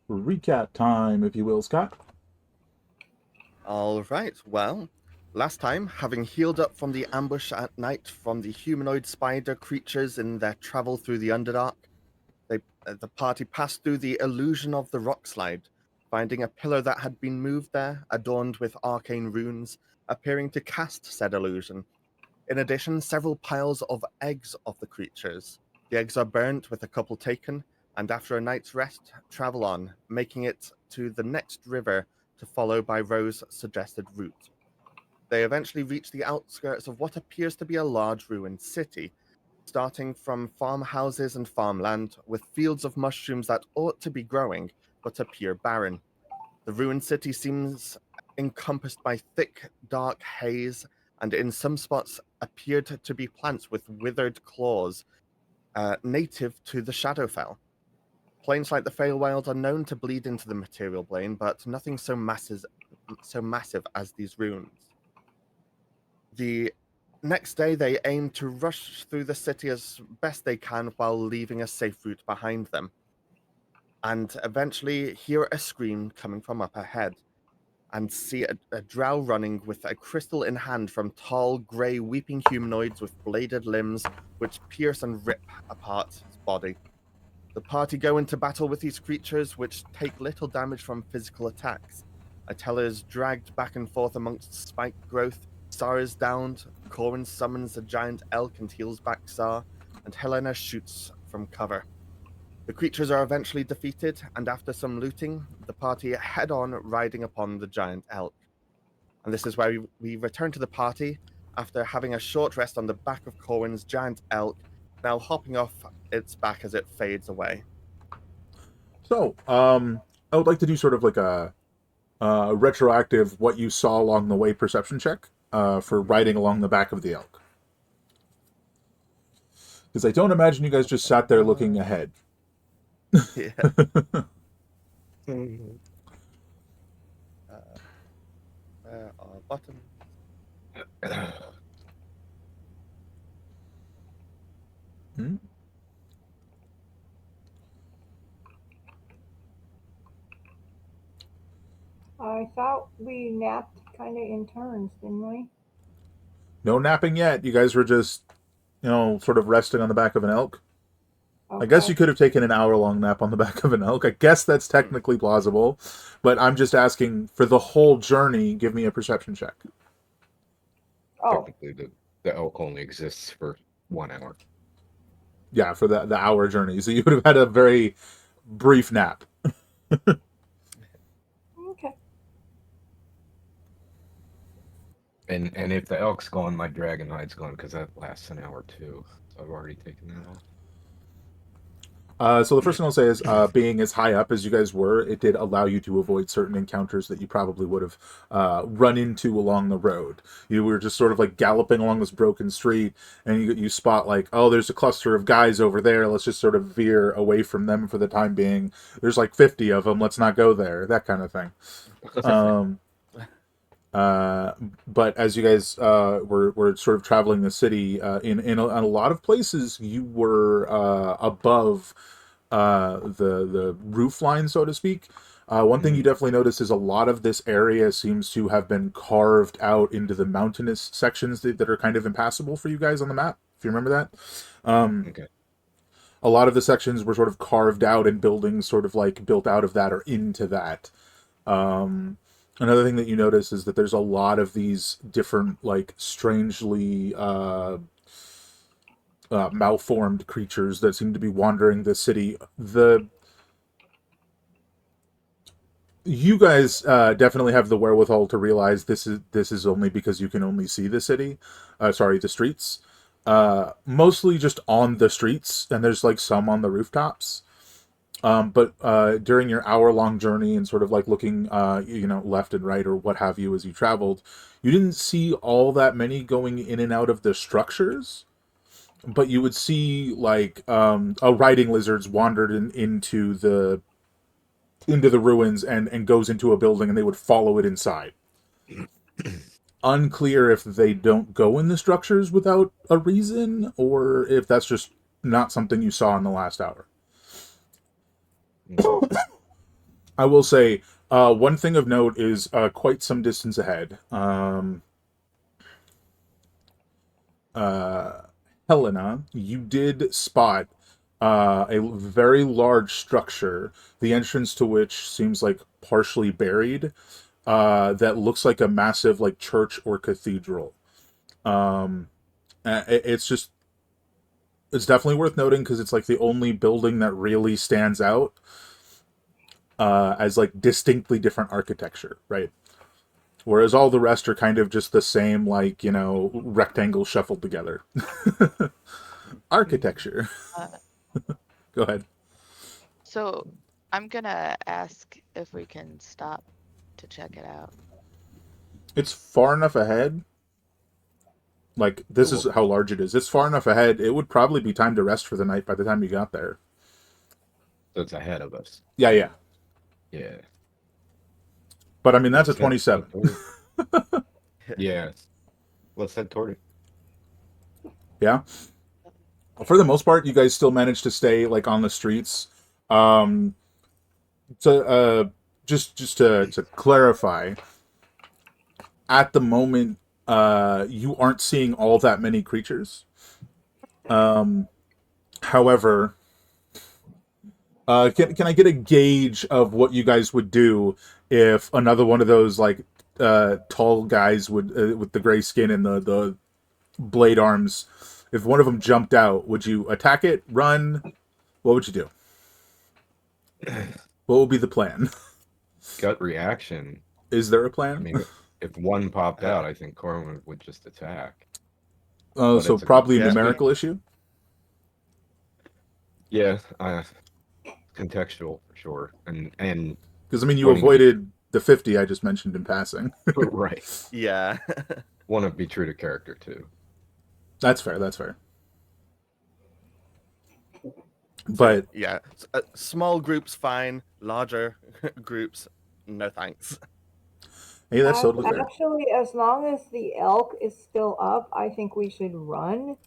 recap time, if you will, Scott. All right, well, last time, having healed up from the ambush at night from the humanoid spider creatures in their travel through the Underdark, the party passed through the illusion of the rock slide, finding a pillar that had been moved there, adorned with arcane runes, appearing to cast said illusion. In addition, several piles of eggs of the creatures. The eggs are burnt with a couple taken, and after a night's rest, travel on, making it to the next river to follow by Rose's suggested route. They eventually reach the outskirts of what appears to be a large ruined city, starting from farmhouses and farmland, with fields of mushrooms that ought to be growing, but appear barren. The ruined city seems encompassed by thick, dark haze, and in some spots appeared to be plants with withered claws, native to the Shadowfell. Plains like the Feywild are known to bleed into the material plane, but nothing so massive as these ruins. The next day, they aim to rush through the city as best they can while leaving a safe route behind them, and eventually hear a scream coming from up ahead, and see a drow running with a crystal in hand from tall, grey, weeping humanoids with bladed limbs which pierce and rip apart his body. The party go into battle with these creatures, which take little damage from physical attacks. Atella is dragged back and forth amongst spiked growth, Sar is downed, Corin summons a giant elk and heals back Sar, and Helena shoots from cover. The creatures are eventually defeated, and after some looting, the party head on riding upon the giant elk. And this is where we return to the party after having a short rest on the back of Corin's giant elk, now hopping off its back as it fades away. So, I would like to do sort of like a retroactive what you saw along the way perception check for riding along the back of the elk. Because I don't imagine you guys just sat there looking ahead. Yeah. Where are buttons? Hmm? I thought we napped kind of in turns, didn't we? No napping yet. You guys were just, sort of resting on the back of an elk. Okay. I guess you could have taken an hour-long nap on the back of an elk. I guess that's technically plausible. But I'm just asking, for the whole journey, give me a perception check. Oh, Technically, the elk only exists for 1 hour. Yeah, for the hour journey. So you would have had a very brief nap. okay. And if the elk's gone, my dragon hide's gone because that lasts an hour too. So I've already taken that off. So the first thing I'll say is, being as high up as you guys were, it did allow you to avoid certain encounters that you probably would have run into along the road. You were just sort of like galloping along this broken street, and you spot like, oh, there's a cluster of guys over there. Let's just sort of veer away from them for the time being. There's like 50 of them. Let's not go there. That kind of thing. But as you guys were sort of traveling the city, in a lot of places, you were above the roof line, so to speak. One thing you definitely notice is a lot of this area seems to have been carved out into the mountainous sections that are kind of impassable for you guys on the map, if you remember that. Okay. A lot of the sections were sort of carved out and buildings sort of like built out of that or into that. Another thing that you notice is that there's a lot of these different, like, strangely malformed creatures that seem to be wandering the city. You guys definitely have the wherewithal to realize this is only because you can only see the city. The streets. Mostly just on the streets, and there's like some on the rooftops. But during your hour-long journey and sort of like looking, left and right or what have you as you traveled, you didn't see all that many going in and out of the structures. But you would see like riding lizards wandered into the ruins and goes into a building, and they would follow it inside. Unclear if they don't go in the structures without a reason, or if that's just not something you saw in the last hour. I will say, one thing of note is quite some distance ahead. Uh, Helena, you did spot a very large structure, the entrance to which seems like partially buried, that looks like a massive like church or cathedral. Um, it's just it's definitely worth noting because it's like the only building that really stands out as like distinctly different architecture, right? Whereas all the rest are kind of just the same, like, rectangle shuffled together. Architecture. Uh, Go ahead. so I'm gonna ask if we can stop to check it out. It's far enough ahead. Like, this is Cool. how large it is. It's far enough ahead. It would probably be time to rest for the night by the time you got there. So it's ahead of us. Yeah, yeah. Yeah. But I mean, that's a Let's head 27. toward it. Yeah. Let's head toward it. Yeah. For the most part, you guys still manage to stay like on the streets. Um, just to clarify, at the moment, you aren't seeing all that many creatures. However, can I get a gauge of what you guys would do if another one of those like tall guys would with the gray skin and the blade arms, if one of them jumped out, would you attack it, run? What would you do? What would be the plan? Gut reaction. Is there a I plan? mean, if one popped out, I think Corwin would just attack. Oh, but so it's a- probably a Yeah. numerical issue. Yeah, contextual for sure. And Because I mean, you Wanting to be- avoided the 50 I just mentioned in passing. right. Yeah. Want to be true to character too. That's fair. That's fair. But Yeah. Small groups, fine. Larger groups, no thanks. hey, that's totally fair. Actually, as long as the elk is still up, I think we should run.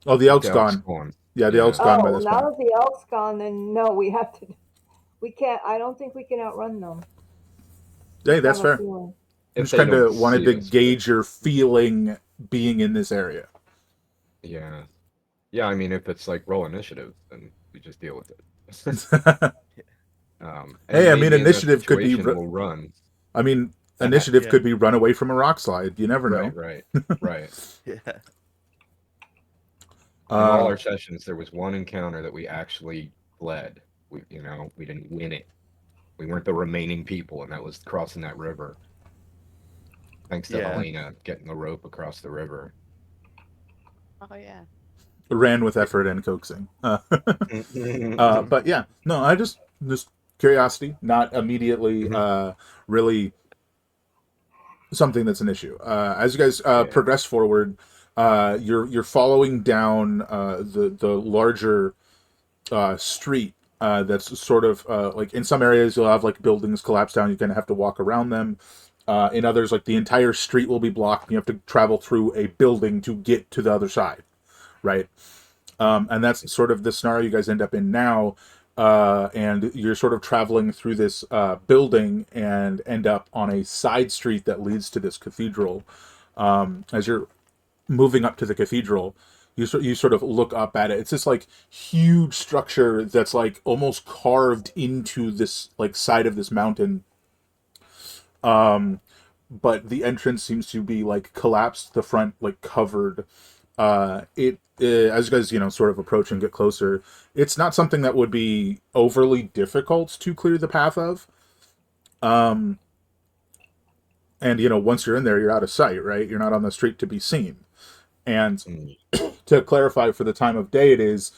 Oh, the elk's The elk's gone. gone. Yeah, the Yeah. elk's gone by Oh, this now point. that the elk's gone, then no, we have to. We can't. I don't think we can outrun them. Hey, that's Have a fair. feeling. I'm If just they kind don't of wanted see to us, gauge your feeling being in this area. Yeah. Yeah, I mean, if it's like roll initiative, then we just deal with it. And Hey, I mean, maybe in that initiative could be situation, we'll run. I mean, initiative Yeah. could be run away from a rock slide. You never know. Right, right. Yeah. In all Uh, our sessions, there was one encounter that we actually led. We didn't win it. We weren't the remaining people, and that was crossing that river. Thanks to Yeah. Helena getting the rope across the river. Oh yeah. ran with effort and coaxing. But yeah, no, I just curiosity, not immediately really something that's an issue. As you guys progress forward, you're following down the larger street. That's sort of like in some areas you'll have like buildings collapse down. You kind of have to walk around them. In others, like the entire street will be blocked. And you have to travel through a building to get to the other side, right? And that's sort of the scenario you guys end up in now. And you're sort of traveling through this building and end up on a side street that leads to this cathedral. As you're moving up to the cathedral, you sort of look up at it. It's this like huge structure that's like almost carved into this like side of this mountain. But the entrance seems to be like collapsed, the front like covered. As you guys sort of approach and get closer, it's not something that would be overly difficult to clear the path of. And once you're in there, you're out of sight, right? You're not on the street to be seen. And to clarify for the time of day it is,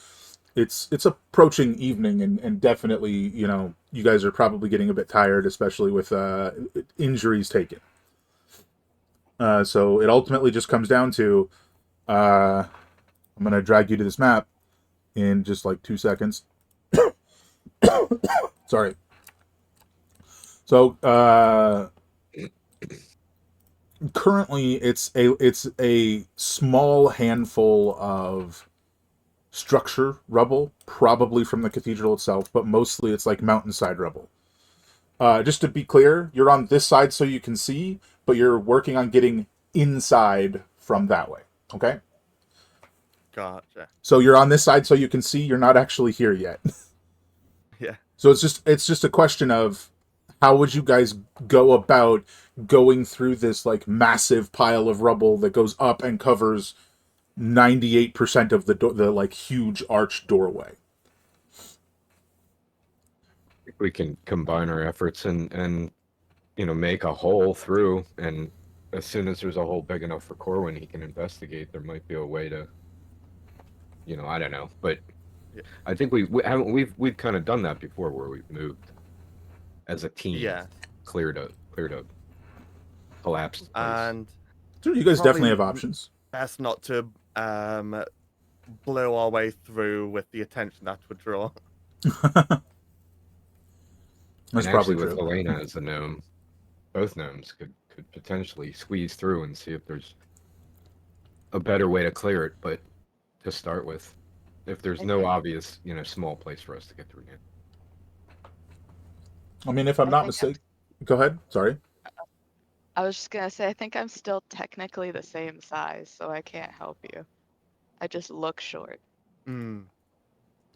it's approaching evening, and definitely you guys are probably getting a bit tired, especially with injuries taken. So it ultimately just comes down to I'm gonna drag you to this map in just like 2 seconds. Sorry. So currently it's a small handful of structure rubble, probably from the cathedral itself, but mostly it's like mountainside rubble. Just to be clear, you're on this side so you can see, but you're working on getting inside from that way. Okay? Gotcha. So you're on this side so you can see. You're not actually here yet. Yeah. So it's just a question of how would you guys go about going through this like massive pile of rubble that goes up and covers 98% of the like huge arched doorway. We can combine our efforts and make a hole through, and as soon as there's a hole big enough for Corwin, he can investigate. There might be a way to, I don't know, but Yeah. I think we've kind of done that before, where we've moved as a team, Yeah. cleared a collapsed place. And Dude, you guys Probably definitely have options. best not to blow our way through with the attention that would draw. That's and probably actually, with true. Helena as a gnome, both gnomes could potentially squeeze through and see if there's a better way to clear it. But to start with, if there's no Okay. obvious, small place for us to get through yet. I mean, if I'm I not think mistaken, go ahead. Sorry. I was just gonna say, I think I'm still technically the same size, so I can't help you. I just look short. Mm.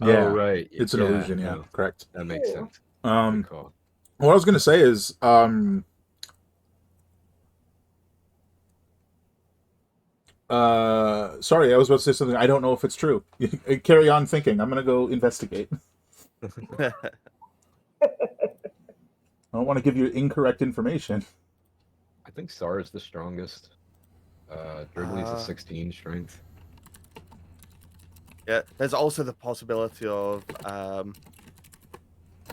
Yeah, Oh, right. it's an illusion. Yeah, no, correct. that makes Ew. sense. Um, Good call. what I was gonna say is, sorry, I was about to say something. I don't know if it's true. Carry on thinking. I'm gonna go investigate. I don't want to give you incorrect information. I think Sar is the strongest. Dribbly's a 16 strength. Yeah, there's also the possibility of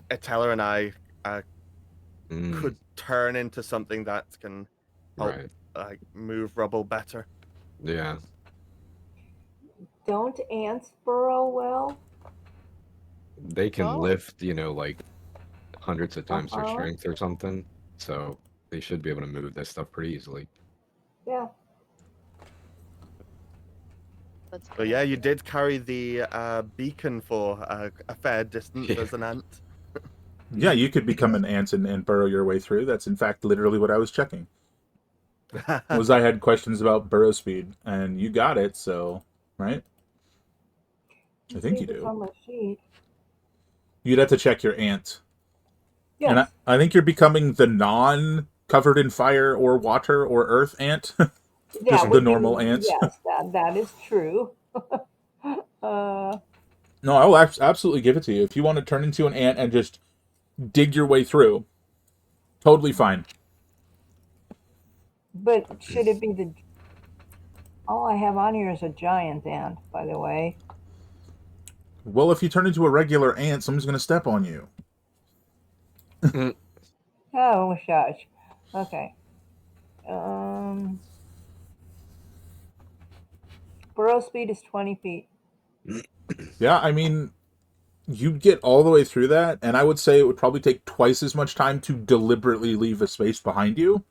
Atella and I Mm, could turn into something that can help right. like move rubble better. Yeah. Don't ants burrow well? They can Oh. lift, like hundreds of times their Uh-huh. strength or something. So they should be able to move this stuff pretty easily. Yeah. That's But yeah, you did carry the beacon for a fair distance Yeah. as an ant. Yeah, you could become an ant and burrow your way through. That's in fact literally what I was checking. Was I had questions about burrow speed, and you got it. So, right? I think See you this do. on my sheet. You'd have to check your ant. Yes. And I think you're becoming the non covered in fire or water or earth ant. That just the would normal be, ants. Yes, that is true. uh, No, I will absolutely give it to you. If you want to turn into an ant and just dig your way through, totally fine. but should it be the... All I have on here is a giant ant, by the way. Well, if you turn into a regular ant, someone's going to step on you. Oh, shush. Okay. Burrow speed is 20 feet. Yeah, I mean, you'd get all the way through that, and I would say it would probably take twice as much time to deliberately leave a space behind you.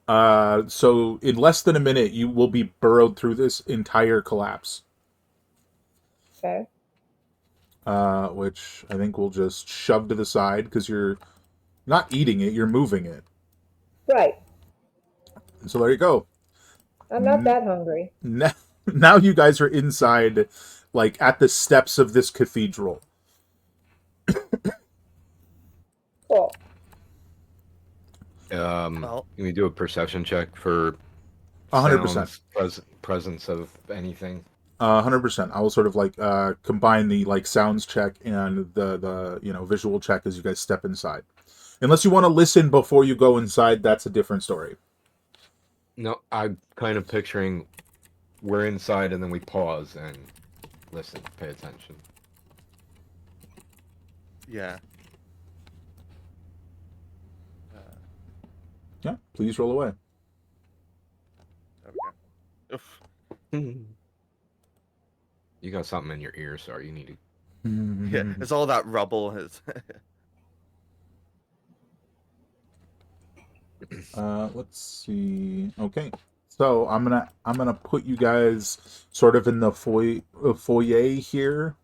So in less than a minute, you will be burrowed through this entire collapse. Okay. Which I think we'll just shove to the side because you're not eating it, you're moving it. Right. So there you go. I'm not that hungry. Now you guys are inside, like at the steps of this cathedral. Cool. Well, Can we do a perception check for 100%. sounds, presence of anything? 100%. I will sort of like combine the like sounds check and the visual check as you guys step inside. Unless you want to listen before you go inside, that's a different story. No, I'm kind of picturing we're inside and then we pause and listen, pay attention. yeah. Yeah, please roll away. Okay. Oof. You got something in your ear, sorry. You need to. Yeah, it's all that rubble. Let's see. Okay, so I'm gonna put you guys sort of in the foyer here.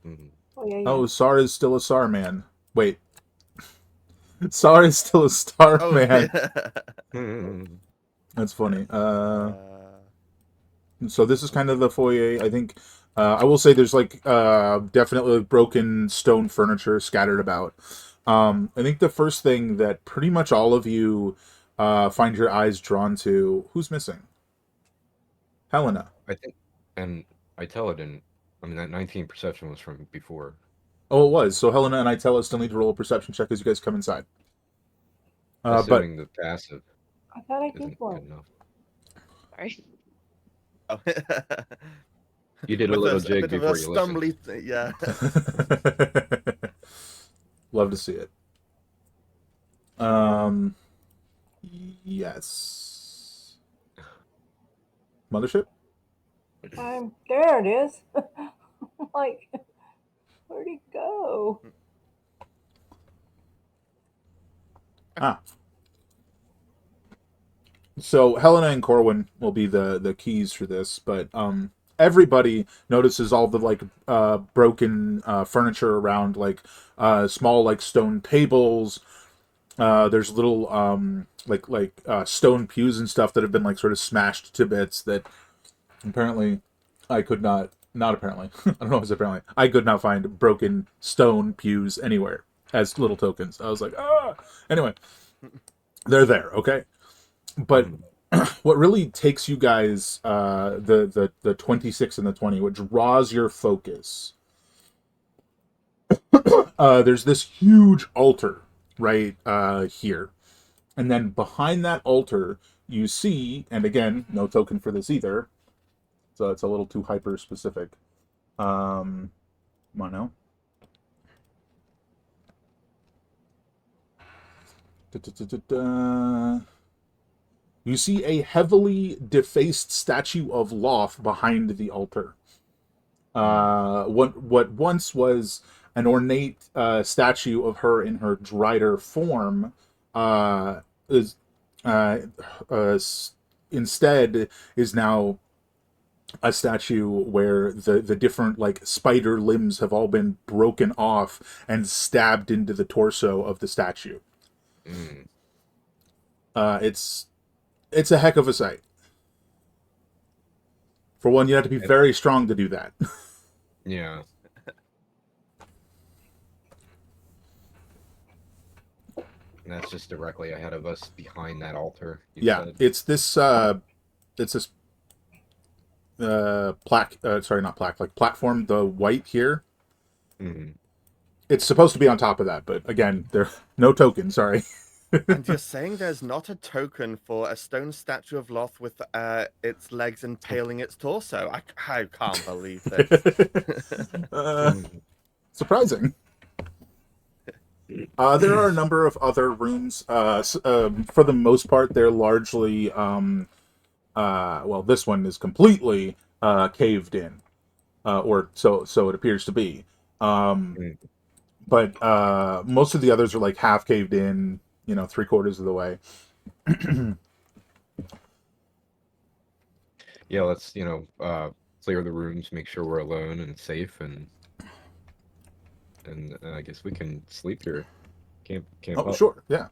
Mhm. Oh, yeah, yeah. Oh, Sar is still a Sar man. Wait. Sorry's still a star, Oh, man. Hmm. That's funny. uh, So this is kind of the foyer. I think I will say there's like definitely broken stone furniture scattered about. I think the first thing that pretty much all of you find your eyes drawn to, who's missing? Helena. I think, and I tell it in. I mean, that 19 perception was from before. Oh, it was. So Helena and Itella still need to roll a perception check as you guys come inside. But Assuming the passive I thought I did isn't one. good enough. Sorry. oh. You did a With little a jig bit of a before you listened. stumbly, yeah. love to see it. Yes. Mothership? There it is. Like, where'd he go? Ah. So Helena and Corwin will be the keys for this, but everybody notices all the like broken furniture around, like small like stone tables. There's little stone pews and stuff that have been like sort of smashed to bits that apparently I could not apparently I don't know if it's apparently I could not find broken stone pews anywhere as little tokens. I was like, ah. Anyway, they're there, okay. But what really takes you guys, the 26 and the 20, what draws your focus, there's this huge altar right here. And then behind that altar, you see, and again, no token for this either, so it's a little too hyper specific. Come on now. You see a heavily defaced statue of Loth behind the altar. What once was an ornate statue of her in her drider form is instead is now a statue where the different like spider limbs have all been broken off and stabbed into the torso of the statue. Mm. It's a heck of a sight. For one, you have to be very strong to do that. Yeah. And that's just directly ahead of us, behind that altar. Yeah, Said. it's this sorry, not plaque, like platform, the white here. Mm-hmm. It's supposed to be on top of that, but again, there no token. Sorry. And you're saying there's not a token for a stone statue of Loth with its legs impaling its torso? I can't believe this. Surprising. There are a number of other rooms. For the most part, they're largely well, this one is completely caved in, or so it appears to be. But most of the others are like half caved in, 3/4 of the way. Yeah, let's clear the rooms, make sure we're alone and safe, and I guess we can sleep here. Camp Oh, up. sure, yeah.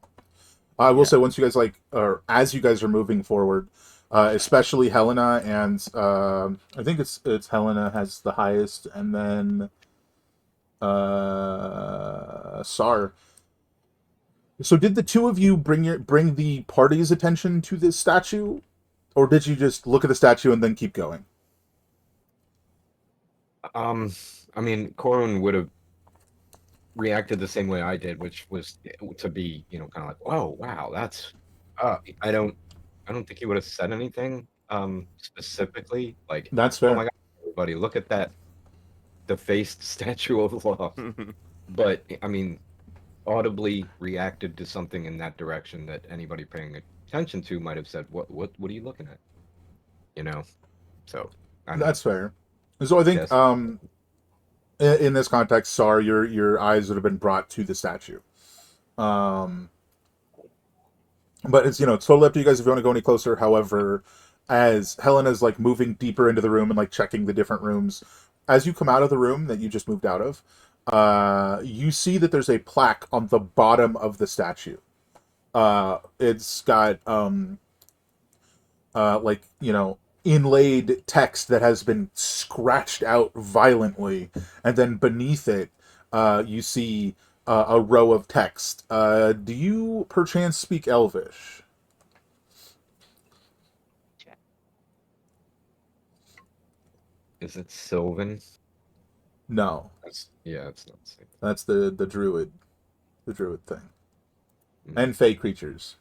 I will say once you guys or as you guys are moving forward, especially Helena and I think it's Helena has the highest, and then Sar. So did the two of you bring the party's attention to this statue, or did you just look at the statue and then keep going? I mean, Corwin would have reacted the same way I did, which was to be, kind of like, "Whoa, wow, that's." I don't think he would have said anything specifically, like, That's fair. "Oh my God, everybody, look at that defaced statue of Loth." But I mean, audibly reacted to something in that direction that anybody paying attention to might have said, "What are you looking at?" So that's fair. So I think yes. In this context, Sar, your eyes would have been brought to the statue. But it's it's totally up to you guys if you want to go any closer. However, as Helena's like moving deeper into the room and like checking the different rooms, as you come out of the room that you just moved out of, you see that there's a plaque on the bottom of the statue. It's got like, you know, inlaid text that has been scratched out violently, and then beneath it, you see a row of text. Do you perchance speak Elvish? Is it Sylvan? No, Yeah, it's not the same. that's the druid thing, Mm, and fey creatures.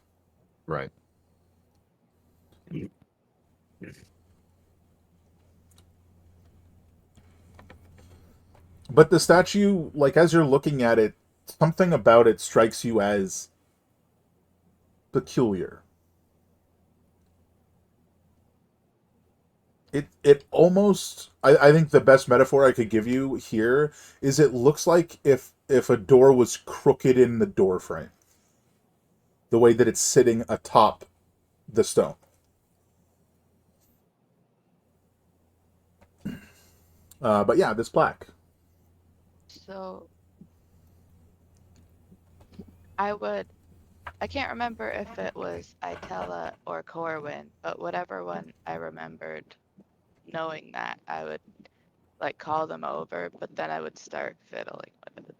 right. But the statue, like as you're looking at it, something about it strikes you as peculiar. It almost, I think the best metaphor I could give you here is it looks like if a door was crooked in the door frame. The way that it's sitting atop the stone. But yeah, this plaque. So I can't remember if it was Itella or Corwin, but whatever one I remembered, knowing that I would like call them over, but then I would start fiddling with it.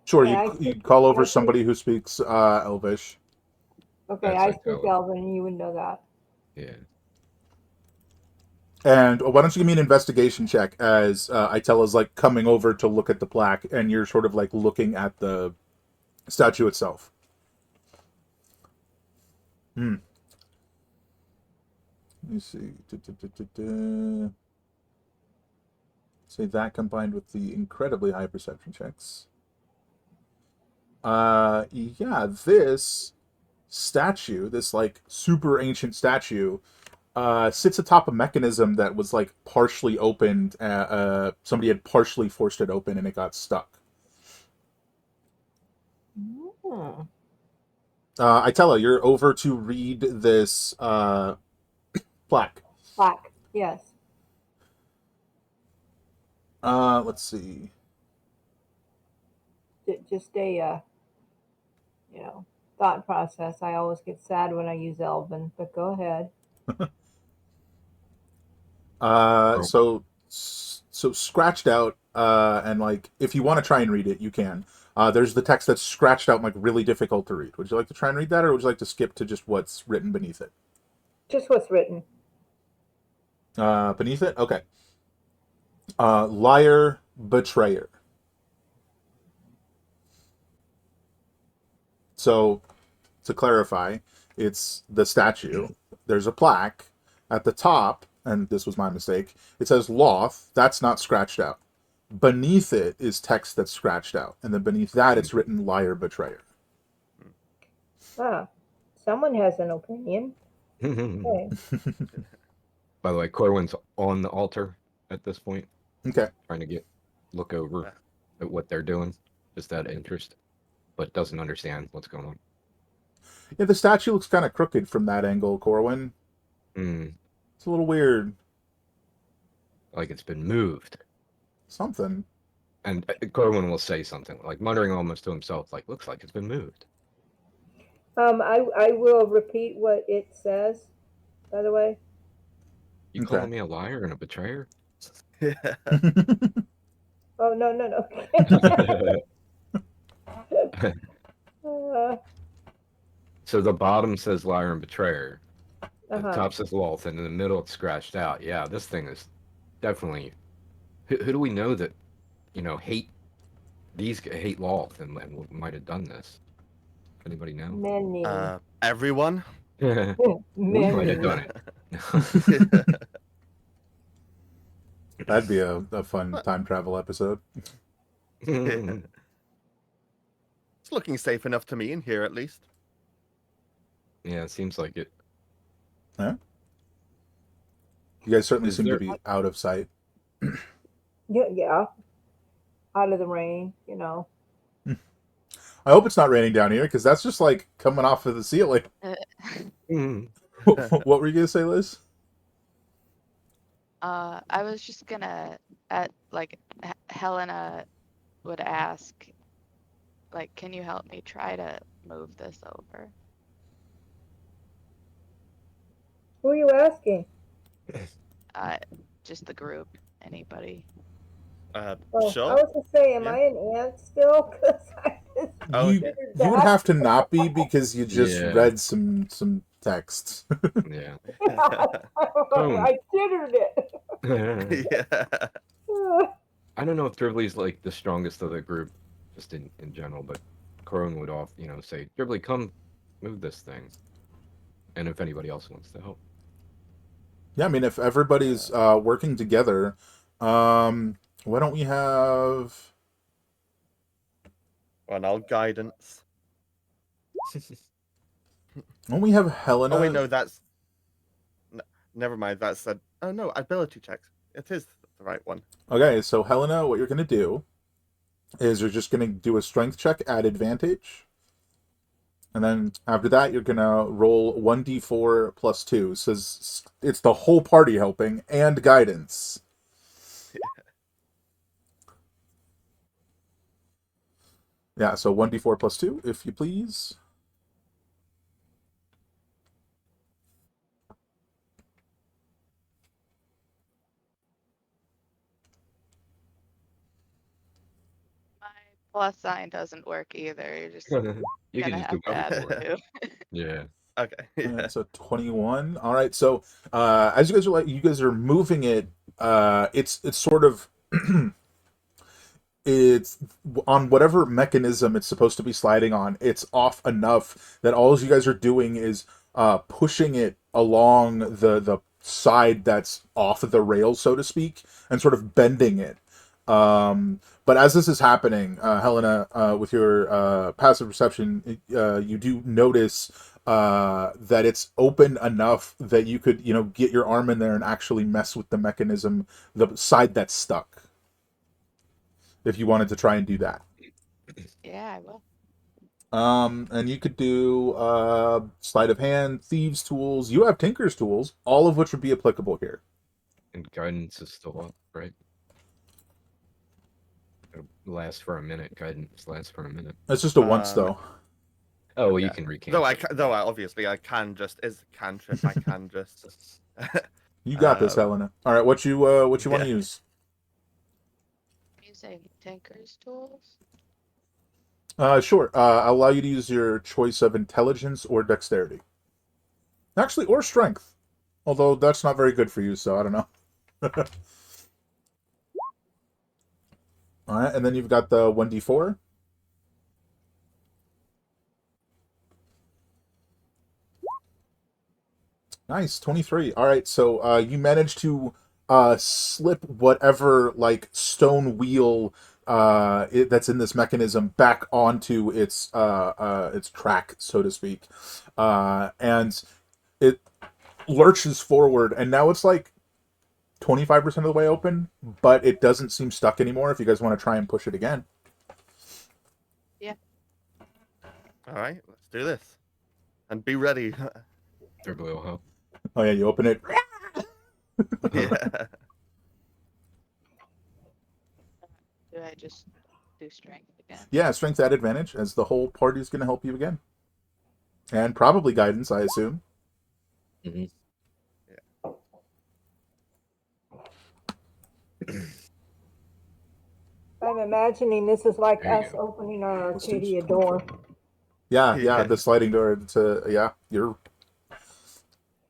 Sure, Okay, you'd call over I speak- somebody who speaks Elvish. Okay, That's I like speak Elven. Elven, and you would know that. Yeah. And why don't you give me an investigation check as Itella's like coming over to look at the plaque, and you're sort of like looking at the statue itself. Hmm. Let me see. Say that combined with the incredibly high perception checks. Yeah, this statue, this like super ancient statue, sits atop a mechanism that was like partially opened. Somebody had partially forced it open and it got stuck. Hmm. Itella, you're over to read this plaque. Black, yes. Let's see. Just a, thought process. I always get sad when I use Elven, but go ahead. Oh. So scratched out, and like if you want to try and read it, you can. There's the text that's scratched out, and, like really difficult to read. Would you like to try and read that, or would you like to skip to just what's written beneath it? Just what's written. Beneath it, okay. Liar, betrayer. So to clarify, it's the statue. There's a plaque at the top, and this was my mistake. It says Loth. That's not scratched out. Beneath it is text that's scratched out, and then beneath that it's written liar, betrayer. Ah, someone has an opinion. Okay. By the way, Corwin's on the altar at this point, Okay. trying to look over at what they're doing, just out of interest, but doesn't understand what's going on. Yeah, the statue looks kind of crooked from that angle, Corwin. Mm, It's a little weird. like it's been moved. Something. And Corwin will say something, like muttering almost to himself, like, looks like it's been moved. I will repeat what it says, by the way. You Okay. calling me a liar and a betrayer? Oh, no. So the bottom says liar and betrayer. The Uh-huh. top says Loth, and in the middle it's scratched out. Yeah, this thing is definitely. Who do we know that, hate Loth and might have done this? Anybody know? Many. Everyone. We might Many. have done it. That'd be a fun time travel episode. It's looking safe enough to me in here, at least. Yeah, it seems like it. Yeah. You guys certainly Is seem to there- be out of sight. Yeah. Out of the rain, I hope it's not raining down here, because that's just like coming off of the ceiling. Mm. What were you gonna say, Liz? I was just gonna, Helena would ask, like, can you help me try to move this over? Who are you asking? Just the group, anybody. I Sure. was to say, am Yeah. I an ant still? Because I just Oh, you considered you would that. have to not be because you just Yeah. read some text. Yeah. I considered it. Yeah. I don't know if Dribbly's like the strongest of the group, just in general, but Corwin would say, Dribbly, come move this thing. And if anybody else wants to help. Yeah, I mean, if everybody's working together, why don't we have? Well, I'll guidance. Why don't we have Helena? Oh wait, no, that's. Never mind. That's a. Oh no, ability checks. It is the right one. Okay, so Helena, what you're gonna do is you're just gonna do a strength check at advantage, and then after that you're gonna roll 1d4 plus 2. It says it's the whole party helping and guidance. Yeah, so 1d4 plus 2, if you please. My plus sign doesn't work either. You're just You can gonna just have do to add both. two. Yeah. Okay. Yeah. So 21. All right. So as you guys are moving it, it's sort of it's on whatever mechanism it's supposed to be sliding on. It's off enough that all you guys are doing is pushing it along the side that's off of the rail, so to speak, and sort of bending it. But as this is happening, Helena, with your passive perception, you do notice that it's open enough that you could, get your arm in there and actually mess with the mechanism, the side that's stuck, if you wanted to try and do that. Yeah, I will. And you could do sleight of hand, thieves' tools. You have tinker's tools, all of which would be applicable here. And guidance is still up, right? It'll last for a minute. Guidance lasts for a minute. It's just a once though. Oh, well, you Yeah. can recancel. Though obviously I can just is cantrip. I can just. You got this, Helena. All right, what you want Yeah. to use? Using Tinker's tools. Sure. I'll allow you to use your choice of intelligence or dexterity. Actually, or strength. Although that's not very good for you, so I don't know. All right, and then you've got the 1d4. Nice, 23. All right, so you managed to slip whatever like stone wheel that's in this mechanism back onto its track, so to speak, and it lurches forward, and now it's like 25% of the way open, but it doesn't seem stuck anymore. If you guys want to try and push it again. Yeah. All right, let's do this, and be ready. Dribbly will help. Oh yeah, you open it. Yeah. Do I just do strength again? Yeah, strength at advantage, as the whole party's going to help you again, and probably guidance, I assume. Mm-hmm. I'm imagining this is like There you us go. opening our Arcadia door. Yeah, Yeah. the sliding door to you're.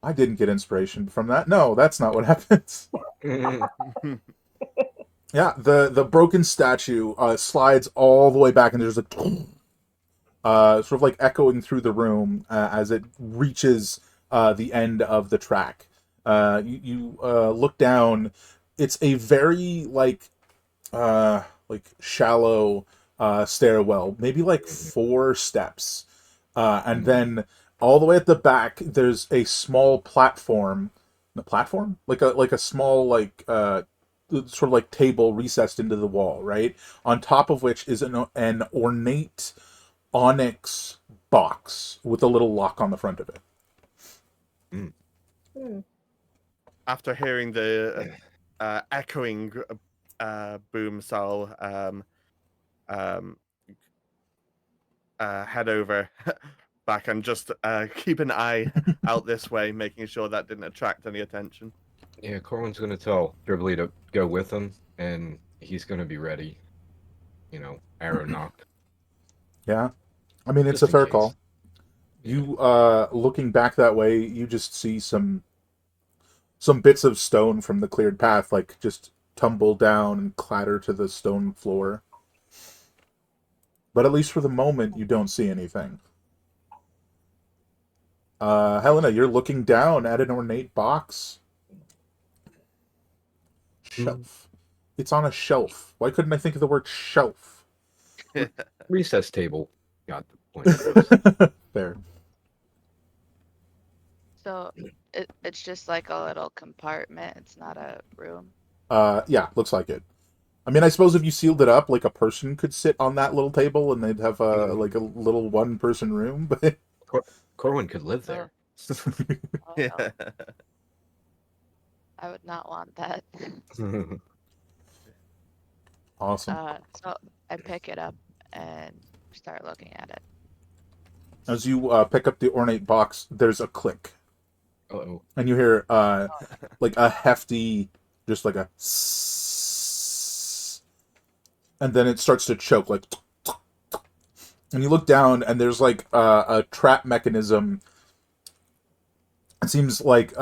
I didn't get inspiration from that. No, that's not what happens. Yeah, the broken statue slides all the way back, and there's a sort of like echoing through the room as it reaches the end of the track. You look down. It's a very shallow stairwell, maybe like 4 steps, and then all the way at the back there's a small platform. The platform, like a small sort of like table recessed into the wall, right? On top of which is an ornate onyx box with a little lock on the front of it. Hmm. after hearing the echoing boom, so head over back and just keep an eye out this way, making sure that didn't attract any attention. Yeah, Corwin's gonna tell Dribbly to go with him, and he's gonna be ready. Arrow knocked. Yeah. I mean, it's Just a in fair case. call. Yeah. You, looking back that way, you just see some bits of stone from the cleared path, like, just tumble down and clatter to the stone floor. But at least for the moment, you don't see anything. Helena, you're looking down at an ornate box. Shelf. It's on a shelf. Why couldn't I think of the word shelf? Recess table. Got the point across. There. So it's just like a little compartment. It's not a room. Yeah, looks like it. I mean, I suppose if you sealed it up, like a person could sit on that little table and they'd have like a little one-person room, but Corwin could live there. Oh, no, I would not want that. awesome. So I pick it up and start looking at it. As you pick up the ornate box, there's a click. Uh-oh. And you hear like a hefty, just like a sss, and then it starts to choke, like, and you look down and there's like a trap mechanism. It seems like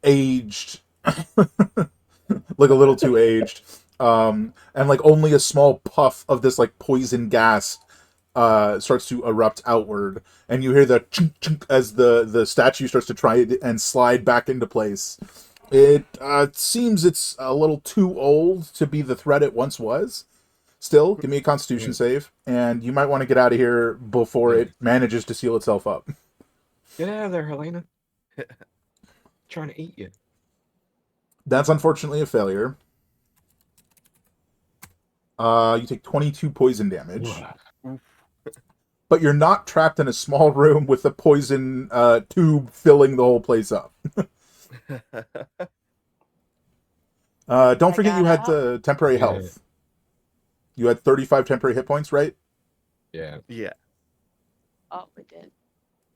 aged, like a little too aged, and like only a small puff of this like poison gas starts to erupt outward, and you hear the chunk chunk as the statue starts to try and slide back into place. It seems it's a little too old to be the threat it once was. Still, give me a Constitution save, and you might want to get out of here before it manages to seal itself up. Get out of there, Helena. Trying to eat you. That's unfortunately a failure. You take 22 poison damage. But you're not trapped in a small room with a poison tube filling the whole place up. Don't forget got you had out. the temporary health. You had 35 temporary hit points, right? Yeah. Yeah. Oh, we did.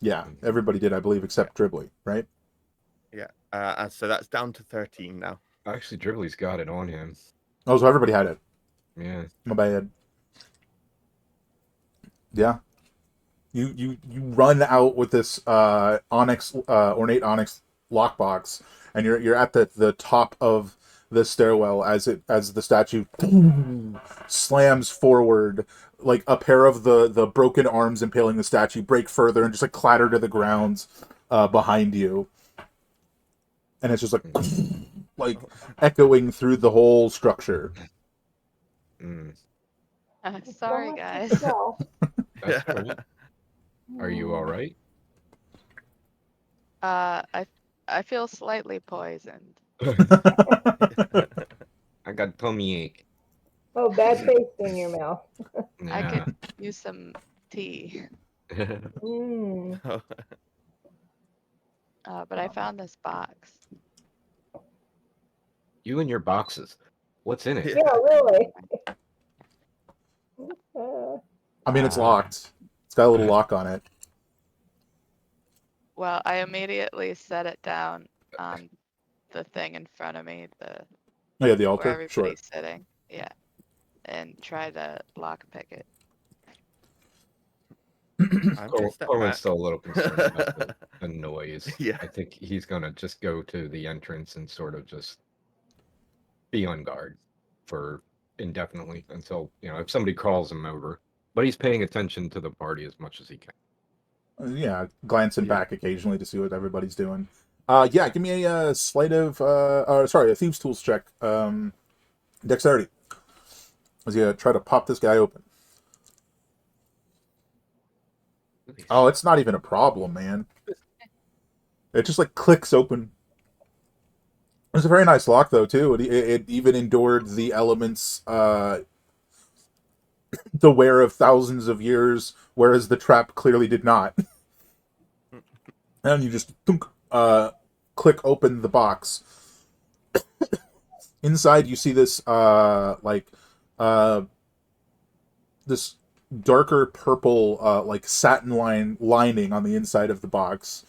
Yeah, everybody did, I believe, except Dribbly, right? Yeah. And so that's down to 13 now. Actually, Dribbly's got it on him. Oh, so everybody had it. Yeah. My bad. Yeah. You run out with this onyx ornate onyx lockbox, and you're at the top of the stairwell as the statue slams forward, like a pair of the broken arms impaling the statue break further and just like clatter to the ground behind you, and it's just like echoing through the whole structure. Mm. Sorry, So much guys. to go. That's cool. Are you all right? I feel slightly poisoned. I got tummy ache. Oh, bad taste in your mouth. I Yeah. could use some tea. Mm. But I found this box. You and your boxes. What's in it? Yeah, really. I mean, it's locked. It's got a little lock on it. Well, I immediately set it down on the thing in front of me, Oh yeah, the where altar. Sure. everybody's sitting. Yeah. And try to lockpick it. I'm gonna step Corwin's back. still a little concerned about the noise. Yeah. I think he's gonna just go to the entrance and sort of just be on guard for indefinitely until, if somebody calls him over. But he's paying attention to the party as much as he can. Yeah, glancing back occasionally to see what everybody's doing. Yeah, give me a sleight of, a thieves' tools check. Dexterity. As you try to pop this guy open. Oh, it's not even a problem, man. It just like clicks open. It's a very nice lock, though, too. It even endured the elements, the wear of thousands of years, whereas the trap clearly did not. And you just click open the box. Inside, you see this uh, this darker purple like satin lining on the inside of the box.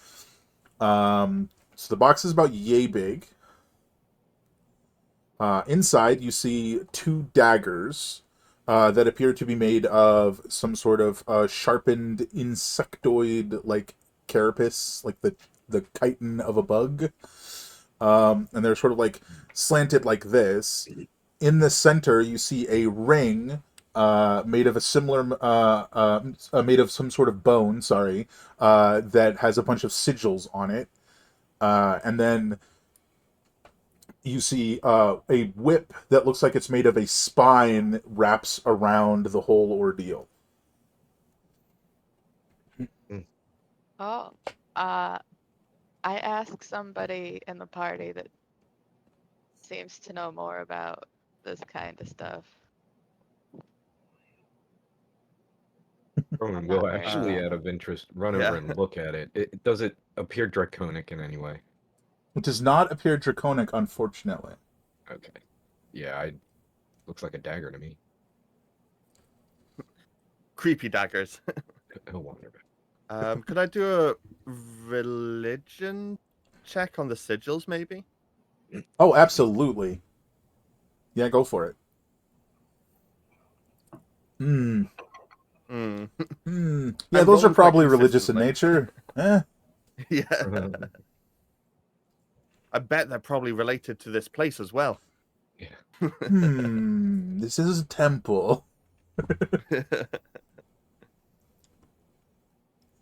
So the box is about yay big. Inside, you see 2 daggers that appear to be made of some sort of sharpened insectoid like carapace, like the chitin of a bug. And they're sort of like slanted like this. In the center, you see a ring made of a similar, made of some sort of bone. Sorry, that has a bunch of sigils on it, and then you see a whip that looks like it's made of a spine wraps around the whole ordeal. Oh, I asked somebody in the party that seems to know more about this kind of stuff. Roman I'm will not very actually, good. out of interest, run Yeah. over and look at it. Does it appear draconic in any way? It does not appear draconic, unfortunately. Okay. Yeah, looks like a dagger to me. Creepy daggers. He'll wander back. Could I do a religion check on the sigils, maybe? Oh, absolutely. Yeah, go for it. Hmm. Hmm. Yeah, I'm those are rolling quite probably religious in consistently. nature. Eh. Yeah. I bet they're probably related to this place as well. Yeah. This is a temple.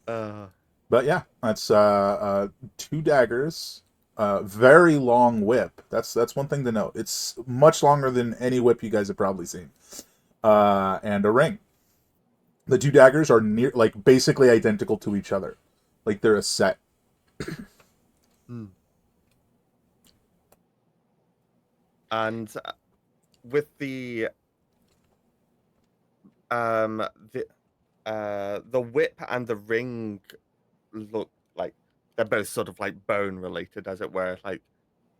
uh, But yeah, that's 2 daggers, very long whip. That's one thing to note. It's much longer than any whip you guys have probably seen. And a ring. The 2 daggers are near, like basically identical to each other, like they're a set. and with um the the whip and the ring look like they're both sort of like bone related, as it were. Like,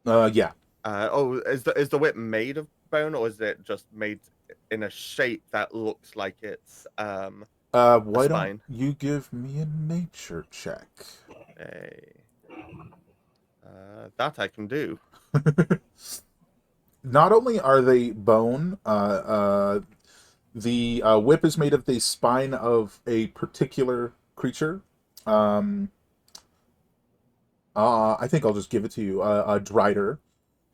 Yeah. is the whip made of bone, or is it just made in a shape that looks like it's a Why don't spine? you give me a nature check? Hey, that I can do. Not only are they bone, the whip is made of the spine of a particular creature. Um, I think I'll just give it to you, a Drider.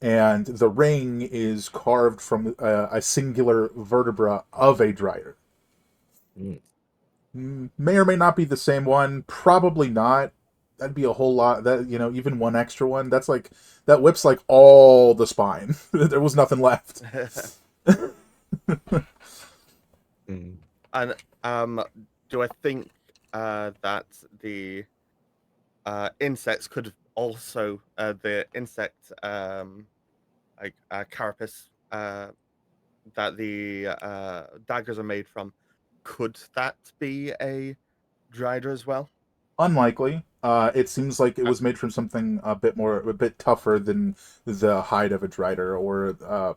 And the ring is carved from a singular vertebra of a Drider. May or may not be the same one. Probably not. That'd be a whole lot. That, even one extra one. That's like, that whip's like all the spine. There was nothing left. And do I think that the insects could also the insect like carapace that the daggers are made from, could that be a drider as well? Unlikely. It seems like it was made from something a bit tougher than the hide of a Drider or the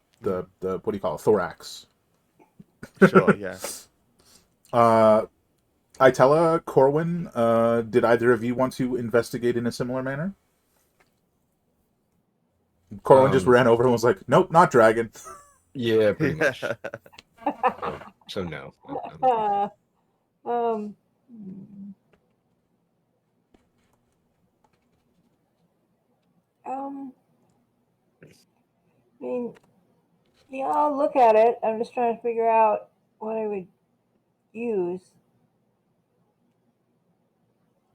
what do you call it, thorax. Sure, yeah. Itella, Corwin, did either of you want to investigate in a similar manner? Corwin just ran over and was like, "Nope, not dragon." Yeah, pretty much. So no. Um, um, I mean, yeah, I'll look at it. I'm just trying to figure out what I would use.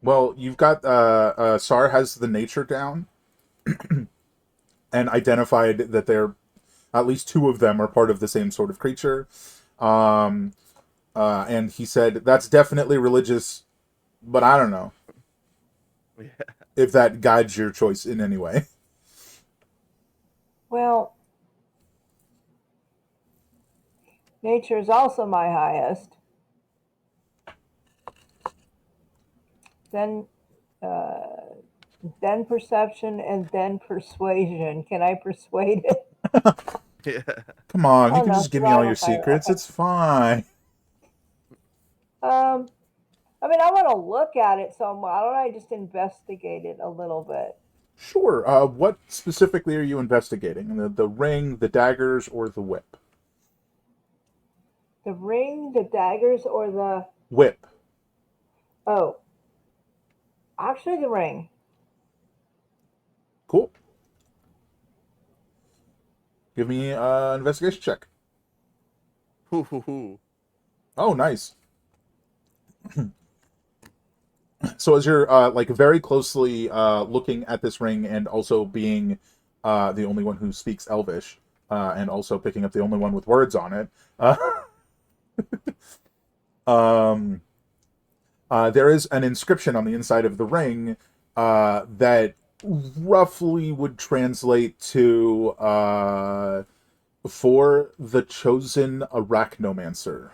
Well, you've got Sar has the nature down and identified that they're at least 2 of them are part of the same sort of creature. Um, and he said that's definitely religious, but I don't know Yeah. if that guides your choice in any way. Well, nature is also my highest. Then then perception, and then persuasion. Can I persuade it? Yeah. Come on, you Oh can no, just give me all your survival fire. secrets. Okay. It's fine. I mean, I want to look at it, so why don't I just investigate it a little bit? Sure. What specifically are you investigating? The ring, the daggers, or the whip? The ring, the daggers, or the Whip. oh, actually the ring. Cool. Give me an investigation check. Hoo, hoo, hoo. Oh, nice. So as you're like very closely looking at this ring and also being the only one who speaks Elvish and also picking up the only one with words on it, um, there is an inscription on the inside of the ring that roughly would translate to for the chosen arachnomancer.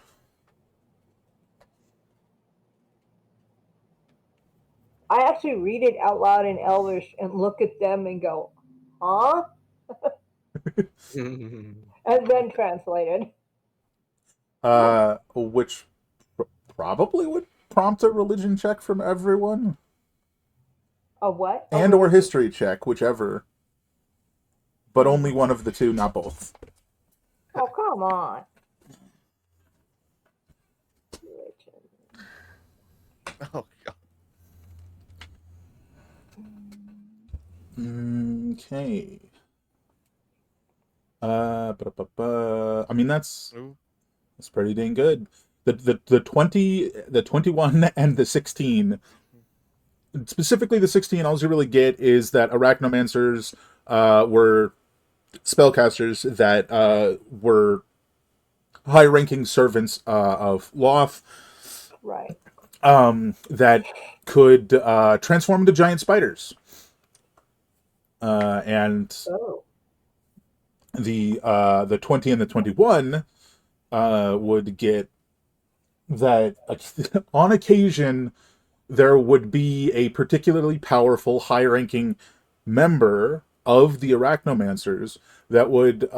I actually read it out loud in Elvish and look at them and go, huh? And then translate it. Which probably would prompt a religion check from everyone, A what? A and or religion. history check, whichever. But only one of the two, not both. Oh, come on. Oh, God. Okay. I mean that's Ooh. pretty dang good. The 20, the 21, and the 16. Specifically, the 16. All you really get is that arachnomancers were spellcasters that were high-ranking servants of Loth Right. that could transform into giant spiders. And Oh. the 20 and the 21 would get that on occasion there would be a particularly powerful, high-ranking member of the Arachnomancers that would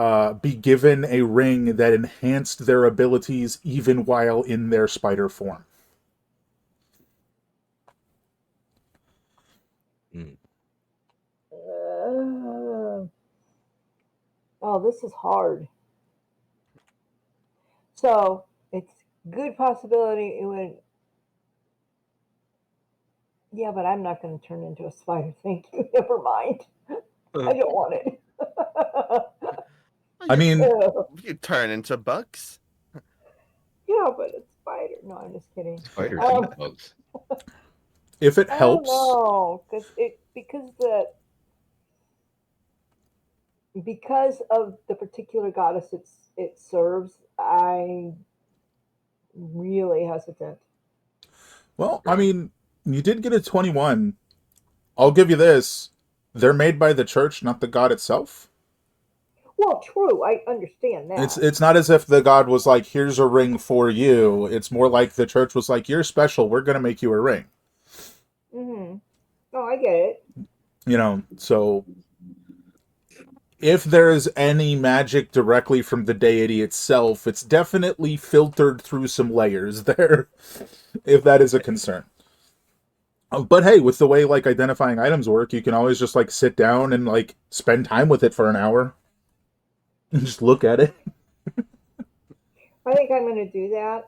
be given a ring that enhanced their abilities even while in their spider form. Oh, this is hard. So it's good possibility it would. Yeah, but I'm not going to turn into a spider. Thank you. Never mind. I don't want it. Oh, I mean, you turn into bugs. Yeah, but it's spider. No, I'm just kidding. Spiders Um, eat bugs. if it I don't helps, know because of the particular goddess it serves. I'm really hesitant. well, I mean, you did get a 21. I'll give you this. They're made by the church, not the god itself. Well, true. I understand It's that. it's not as if the god was like, "Here's a ring for you." It's more like the church was like, "You're special. We're gonna make you a ring." Mm-hmm. Oh, I get it. So if there is any magic directly from the deity itself, it's definitely filtered through some layers there, if that is a concern. But hey, with the way like identifying items work, you can always just like sit down and like spend time with it for an hour and just look at it. I think I'm going to do that.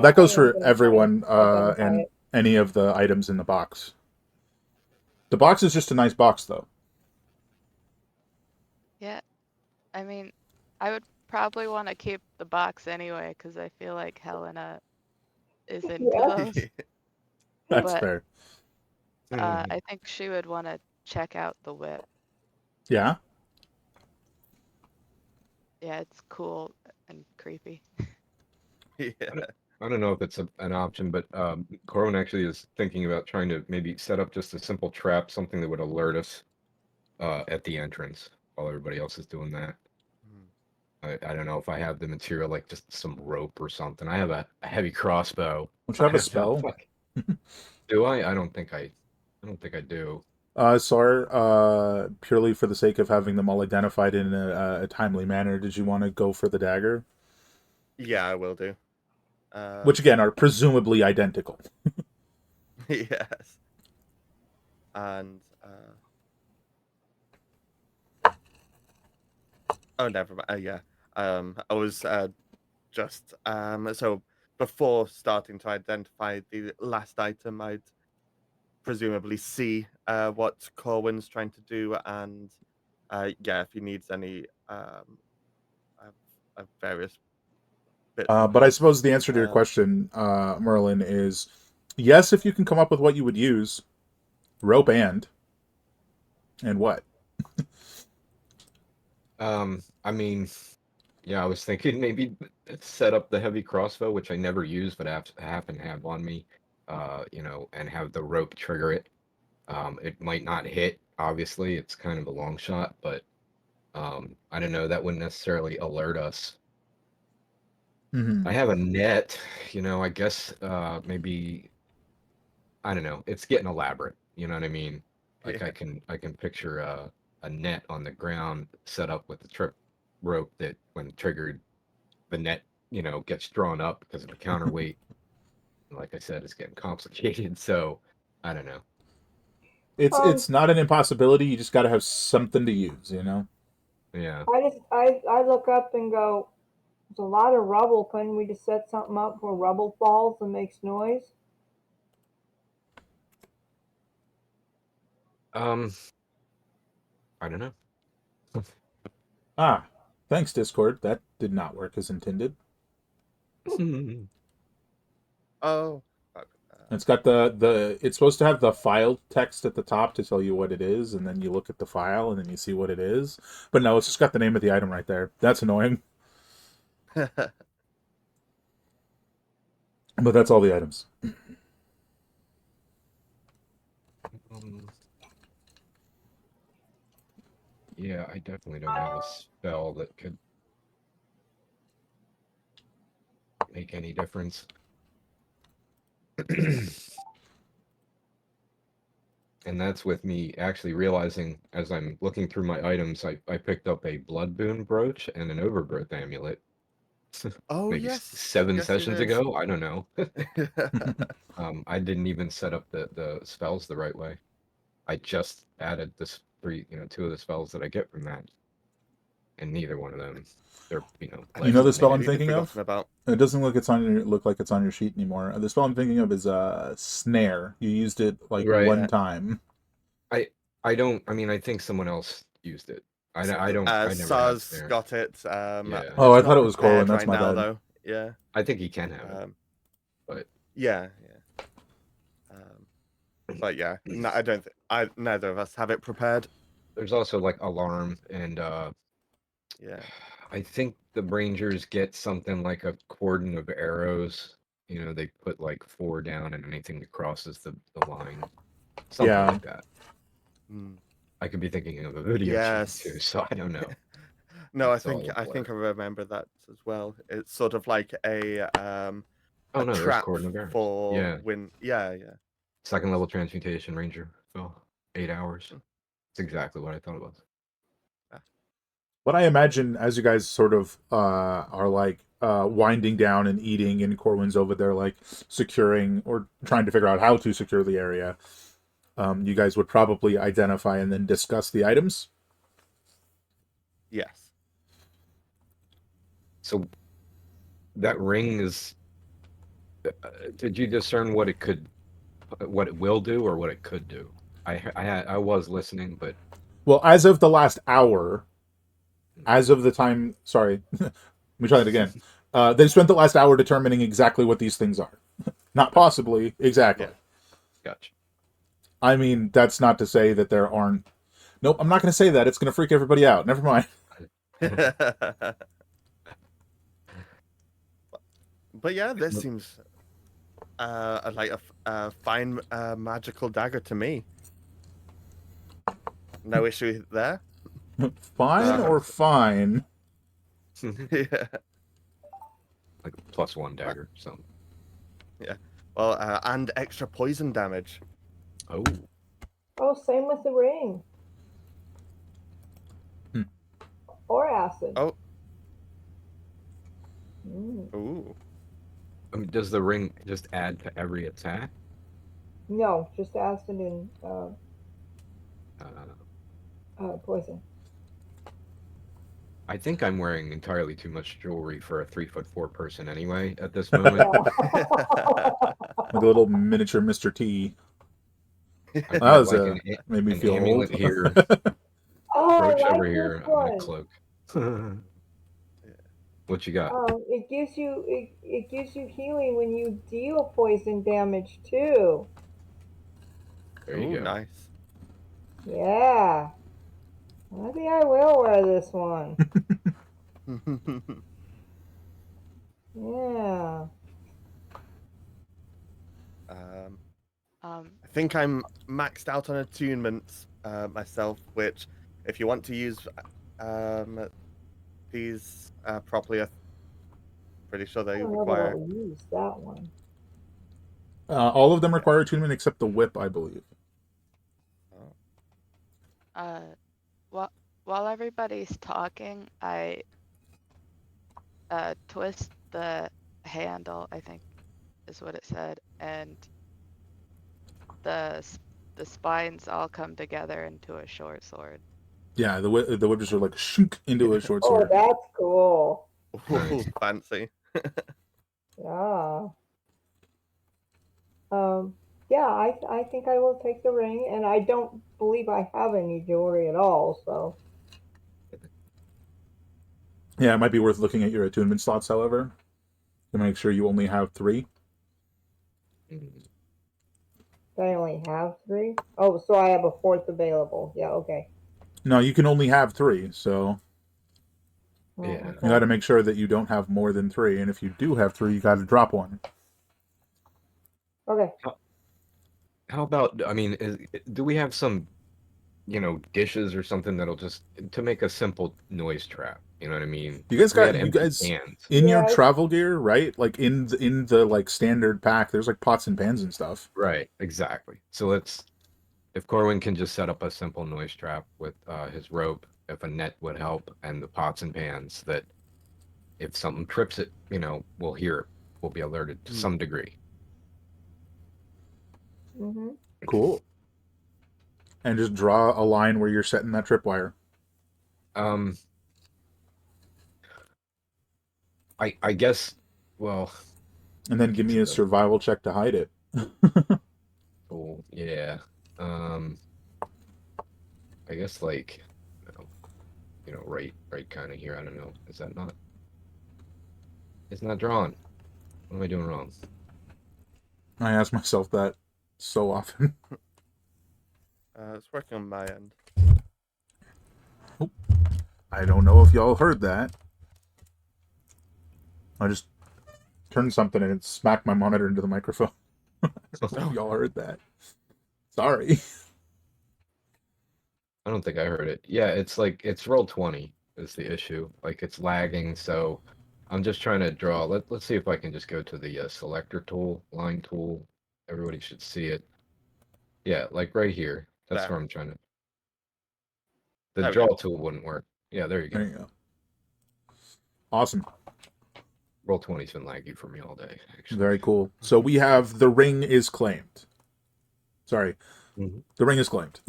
That goes I'm for going to try and everyone identify and it. any of the items in the box. The box is just a nice box, though. Yeah, I mean, I would probably want to keep the box anyway because I feel like Helena is into Yeah. those. That's But fair. I think she would want to check out the whip. Yeah. Yeah, it's cool and creepy. Yeah. I don't know if it's an option, but Corwin actually is thinking about trying to maybe set up just a simple trap, something that would alert us at the entrance while everybody else is doing that. I don't know if I have the material, like just some rope or something. I have a heavy crossbow. Don't you have a I don't know spell? if do I? I don't think I do. Sar, purely for the sake of having them all identified in a timely manner, did you want to go for the dagger? Yeah, I will do. Which again are presumably identical. Yes. And oh, never mind. Yeah. I was just so before starting to identify the last item, I'd presumably see what Corwin's trying to do, and yeah, if he needs any various bits and But I bobs. suppose the answer to your Um, question, Merlin, is yes, if you can come up with what you would use. Rope and what? I mean, yeah, I was thinking maybe set up the heavy crossbow, which I never use, but I happen to have on me, and have the rope trigger it. It might not hit, obviously, it's kind of a long shot, but I don't know, that wouldn't necessarily alert us. Mm-hmm. I have a net, I guess maybe I don't know, it's getting elaborate, you know what I mean? Like yeah. I can picture a net on the ground set up with the trip rope that when triggered the net, gets drawn up because of the counterweight. Like I said, it's getting complicated, so I don't know. It's not an impossibility. You just got to have something to use, you know. Yeah. I look up and go, there's a lot of rubble. Couldn't we just set something up where rubble falls and makes noise? Um, I don't know. Ah, thanks, Discord. That did not work as intended. Oh. Fuck. It's got the. It's supposed to have the file text at the top to tell you what it is, and then you look at the file and then you see what it is. But no, it's just got the name of the item right there. That's annoying. But that's all the items. Um, yeah, I definitely don't have a spell that could make any difference. And that's with me actually realizing as I'm looking through my items, I picked up a blood boon brooch and an overgrowth amulet. Oh Maybe yes. seven Yes, you sessions did. ago. I don't know. I didn't even set up the spells the right way. I just added this three, two of the spells that I get from that, and neither one of them, they're You less know the than spell I'm completely negative. thinking forgotten of? about. It doesn't look like it's on your sheet anymore. The spell I'm thinking of is snare. You used it like Right. one time. I I don't. I mean, I think someone else used it. I don't. I never had SARS snare. got it. Yeah. Oh, It's I thought not it was Corwin. prepared That's right my now bad. though. Yeah. I think he can have it, Um, but yeah. Yeah. But yeah, no, I don't. Neither of us have it prepared. there's also like alarm and Yeah. I think the Rangers get something like a cordon of arrows. They put like 4 down and anything that crosses the line. Something Yeah. like that. Mm. I could be thinking of a video game too, Yes. so I don't know. No, It's all a I blur. think I remember that as well. It's sort of like Oh a no, there's trap cordon of arrows. for Yeah. when. Yeah. Yeah. Second level transmutation ranger. Oh, 8 hours. Mm. It's exactly what I thought it was. Ah. What I imagine as you guys sort of are like winding down and eating, and Corwin's over there like securing or trying to figure out how to secure the area, you guys would probably identify and then discuss the items. Yes. So that ring is. Did you discern what what it will do, or what it could do? I was listening, but Well, as of the last hour, as of the time, sorry, let me try that again. They've spent the last hour determining exactly what these things are. Not possibly, exactly. Yeah. gotcha. I mean, that's not to say that there aren't. Nope, I'm not going to say that. It's going to freak everybody out. Never mind. But yeah, this seems like a fine magical dagger to me. No issue there. Fine or fine? Yeah. Like +1 dagger. So. Yeah. Well, and extra poison damage. Oh. Oh, same with the ring. Hmm. Or acid. Oh, Mm. ooh. I mean, does the ring just add to every attack? No, just acid and poison. I think I'm wearing entirely too much jewelry for a 3'4" person anyway at this moment. Yeah. Like a little miniature Mr. T. I've That got was like made me an feel amulet old. here, Oh, I brooch like over this here, and a one. cloak. What you got? It gives you it gives you healing when you deal poison damage too. There you Ooh, go. nice. Yeah. I think I will wear this one. Yeah. Um, I think I'm maxed out on attunements myself, which, if you want to use these properly, I'm pretty sure I they don't know that require. I'll use that one. All of them require attunement except the whip, I believe. uh, while while everybody's talking, I twist the handle, I think is what it said, and the spines all come together into a short sword. Yeah, the whip just sort of like shunk into a short Oh, sword. that's cool. Ooh, Nice. fancy. Yeah. Um, yeah, I think I will take the ring, and I don't believe I have any jewelry at all, so Yeah, it might be worth looking at your attunement slots, however, to make sure you only have 3. Mm. I only have 3. Oh, so I have a 4th available. Yeah, okay. No, you can only have 3, so Oh, Yeah. you got to okay. make sure that you don't have more than 3. And if you do have 3, you got to drop one. Okay. How about, I mean, do we have some, dishes or something that'll just, to make a simple noise trap? You know what I mean? You guys We had got you empty guys cans. in your Yeah, travel gear, right? Like in the like standard pack, there's like pots and pans and stuff. Right, exactly. So if Corwin can just set up a simple noise trap with his rope, if a net would help, and the pots and pans, that if something trips it, we'll hear it. We'll be alerted to Hmm. some degree. Mm-hmm. Cool. And just draw a line where you're setting that tripwire. Um, I guess, well, And then give me a survival check to hide it. cool, yeah. I guess like, right kind of here. I don't know. Is that not? It's not drawn. What am I doing wrong? I ask myself that so often. It's working on my end. I don't know if y'all heard that. I just turned something and it smacked my monitor into the microphone. I don't know if y'all heard that. Sorry. I don't think I heard it. Yeah, it's like it's roll 20 is the issue. Like it's lagging, so I'm just trying to draw. Let's see if I can just go to the selector tool, line tool. Everybody should see it. Yeah, like right here. That's There. where I'm trying to. The There we draw go. tool wouldn't work. Yeah, there you go. There you go. Awesome. Roll 20's been laggy for me all day, actually. Very cool. So we have the ring is claimed. Sorry. Mhm. The ring is claimed.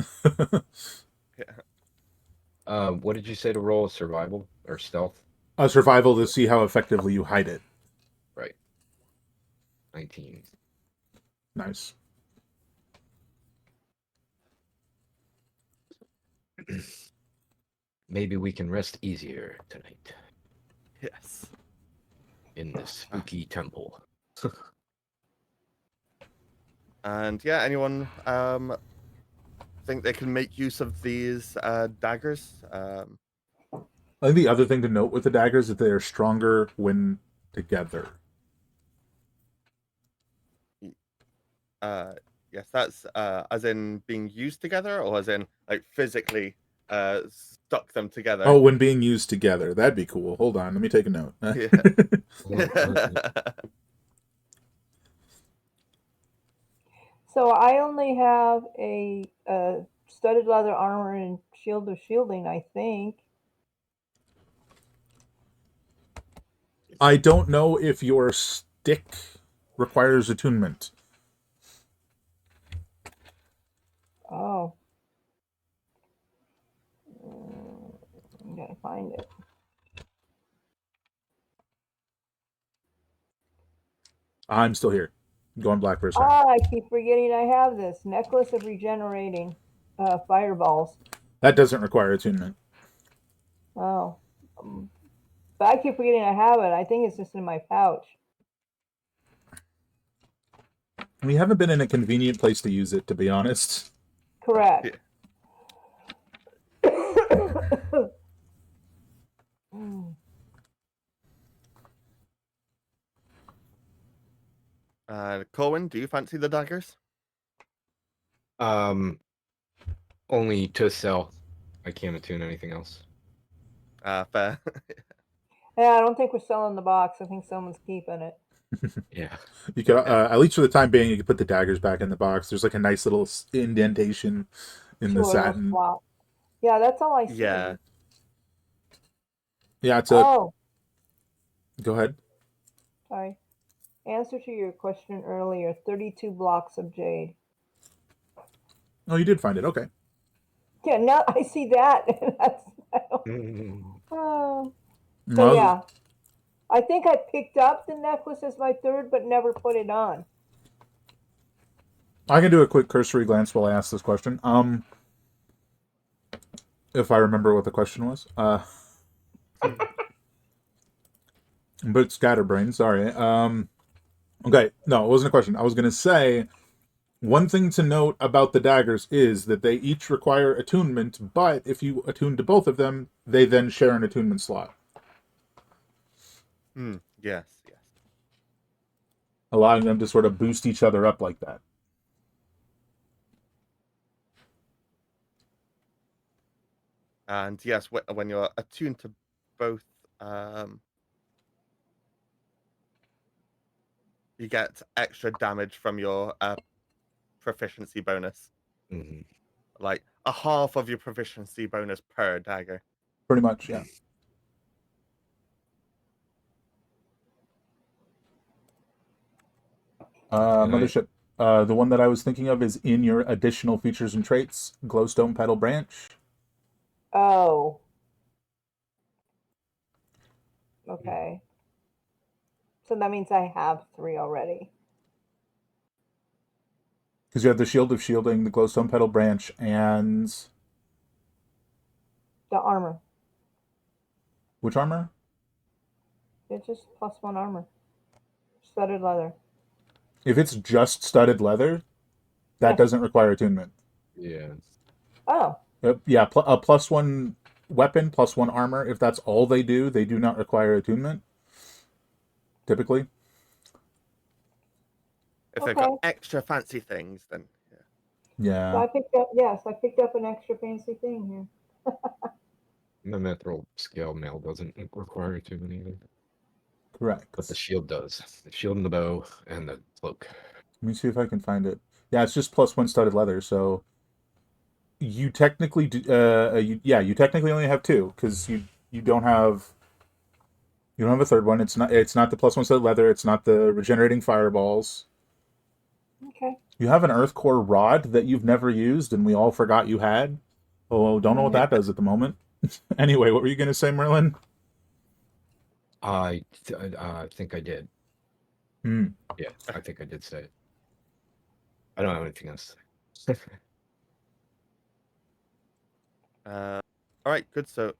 Yeah. What did you say to roll? Survival or stealth? A survival to see how effectively you hide it. Right. 19. Nice. Maybe we can rest easier tonight Yes. in this spooky temple. And yeah, anyone think they can make use of these daggers? I think the other thing to note with the daggers is that they are stronger when together. Yes, that's as in being used together, or as in like physically stuck them together. Oh, when being used together. That'd be cool. Hold on. Let me take a note. Yeah. So I only have a studded leather armor and shield of shielding, I think. I don't know if your stick requires attunement. Oh. I'm gonna find it. I'm still here. Going black for a second. Ah, I keep forgetting I have this necklace of regenerating fireballs. That doesn't require attunement. Oh, but I keep forgetting I have it. I think it's just in my pouch. We haven't been in a convenient place to use it, to be honest. Correct. Mm. Corwin, do you fancy the daggers? Only to sell. I can't attune anything else. Fair. Yeah, I don't think we're selling the box. I think someone's keeping it. Yeah. You could, at least for the time being, you could put the daggers back in the box. There's like a nice little indentation in the Sure, little satin. swap. Yeah, that's all I see. Yeah. Yeah, it's a. Oh, Go ahead. sorry. Answer to your question earlier, 32 blocks of jade. Oh, you did find it. Okay. Yeah, now I see that. That's, Mm. oh. So Well, yeah, I think I picked up the necklace as my third, but never put it on. I can do a quick cursory glance while I ask this question. If I remember what the question was. But scatterbrain, sorry. Okay, no, it wasn't a question. I was gonna say one thing to note about the daggers is that they each require attunement, but if you attune to both of them, they then share an attunement slot, Yes, yes. allowing them to sort of boost each other up like that. And yes, when you're attuned to both, you get extra damage from your proficiency bonus. Mhm. Like a half of your proficiency bonus per dagger. Pretty much, yeah. And Mothership. The one that I was thinking of is in your additional features and traits, glowstone petal branch. Oh. Okay. So that means I have 3 already. Because you have the shield of shielding, the glowstone petal branch, and The armor. which armor? It's just +1 armor. Studded leather. If it's just studded leather, that Yeah. doesn't require attunement. yeah. Oh. Yeah, a +1 weapon, +1 armor. If that's all they do not require attunement. Typically, If they've got Okay. extra fancy things, then yeah. So yeah, I picked up an extra fancy thing here. The mithril scale mail doesn't require attunement either. correct. But the shield does. The shield and the bow and the cloak. Let me see if I can find it. Yeah, it's just +1 studded leather. So you technically do. You technically only have 2 because you don't have a third one. It's not the +1 studded leather. It's not the regenerating fireballs. Okay. You have an earth core rod that you've never used, and we all forgot you had. Oh, don't know what that does at the moment. Anyway, what were you going to say, Merlin? I think I did. Hmm. Yeah, I think I did say it. I don't have anything else to say. All right, good. So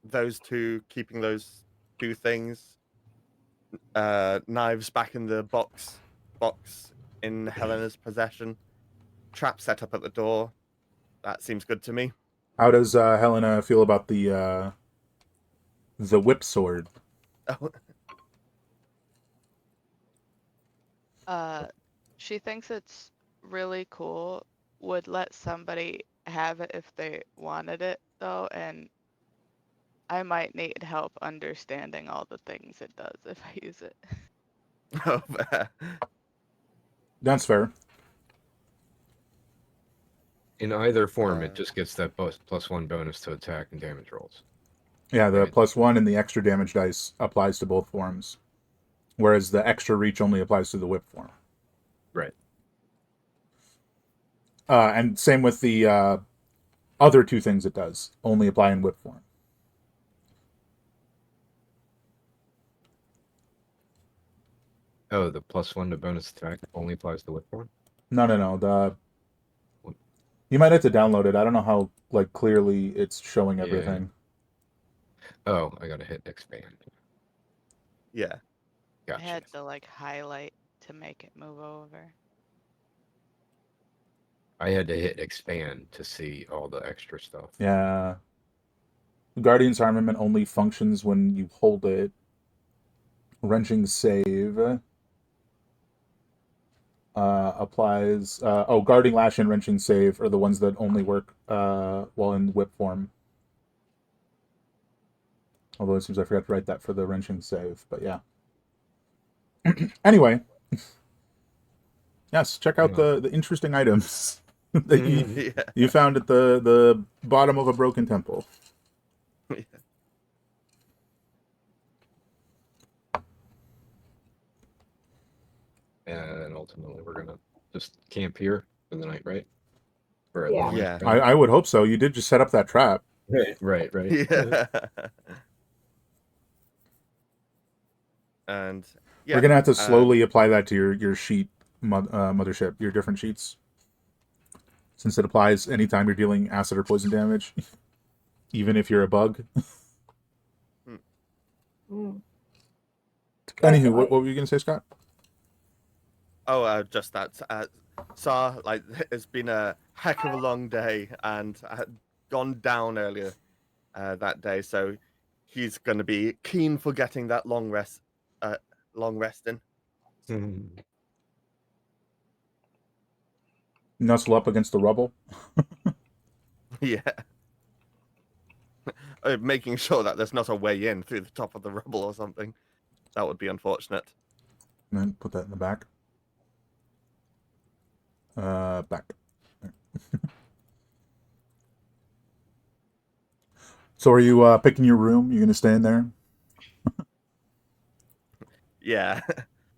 those two, keeping those 2 things, knives back in the box in Helena's possession, trap set up at the door. That seems good to me. How does Helena feel about the whip sword? She thinks it's really cool. Would let somebody have it if they wanted it though, and I might need help understanding all the things it does if I use it. Oh, That's fair. In either form, it Uh, just gets that +1 bonus to attack and damage rolls. Yeah, the Right. +1 and the extra damage dice applies to both forms, whereas the extra reach only applies to the whip form. Right. And same with the other two things it does, only apply in whip form. Oh, the +1 to bonus attack only applies to whip form? No. You might have to download it. I don't know how clearly it's showing Yeah. everything. Oh, I gotta hit expand. yeah. I Gotcha. had to like highlight to make it move over. I had to hit expand to see all the extra stuff. Yeah. Guardian's armament only functions when you hold it. Wrenching save applies. Guarding lash and wrenching save are the ones that only work while in whip form. Although it seems I forgot to write that for the wrenching save, but yeah. Anyway, yes, check out the interesting items that Yeah. you found at the bottom of a broken temple. And ultimately, we're gonna just camp here for the night, right? For a Yeah. long Yeah. I would hope so. You did just set up that trap. Right. Yeah. And yeah, We're gonna have to slowly apply that to your sheet mothership, your different sheets, since it applies anytime you're dealing acid or poison damage, even if you're a bug. Mm. Anywho, what were you gonna say, Scott? just that Saw, like, it's been a heck of a long day, and I had gone down earlier that day, so he's going to be keen for getting that long rest in. Nuzzle up against the rubble. Yeah. Making sure that there's not a way in through the top of the rubble or something. That would be unfortunate. And then put that in the back. Back. So are you picking your room? You gonna stay in there? Yeah.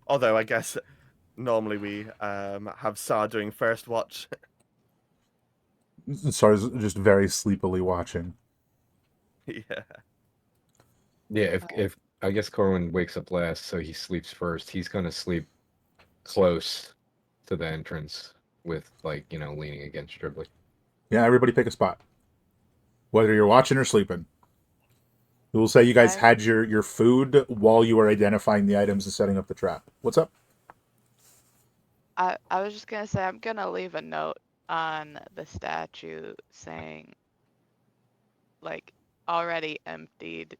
Although I guess normally we have Saw doing first watch. Sar's just very sleepily watching. Yeah. Yeah, if I guess Corwin wakes up last, so he sleeps first. He's gonna sleep close to the entrance with, leaning against Dribbly. Yeah, everybody pick a spot. Whether you're watching or sleeping. We'll say you guys had your food while you were identifying the items and setting up the trap. What's up? I was just gonna say I'm gonna leave a note on the statue saying like already emptied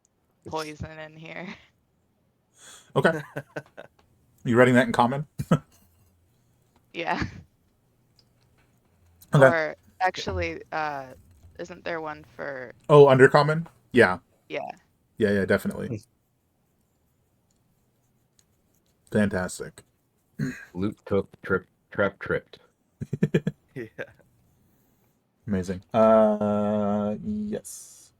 poison in here. Okay. You writing that in common? Yeah. Okay. Or actually, isn't there one for Oh, under common? Yeah. yeah. Yeah, definitely. Fantastic. Loot took, trap tripped. Yeah. Amazing. Yes.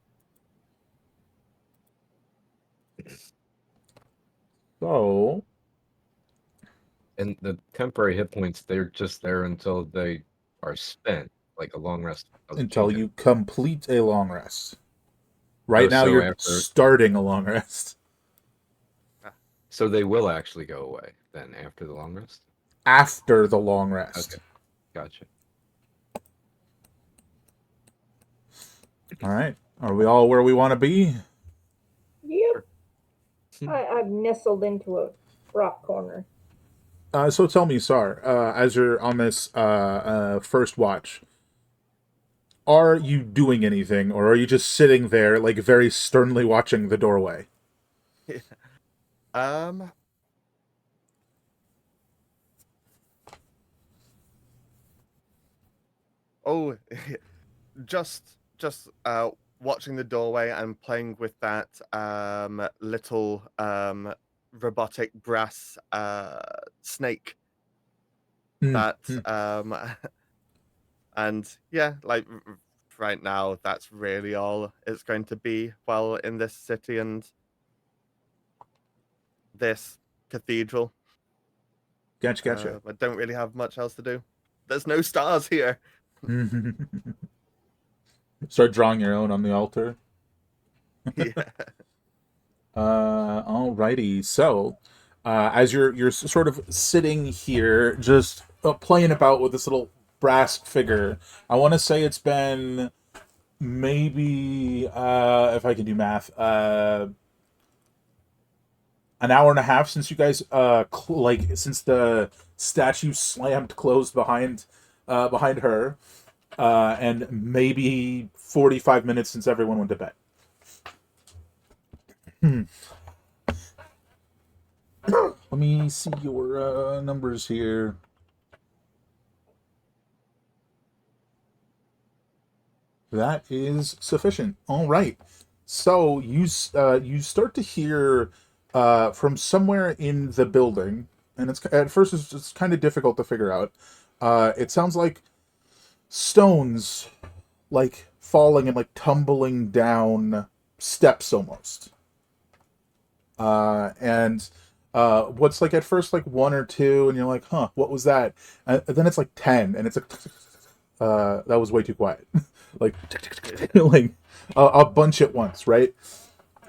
So, And the temporary hit points, they're just there until they are spent, like a long rest. until you complete a long rest. Right now, so you're after- starting a long rest. So they will actually go away then after the long rest? After the long rest. Okay. Gotcha. All right. Are we all where we want to be? Yep. I've nestled into a rock corner. So tell me, Sar, as you're on this first watch, are you doing anything, or are you just sitting there, like, very sternly watching the doorway? Yeah. Oh, just watching the doorway and playing with that little robotic brass snake Mm, that mm. And yeah, like right now, that's really all it's going to be while in this city and this cathedral. Gotcha. I don't really have much else to do. There's no stars here. Start drawing your own on the altar. Yeah. Alrighty. So, as you're sort of sitting here, just playing about with this little brass figure, I want to say it's been maybe, if I can do math, an hour and a half since you guys, since the statue slammed closed behind her, and maybe 45 minutes since everyone went to bed. Let me see your numbers here. That is sufficient. All right. So you start to hear from somewhere in the building, and it's at first it's kind of difficult to figure out. It sounds like stones, like falling and like tumbling down steps almost. And what's like at first like one or two, and you're like, huh, what was that? And then it's like 10, and it's like, that was way too quiet. Like, like a bunch at once, right?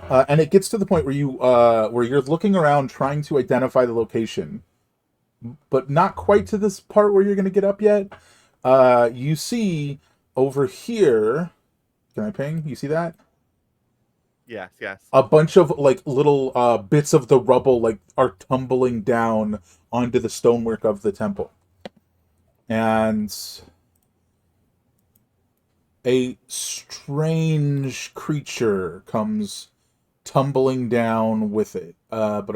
And it gets to the point where you're looking around trying to identify the location, but not quite to this part where you're going to get up yet. You see over here. Can I ping? You see that? Yes, yes. A bunch of like little bits of the rubble like are tumbling down onto the stonework of the temple, and a strange creature comes tumbling down with it. Can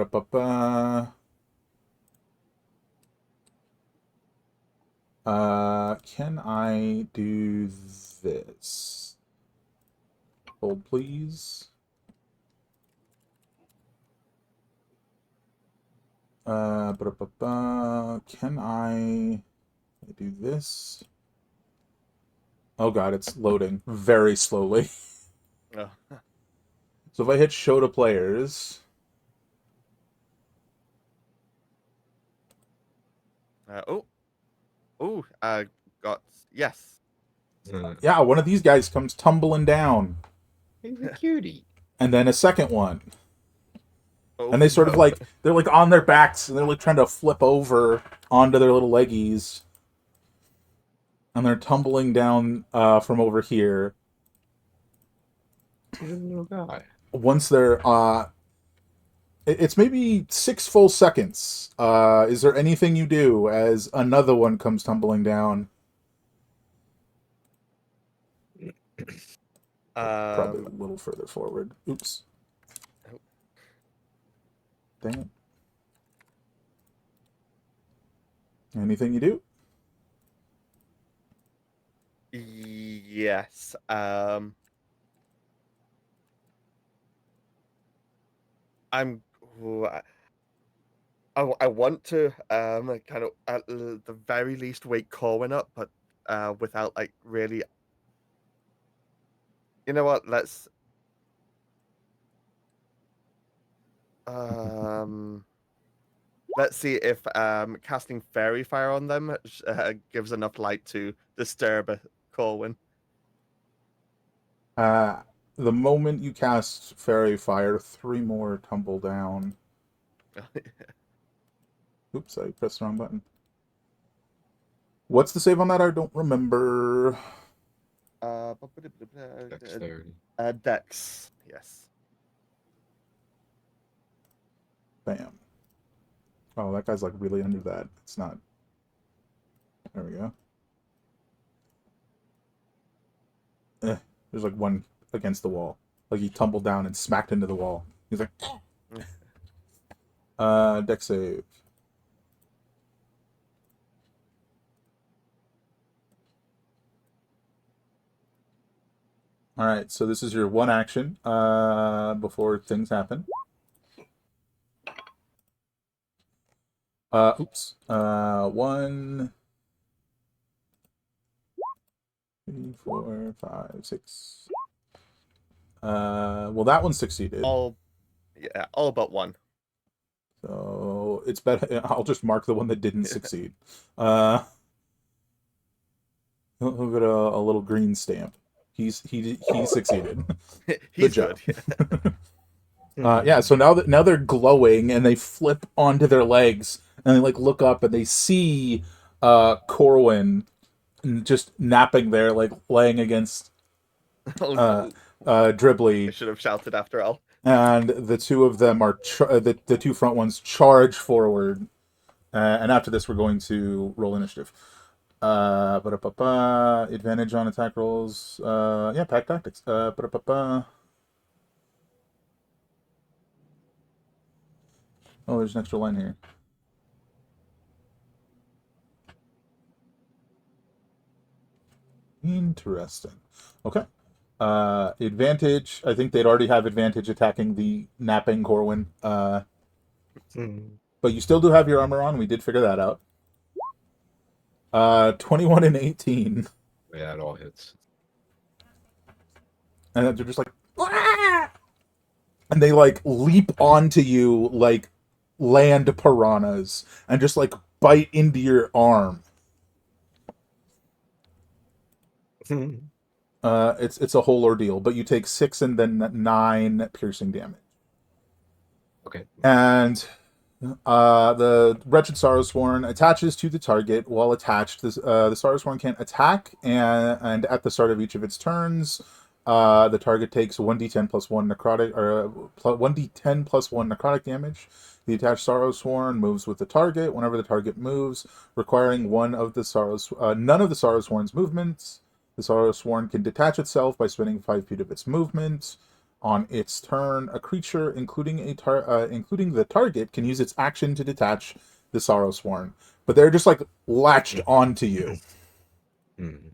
I do this? Hold, please. Can I do this? Oh god, it's loading very slowly. Oh. So if I hit show to players, Got yes. yeah, one of these guys comes tumbling down, He's a cutie. and then a second one, Oh, and they sort of no. like they're like on their backs, and they're like trying to flip over onto their little leggies, and they're tumbling down from over here. He's a little guy. Once they're it's maybe 6 full seconds. Is there anything you do as another one comes tumbling down? Probably a little further forward. Oops. Oh. Dang it. Anything you do? Yes. Ooh, I want to kind of at the very least wake Corwin up, but without like really. You know what? Let's see if casting fairy fire on them gives enough light to disturb Corwin. The moment you cast Fairy Fire, 3 more tumble down. Oops, I pressed the wrong button. What's the save on that? I don't remember. Dexterity. Dex, yes. Bam. Oh, that guy's like really under that. It's not. There we go. There's like one against the wall. Like he tumbled down and smacked into the wall. He's like, dex save. All right, so this is your one action before things happen. Oops. One. 3, 4, 5, 6. Well, that one succeeded. All but one. So it's better. I'll just mark the one that didn't succeed. He'll get a little green stamp. He succeeded. He's job. good. Yeah. So now they're glowing and they flip onto their legs and they like look up and they see Corwin just napping there, like laying against Oh no! I Dribbly, should have shouted after all. and the two of them are the two front ones charge forward. And after this, we're going to roll initiative. Advantage on attack rolls. Yeah, pack tactics. Oh, there's an extra line here. Interesting. Okay. Advantage. I think they'd already have advantage attacking the napping Corwin. But you still do have your armor on. We did figure that out. 21 and 18. Yeah, it all hits. And they're just like, "Ah!" And they like leap onto you like land piranhas and just like bite into your arm. It's a whole ordeal, but you take 6 and then 9 piercing damage. Okay. And the Wretched Sorrowsworn attaches to the target. While attached, the Sorrowsworn can't attack, and at the start of each of its turns, the target takes 1d10 plus 1 necrotic, or 1d10 plus 1 necrotic damage. The attached Sorrowsworn moves with the target whenever the target moves, requiring none of the Sorrowsworn's movements. The Sorrowsworn can detach itself by spending 5 feet of its movement. On its turn, a creature, including the target, can use its action to detach the Sorrowsworn. But they're just like latched onto you, and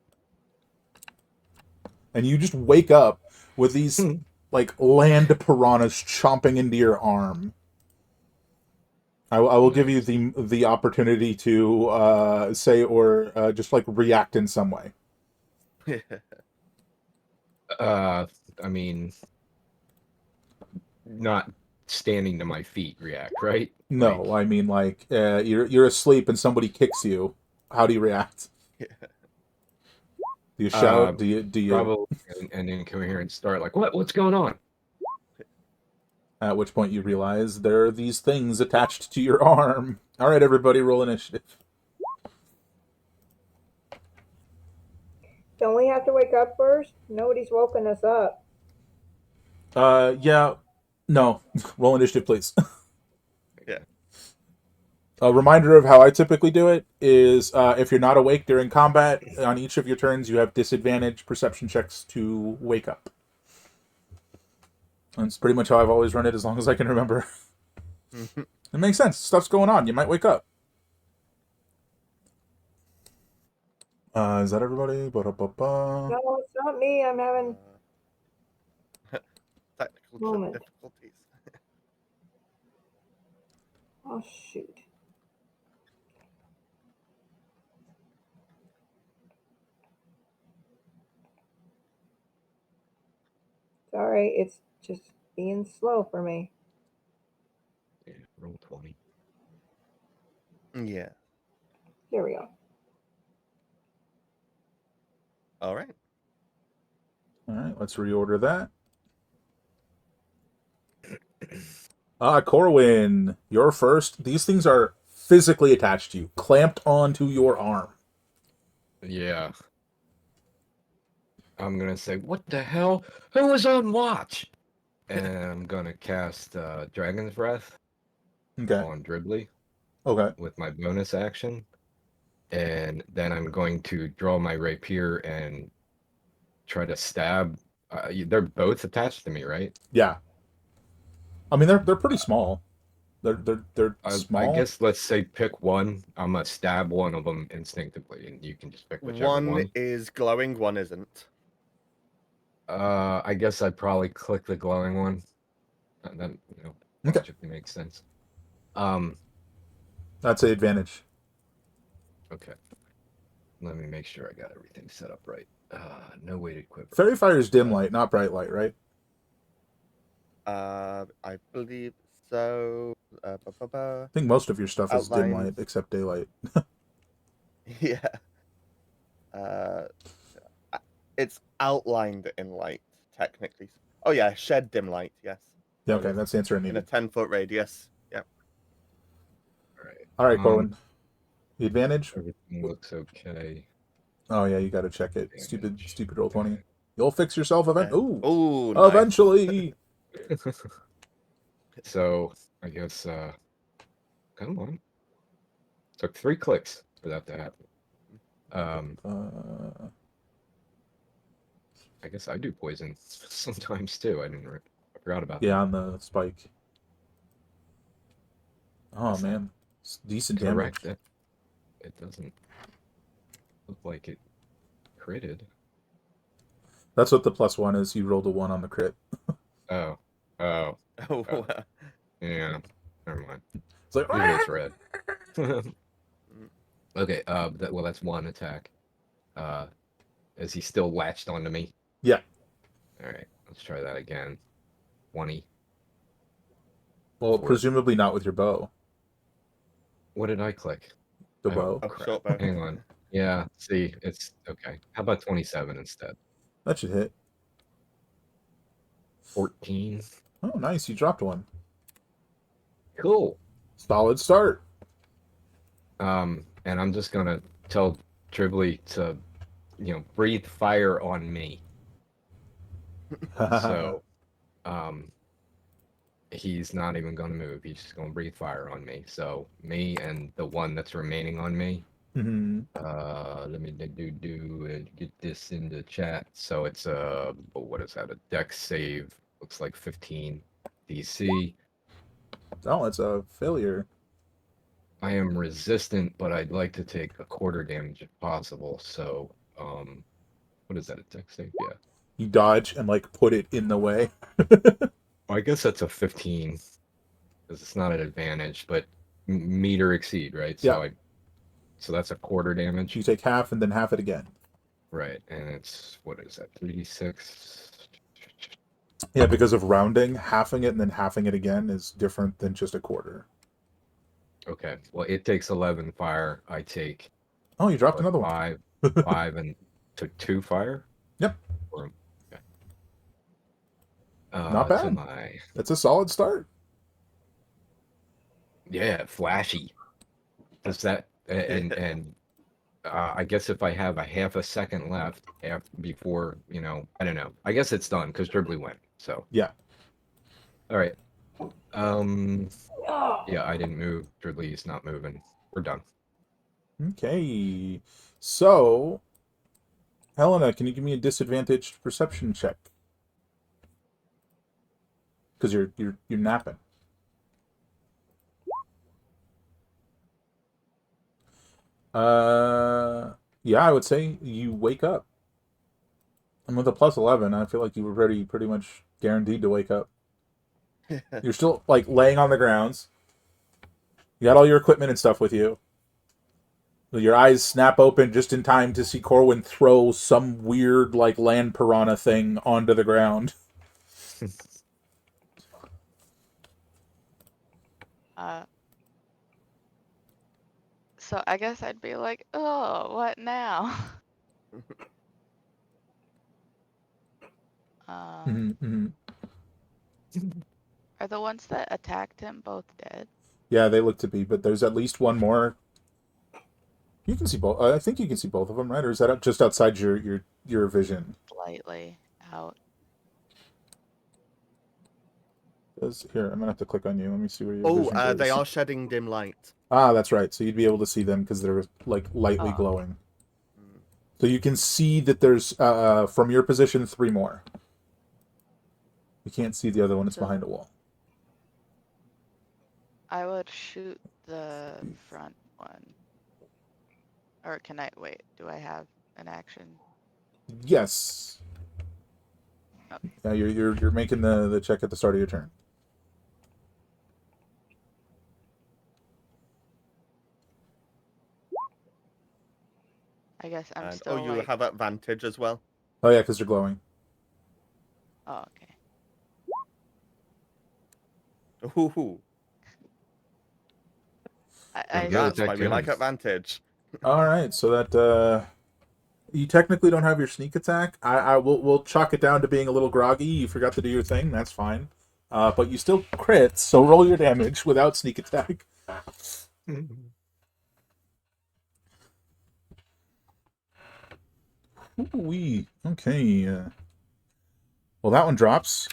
you just wake up with these like land piranhas chomping into your arm. I will give you the opportunity to say or just like react in some way. I mean, not standing to my feet react, right? No, Like, I mean like you're asleep and somebody kicks you. How do you react? Do you shout? Do you probably an incoherent start, like, what's going on? At which point you realize there are these things attached to your arm. All right, everybody, roll initiative. Don't we have to wake up first? Nobody's woken us up. Yeah, no, roll initiative, please. Yeah. A reminder of how I typically do it is if you're not awake during combat, on each of your turns, you have disadvantage perception checks to wake up. That's pretty much how I've always run it as long as I can remember. It makes sense. Stuff's going on. You might wake up. Is that everybody? Ba-da-ba-ba. No, it's not me. I'm having Technical Moment. difficulties. oh shoot. Sorry, it's just being slow for me. Yeah, roll 20. Yeah. Here we go. All right. All right, let's reorder that. Corwin, you're first. These things are physically attached to you, clamped onto your arm. Yeah. I'm gonna say, what the hell? Who was on watch? And I'm gonna cast Dragon's Breath Okay. on Dribbly Okay. with my bonus action. And then I'm going to draw my rapier and try to stab. They're both attached to me, right? Yeah. I mean, they're pretty small. They're small. I guess let's say pick one. I'm gonna stab one of them instinctively, and you can just pick whichever One one. is glowing, one isn't. I guess I'd probably click the glowing one. That Okay. logically makes sense. That's an advantage. Okay. Let me make sure I got everything set up right. No weighted quiver. Fairy fire is dim light, not bright light, right? I believe so. I think most of your stuff is dim Outlines. light except daylight. Yeah. Uh, it's outlined in light, technically. Oh yeah, shed dim light. Yes. Yeah, So it okay, is. that's the answer I In a needed. 10-foot radius. Yep. Alright. All right, Corwin. The advantage? Everything looks okay. Oh yeah, you got to check it. Advantage. Stupid roll 20. Okay. You'll fix yourself event. Ooh, Oh, nice. eventually. So I guess come on. Took 3 clicks for that to happen. I guess I do poison sometimes too. I forgot about Yeah, that. on the spike. Oh That's man, it's decent correct. damage. It doesn't look like it critted. That's what the +1 is. You rolled a 1 on the crit. Oh. Oh, Oh. Yeah. Never mind. It's like Maybe it's red. Okay. Well, that's 1 attack. Is he still latched onto me? Yeah. All right. Let's try that again. 20. Well, Four. presumably not with your bow. What did I click? The Oh, bow. oh, crap. short bow. Hang on. Yeah. See, it's okay. How about 27 instead? That should hit. 14. Oh, nice. You dropped one. Cool. Solid start. And I'm just gonna tell Tribbley to, breathe fire on me. So, he's not even gonna move. He's just gonna breathe fire on me. So me and the one that's remaining on me. hmm Let me get this in the chat. So it's what is that? A dex save. Looks like 15 DC. Oh, it's a failure. I am resistant, but I'd like to take a quarter damage if possible. So, what is that? A dex save? Yeah. You dodge and like put it in the way. I guess that's a 15 because it's not an advantage, but meet or exceed, right? So Yeah. so that's a quarter damage. You take half and then half it again. Right, and it's what is that? 3d6. Yeah, because of rounding, halving it and then halving it again is different than just a quarter. Okay, well it takes 11 fire. I take Oh, you dropped what, another one. 5 and took 2 fire. Yep. Okay. Not bad. That's a solid start. Yeah, flashy. Does that and I guess if I have a half a second left before, I don't know. I guess it's done because Dribbly went. So Yeah. all right. Oh, Yeah, I didn't move. Dribbly's not moving. We're done. Okay. So, Helena, can you give me a disadvantaged perception check? Because you're napping. Yeah, I would say you wake up. And with a +11, I feel like you were pretty much guaranteed to wake up. You're still like laying on the grounds. You got all your equipment and stuff with you. Your eyes snap open just in time to see Corwin throw some weird like land piranha thing onto the ground. So I guess I'd be like, oh, what now? Mm-hmm. Are the ones that attacked him both dead? Yeah, they look to be, but there's at least one more. You can see both. I think you can see both of them, right? Or is that just outside your vision? Slightly out. Here, I'm gonna have to click on you. Let me see where your Oh, vision goes. they are shedding dim light. Ah, that's right. So you'd be able to see them because they're like lightly Oh. glowing. So you can see that there's from your position 3 more. You can't see the other one. It's behind a wall. I would shoot the front one. Or can I wait? Do I have an action? Yes. Okay. Yeah, you're making the check at the start of your turn. I I guess I'm And still you like. have advantage as well. Oh yeah, because they're glowing. Oh, okay. Ooh, I good at that's assume. that why we like gun. advantage. All right, so that you technically don't have your sneak attack. I will we'll chalk it down to being a little groggy. You forgot to do your thing. That's fine. But you still crit, so roll your damage without sneak attack. Ooh-wee. Okay. Well, that one drops.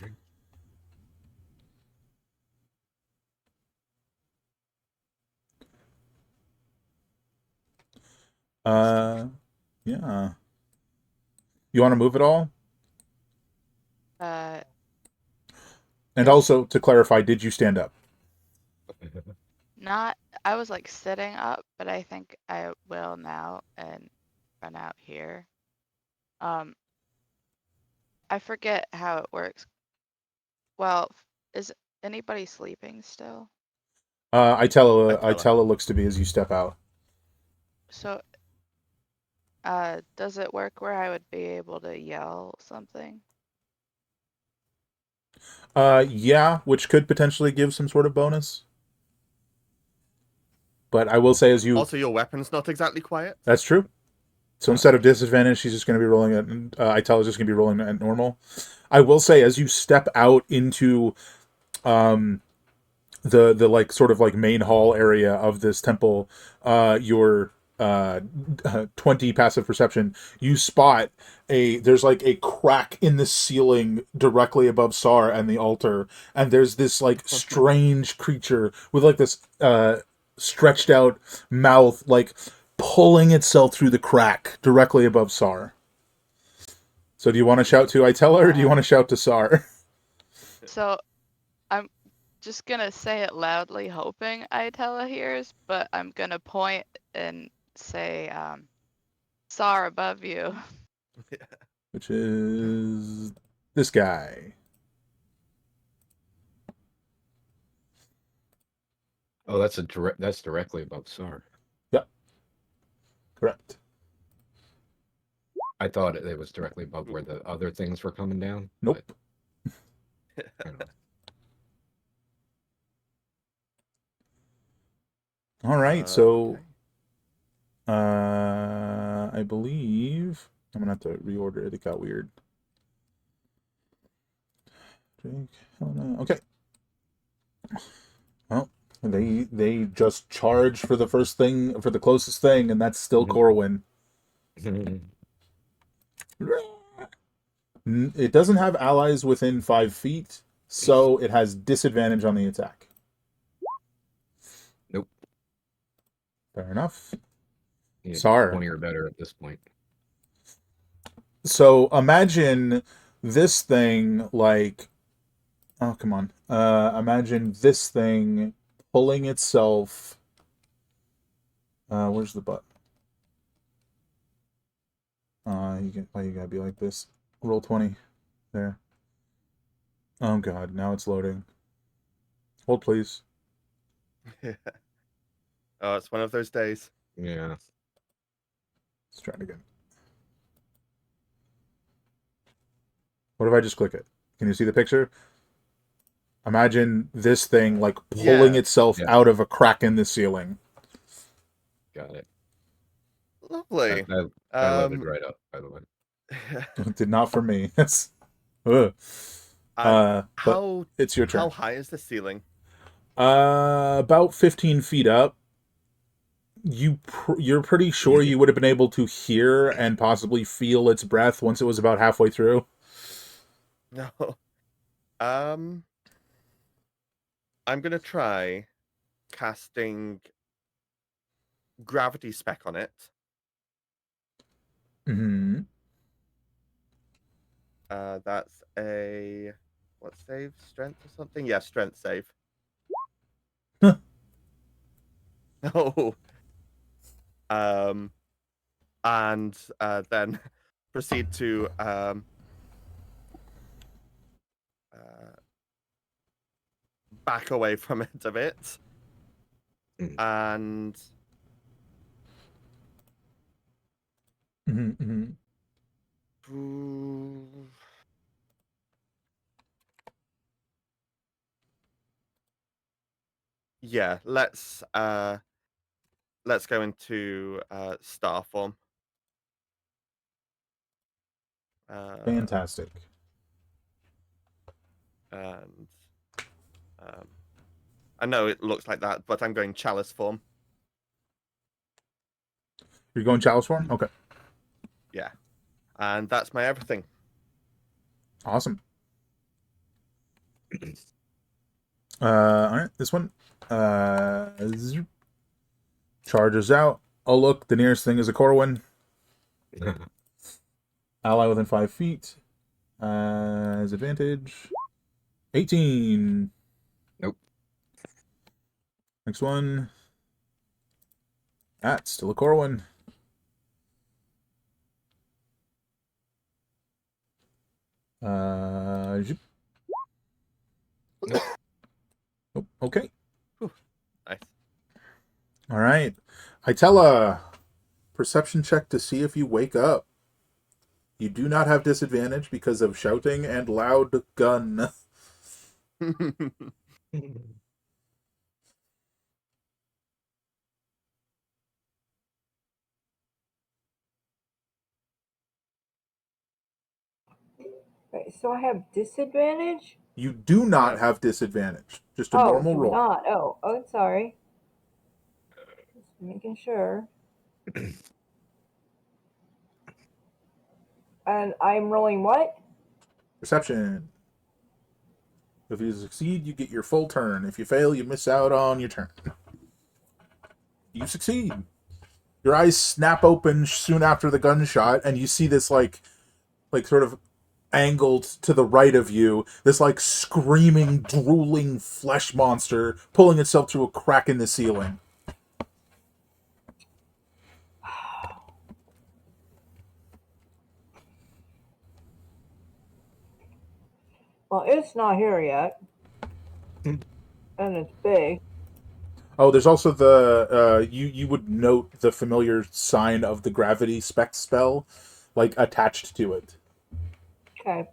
Yeah. You want to move it all? Uh, And is also, to clarify, did you stand up? not. I was like sitting up, but I think I will now and run out here. I forget how it works. Well, is anybody sleeping still? Itella looks to be as you step out. So, does it work where I would be able to yell something? Yeah, which could potentially give some sort of bonus. But I will say, as you, Also, your weapon's not exactly quiet. that's true. So instead of disadvantage, she's just going to be rolling at. Itella's just going to be rolling at normal. I will say, as you step out into the like sort of like main hall area of this temple, your 20 passive perception, you spot there's like a crack in the ceiling directly above Sar and the altar, and there's this like strange creature with like this stretched out mouth, like pulling itself through the crack directly above Sar. So do you want to shout to Itella or do you want to shout to Sar? So I'm just gonna say it loudly, hoping Itella hears, but I'm gonna point and say, "Sar above you." Which is this guy. Oh, that's directly above SAR. Yep. Correct. I thought it was directly above where the other things were coming down. Nope. But, I don't know. All right, so Okay. I believe I'm gonna have to reorder it. It got weird. Drake, Helena. Okay. Well, they just charge for the first thing, for the closest thing, and that's still Corwin. It doesn't have allies within 5 feet, so it has disadvantage on the attack. Nope. Fair enough. Yeah, Sar. 20 or better at this point. So imagine this thing like, oh come on, imagine this thing pulling itself. Where's the button? You gotta be like this. Roll 20. There. Oh god, now it's loading. Hold please. Oh, it's one of those days. Yeah. Let's try it again. What if I just click it? Can you see the picture? Imagine this thing like pulling Yeah. itself out of a crack in the ceiling. Got it. Lovely. I loaded right up, by the way. It did not for me. It's, but how it's your turn. how high is the ceiling? About 15 feet up. You're pretty sure you would have been able to hear and possibly feel its breath once it was about halfway through. No. I'm gonna try casting gravity spec on it. Mm-hmm. That's a what save? Strength or something? Yeah, strength save. Huh. No. And then proceed to back away from it a bit, and Mm-hmm. Ooh. Yeah, let's go into star form. Fantastic. And I know it looks like that, but I'm going chalice form. You're going chalice form? Okay. Yeah, and that's my everything. Awesome. All right, this one charges out. Oh, look, the nearest thing is a Corwin. Ally within 5 feet has advantage. 18. Nope. Next one. That's still a Corwin. Zip. Oh, okay. Nice. All right. I tell a perception check to see if you wake up. You do not have disadvantage because of shouting and loud gun. Right, so I have disadvantage? You do not have disadvantage. Just a Oh, normal do roll. not. Oh, sorry. Just making sure. And I'm rolling what? Perception. If you succeed, you get your full turn. If you fail, you miss out on your turn. You succeed. Your eyes snap open soon after the gunshot, and you see this like sort of angled to the right of you, this like screaming, drooling flesh monster pulling itself through a crack in the ceiling. Well, it's not here yet. And it's big. Oh, there's also the you would note the familiar sign of the gravity spec spell, like attached to it. Okay.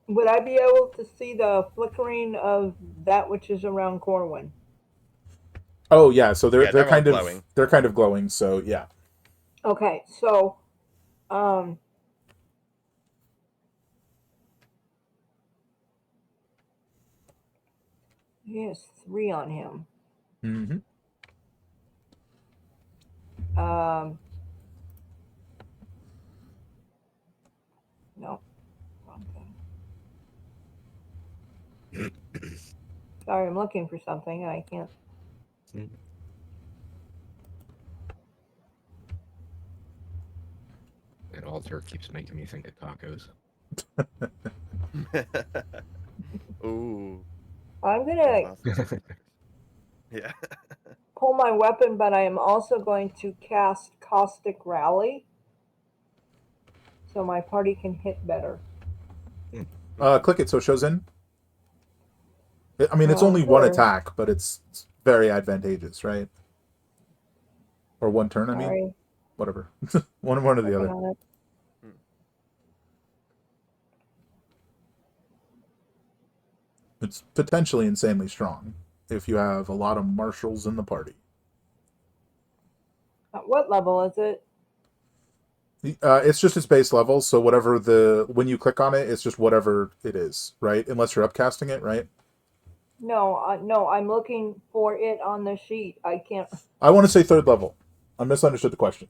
Would I be able to see the flickering of that which is around Corwin? Oh yeah, so Yeah, they're all glowing. they're kind of glowing. So yeah, Okay, so um he has 3 on him. mm-hmm. No, wrong thing. Sorry, I'm looking for something and I can't. That altar keeps making me think of tacos. Ooh. I'm gonna Yeah. pull my weapon, but I am also going to cast Caustic Rally so my party can hit better. Click it so it shows in. I mean, it's only one Sure. attack, but it's very advantageous, right? Or one turn, I mean. Sorry, Whatever. one or the working other. on it. It's potentially insanely strong if you have a lot of marshals in the party. At what level is it? It's just its base level, so whatever when you click on it, it's just whatever it is, right? Unless you're upcasting it, right? No, I'm looking for it on the sheet. I can't. I want to say 3rd level. I misunderstood the question.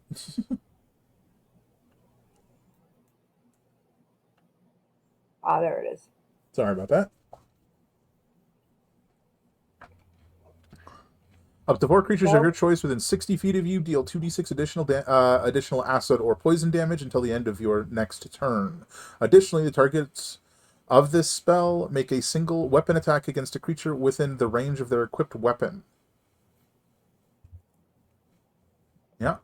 Ah, there it is. Sorry about that. Up to 4 creatures of your choice within 60 feet of you deal 2d6 additional acid or poison damage until the end of your next turn. Additionally, the targets of this spell make a single weapon attack against a creature within the range of their equipped weapon. Yeah.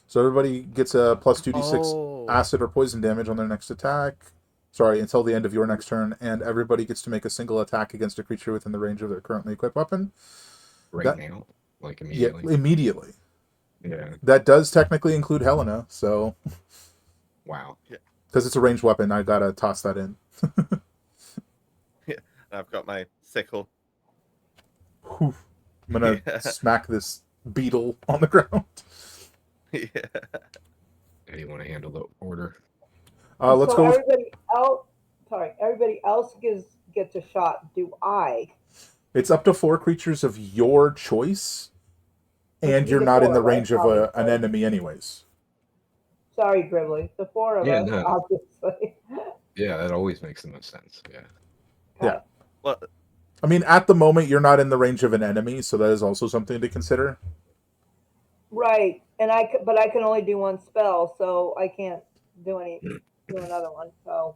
So everybody gets a plus 2d6 acid or poison damage on their next attack. Sorry, until the end of your next turn, and everybody gets to make a single attack against a creature within the range of their currently equipped weapon. Now, like immediately. Yeah, immediately. Yeah. That does technically include Helena, so Wow. because it's a ranged weapon, I gotta toss that in. I've got my sickle. Whew. I'm gonna Yeah. smack this beetle on the ground. Yeah. How do you want to handle the order? Let's So go with. everybody else gets a shot. Do I? It's up to 4 creatures of your choice, Which and would be you're the not in the 4, right? range of an Obviously. enemy, anyways. Sorry, Gribbly. The 4 of Yeah, us, no. obviously. Yeah, that always makes the most sense. Yeah. Yeah. Well, I mean, at the moment, you're not in the range of an enemy, so that is also something to consider. Right, and but I can only do 1 spell, so I can't do another one. So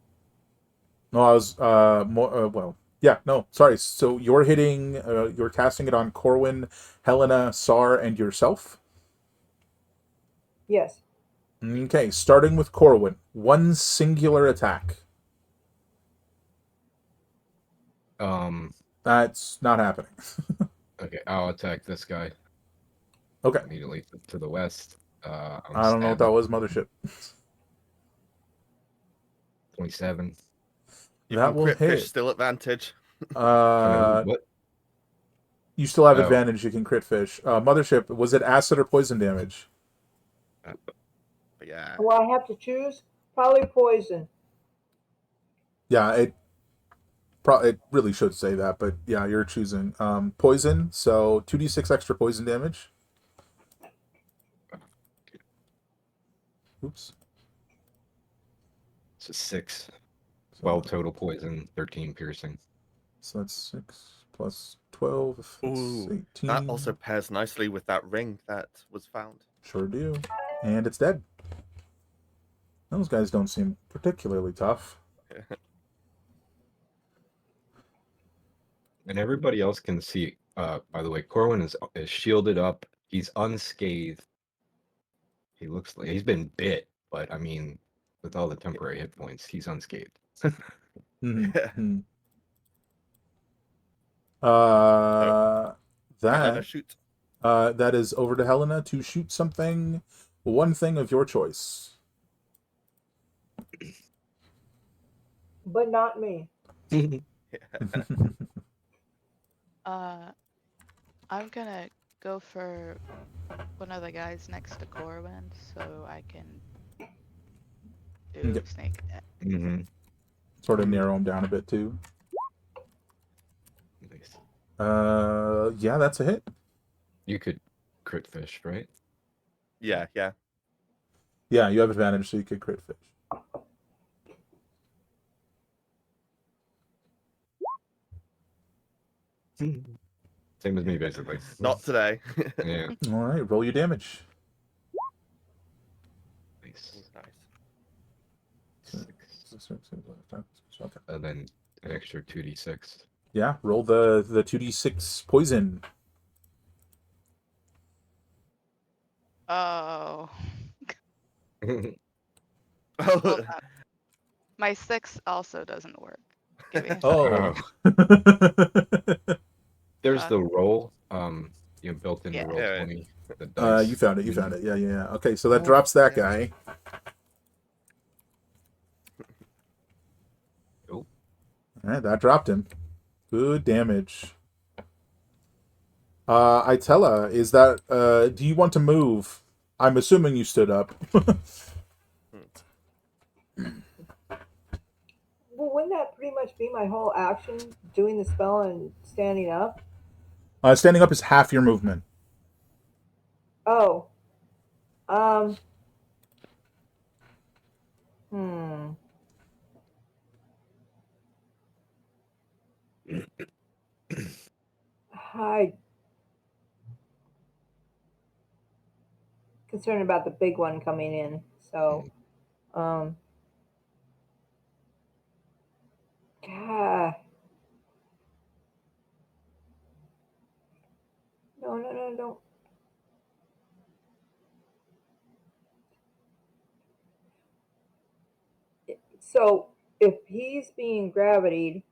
No, I was more well. Yeah, no, sorry. So you're hitting. You're casting it on Corwin, Helena, Sar, and yourself. yes. Okay, starting with Corwin, 1 singular attack. That's not happening. Okay, I'll attack this guy Okay, immediately to the west. I'm I don't know what that stabbing. was, Mothership. 27. you That can will crit fish hit. still advantage. What? You still have Oh. advantage. You can crit fish. Mothership, was it acid or poison damage? But yeah. Well, I have to choose. Probably poison. Yeah, it really should say that, but yeah, you're choosing poison. So 2d6 extra poison damage. Oops. It's a 6. 12 total poison, 13 piercing. So that's 6 plus 12. That's Ooh, 18. that also pairs nicely with that ring that was found. Sure do. And it's dead. Those guys don't seem particularly tough. And everybody else can see, by the way, Corwin is shielded up. He's unscathed. He looks like he's been bit, but I mean, with all the temporary hit points, he's unscathed. Mm-hmm. Helena, That shoot. that is over to Helena to shoot something, 1 thing of your choice. But not me. I'm gonna go for one of the guys next to Corwin so I can do Yep. snake attack. Mm-hmm. Sort of narrow him down a bit too. Nice. Yeah, that's a hit. You could crit fish, right? Yeah. Yeah, you have advantage, so you could crit fish. Same as me, basically. Not today. Yeah. All right, roll your damage. Nice. Nice. 6. Okay. And then an extra 2d6. Yeah, roll the 2d6 poison. Oh. Oh, Hold on. My 6 also doesn't work. Give me a Oh. There's Uh, the roll. Built in Yeah. roll Yeah, 20. The dice. You found it. You menu. found it. Yeah. Okay, so that Oh, drops that yeah. guy. Oh. All right, that dropped him. Good damage. Itella, is that? Do you want to move? I'm assuming you stood up. Well, wouldn't that pretty much be my whole action, doing the spell and standing up? Standing up is half your movement. Oh. Hmm. I concerned about the big one coming in. So, God. No, don't. So, if he's being gravitied,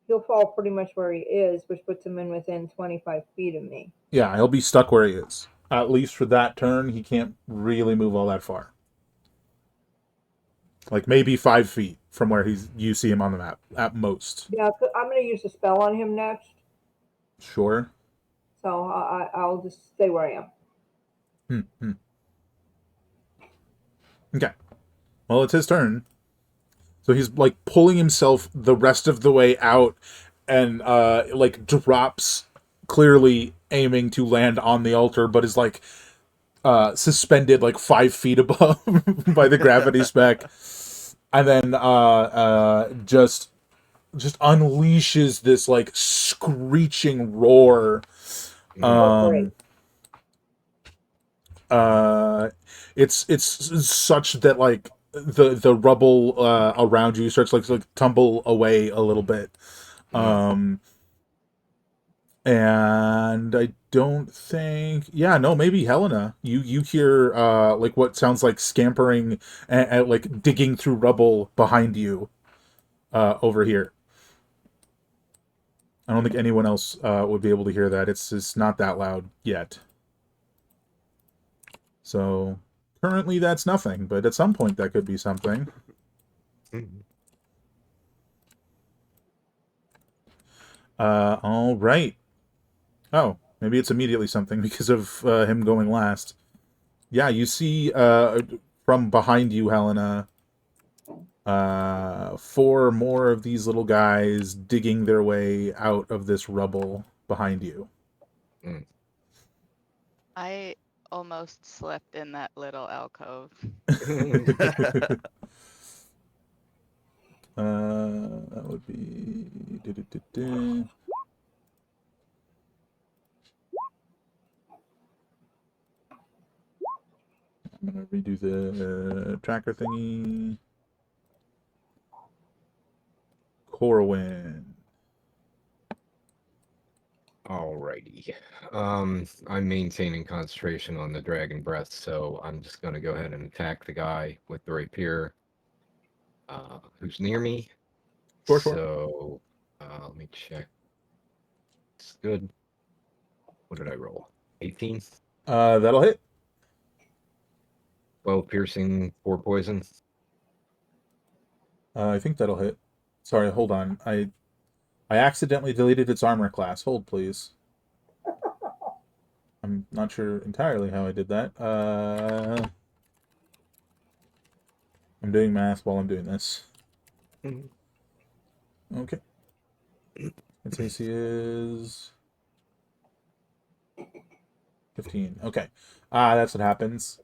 he'll fall pretty much where he is, which puts him in within 25 feet of me. Yeah, he'll be stuck where he is. at least for that turn, he can't really move all that far. Like maybe 5 feet from where you see him on the map at most. Yeah, I'm going to use a spell on him next, Sure. so I'll just stay where I am. Hmm. Okay. Well, it's his turn. So he's like pulling himself the rest of the way out and like drops, clearly aiming to land on the altar, but is like suspended like 5 feet above by the gravity spec. And then just unleashes this like screeching roar. Oh, great. It's such that like the rubble around you starts like tumble away a little bit. And I don't think, yeah, no, maybe Helena, you hear like what sounds like scampering and like digging through rubble behind you over here. I don't think anyone else would be able to hear that. It's not that loud yet. So currently that's nothing, but at some point that could be something. All right. Oh, maybe it's immediately something because of him going last. Yeah, you see from behind you, Helena, 4 more of these little guys digging their way out of this rubble behind you. I almost slept in that little alcove. That would be. I'm gonna redo the tracker thingy. Corwin. Alrighty. I'm maintaining concentration on the dragon breath, so I'm just gonna go ahead and attack the guy with the rapier, who's near me. Sure. So, let me check. It's good. What did I roll? 18? That'll hit. 12 piercing, 4 poison. I think that'll hit. Sorry, hold on. I accidentally deleted its armor class. Hold, please. I'm not sure entirely how I did that. I'm doing math while I'm doing this. Okay. Its AC is 15. Okay. That's what happens.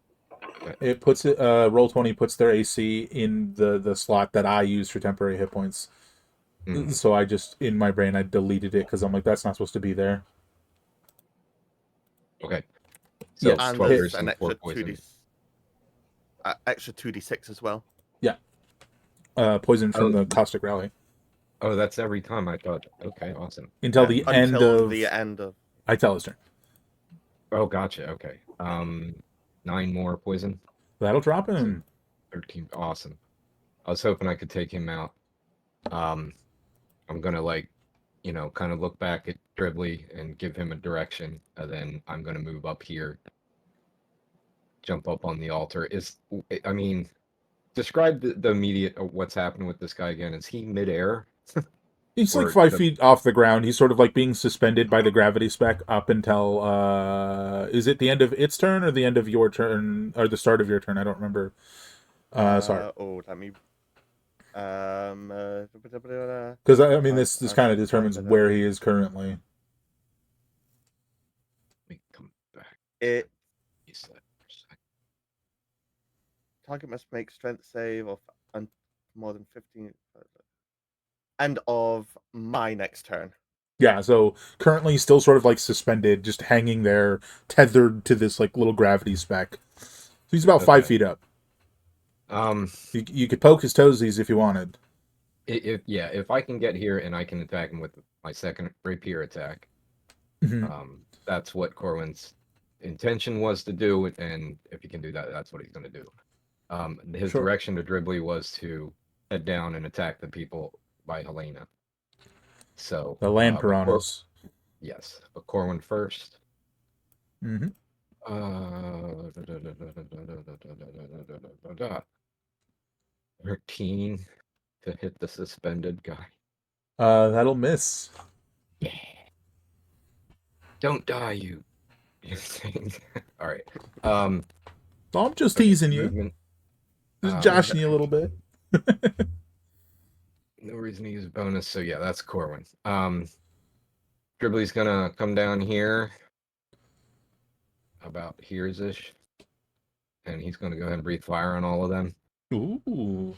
It puts it. Roll20 puts their AC in the slot that I use for temporary hit points. So I just, in my brain, I deleted it because I'm like, that's not supposed to be there. Okay. So Yes, it's And 12 there's piercing, an 4 extra poison. extra 2d6 as well. Yeah. Poison from Oh. the caustic rally. Oh, that's every time. I thought. Okay, awesome. Until Yeah. the end Until of. the end of. Itella's turn. Oh, gotcha. Okay. 9 more poison. That'll drop him. 13. Awesome. I was hoping I could take him out. I'm gonna kind of look back at Dribbly and give him a direction, and then I'm gonna move up here, jump up on the altar. Describe the immediate what's happening with this guy again. Is he midair? He's like Or 5 feet off the ground. He's sort of like being suspended by the gravity spec up until is it the end of its turn or the end of your turn or the start of your turn? I don't remember. Sorry. Let me. Because I mean, this kind of determines where he is currently. Let me come back. It He said for a second. target must make strength save of more than 15. End of my next turn. Yeah, so currently he's still sort of like suspended, just hanging there, tethered to this like little gravity spec. So he's about 5 feet up. You could poke his toesies if you wanted. If I can get here and I can attack him with my second rapier attack, that's what Corwin's intention was to do, and if he can do that, that's what he's going to do. His direction to Dribbly was to head down and attack the people by Helena. So the land piranhas. Yes, but Corwin first. Da. 13 to hit the suspended guy. That'll miss. Yeah. Don't die, you. Thing. All right. Oh, I'm just Okay, teasing you. movement. Just joshing you a little bit. No reason to use a bonus, so yeah, that's Corwin. Dribbly's gonna come down here, about here's ish, and he's gonna go ahead and breathe fire on all of them. Ooh.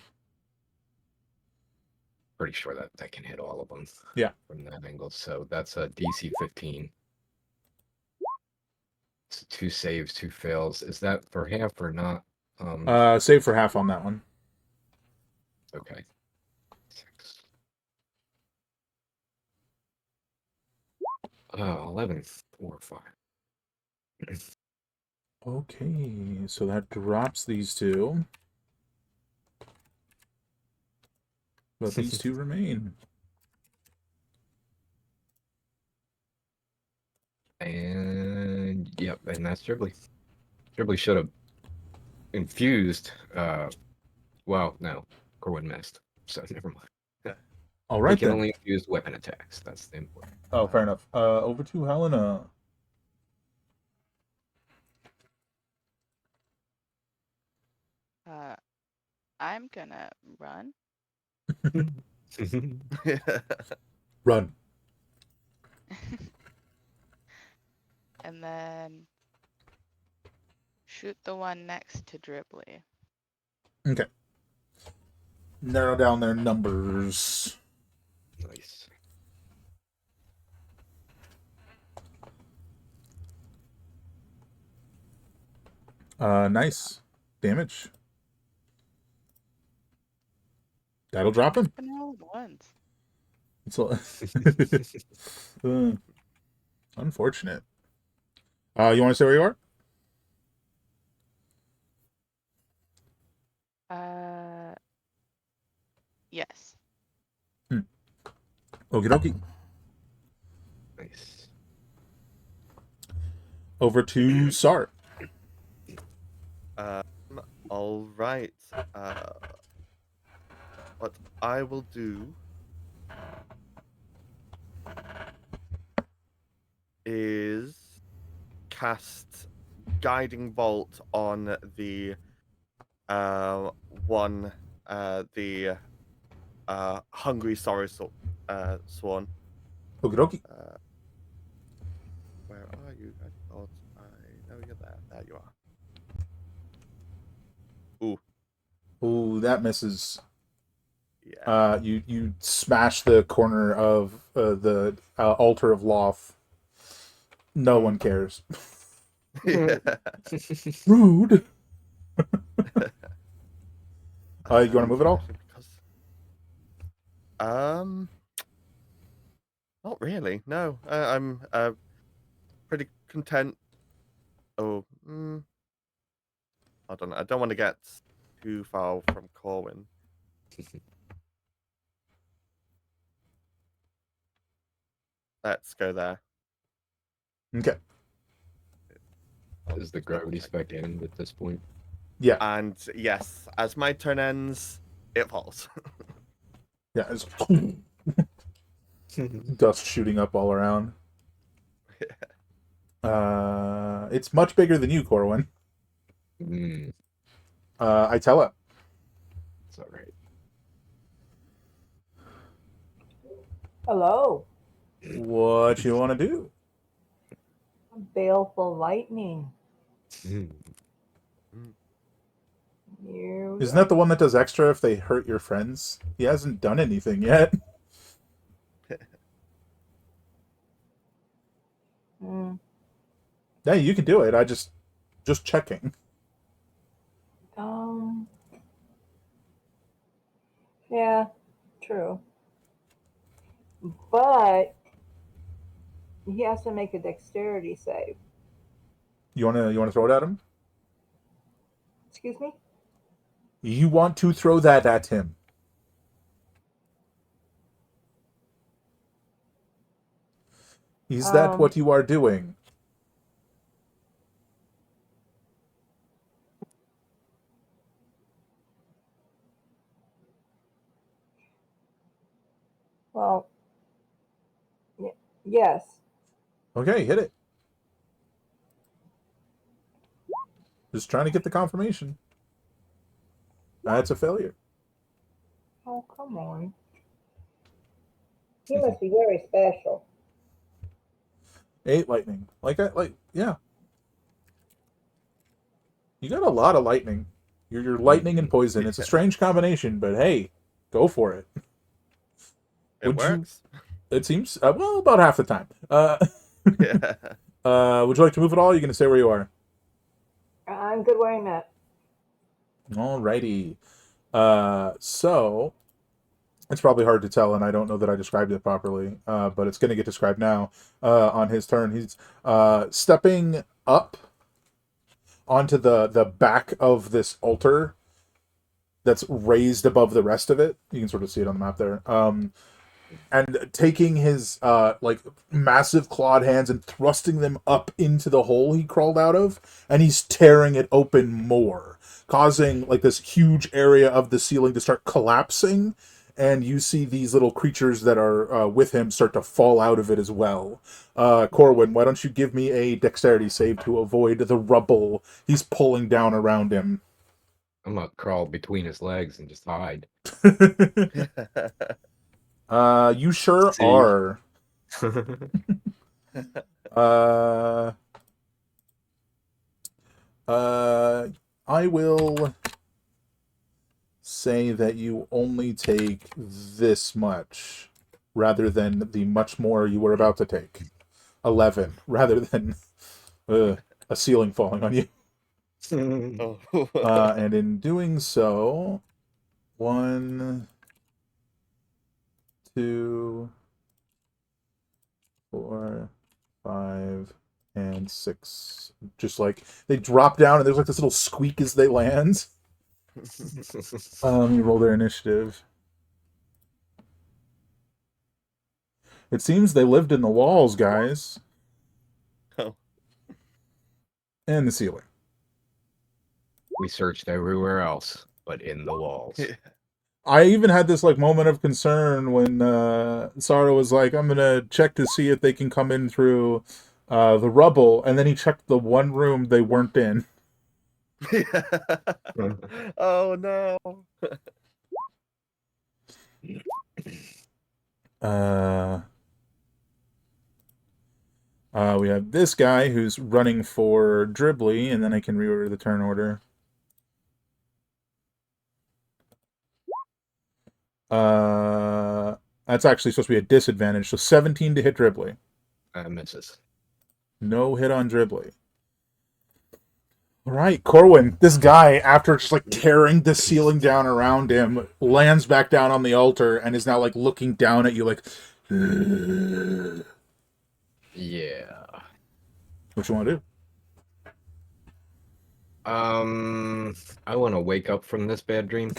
Pretty sure that can hit all of them. Yeah. From that angle, so that's a DC 15. It's 2 saves, 2 fails. Is that for half or not? Save for half on that one. Okay. 6. 11, 4, 5. Okay, so that drops these two. But these two remain. And yep, and that's Dribbly. Dribbly should have infused. Well, no, Corwin missed, so never mind. All He right can then. only use weapon attacks. That's the important. Oh, fair enough. Over to Helena. I'm gonna run. Run. And then shoot the one next to Dribbly. Okay. Narrow down their numbers. Nice. Nice. Damage. That'll drop him. And all at once. It's unfortunate. You want to say where you are? Yes. Okie dokie. Nice. Over to Sart. All right. What I will do is cast Guiding Bolt on the one the Hungry Sorrow Swan. Okie dokie. Where are you? I thought I know you're there. There you are. Ooh, that misses. Yeah. You smash the corner of the altar of Loth. No one cares. Yeah. Rude. You want to move it all? Not really. No, I'm pretty content. Oh, I don't know. I don't want to get too far from Corwin. Let's go there. Okay. Does the gravity spec end at this point? Yeah. And yes, as my turn ends, it falls. Yeah. It's dust shooting up all around. It's much bigger than you, Corwin. I tell it. It's all right. Hello. What you want to do? Baleful lightning. Isn't Here we that the one that does extra if they hurt your friends? He hasn't done anything yet. go. Yeah, you can do it. I just checking. Yeah, true. But he has to make a dexterity save. You wanna throw it at him? Excuse me? You want to throw that at him? Is that what you are doing? Well, yes. Okay, hit it. Just trying to get the confirmation. That's a failure. Oh, come on. He must be very special. 8 lightning. Yeah. You got a lot of lightning. You're lightning and poison. It's a strange combination, but hey, go for it. It works. It seems well about half the time. Yeah. Would you like to move at all? Or are you going to stay where you are? I'm good where I'm at. Alrighty. So it's probably hard to tell, and I don't know that I described it properly. But it's going to get described now. On his turn, he's stepping up onto the back of this altar that's raised above the rest of it. You can sort of see it on the map there. And taking his like massive clawed hands and thrusting them up into the hole he crawled out of, and he's tearing it open more, causing like this huge area of the ceiling to start collapsing, and you see these little creatures that are with him start to fall out of it as well. Corwin, why don't you give me a dexterity save to avoid the rubble he's pulling down around him? I'm gonna crawl between his legs and just hide. You sure See. are. I will say that you only take this much rather than the much more you were about to take. 11 rather than a ceiling falling on you. Oh. And in doing so, 1, 2, 4, 5, and 6. Just like they drop down, and there's like this little squeak as they land. Let me roll their initiative. It seems they lived in the walls, guys. Oh. And the ceiling. We searched everywhere else, but in the walls. I even had this like moment of concern when Sarah was like, I'm gonna check to see if they can come in through the rubble, and then he checked the one room they weren't in. Oh no. We have this guy who's running for Dribbly, and then I can reorder the turn order. That's actually supposed to be a disadvantage, so 17 to hit Dribbly. Misses. No hit on Dribbly. All right, Corwin, this guy, after just like tearing the ceiling down around him, lands back down on the altar and is now like looking down at you like, Yeah. what you want to do? I want to wake up from this bad dream.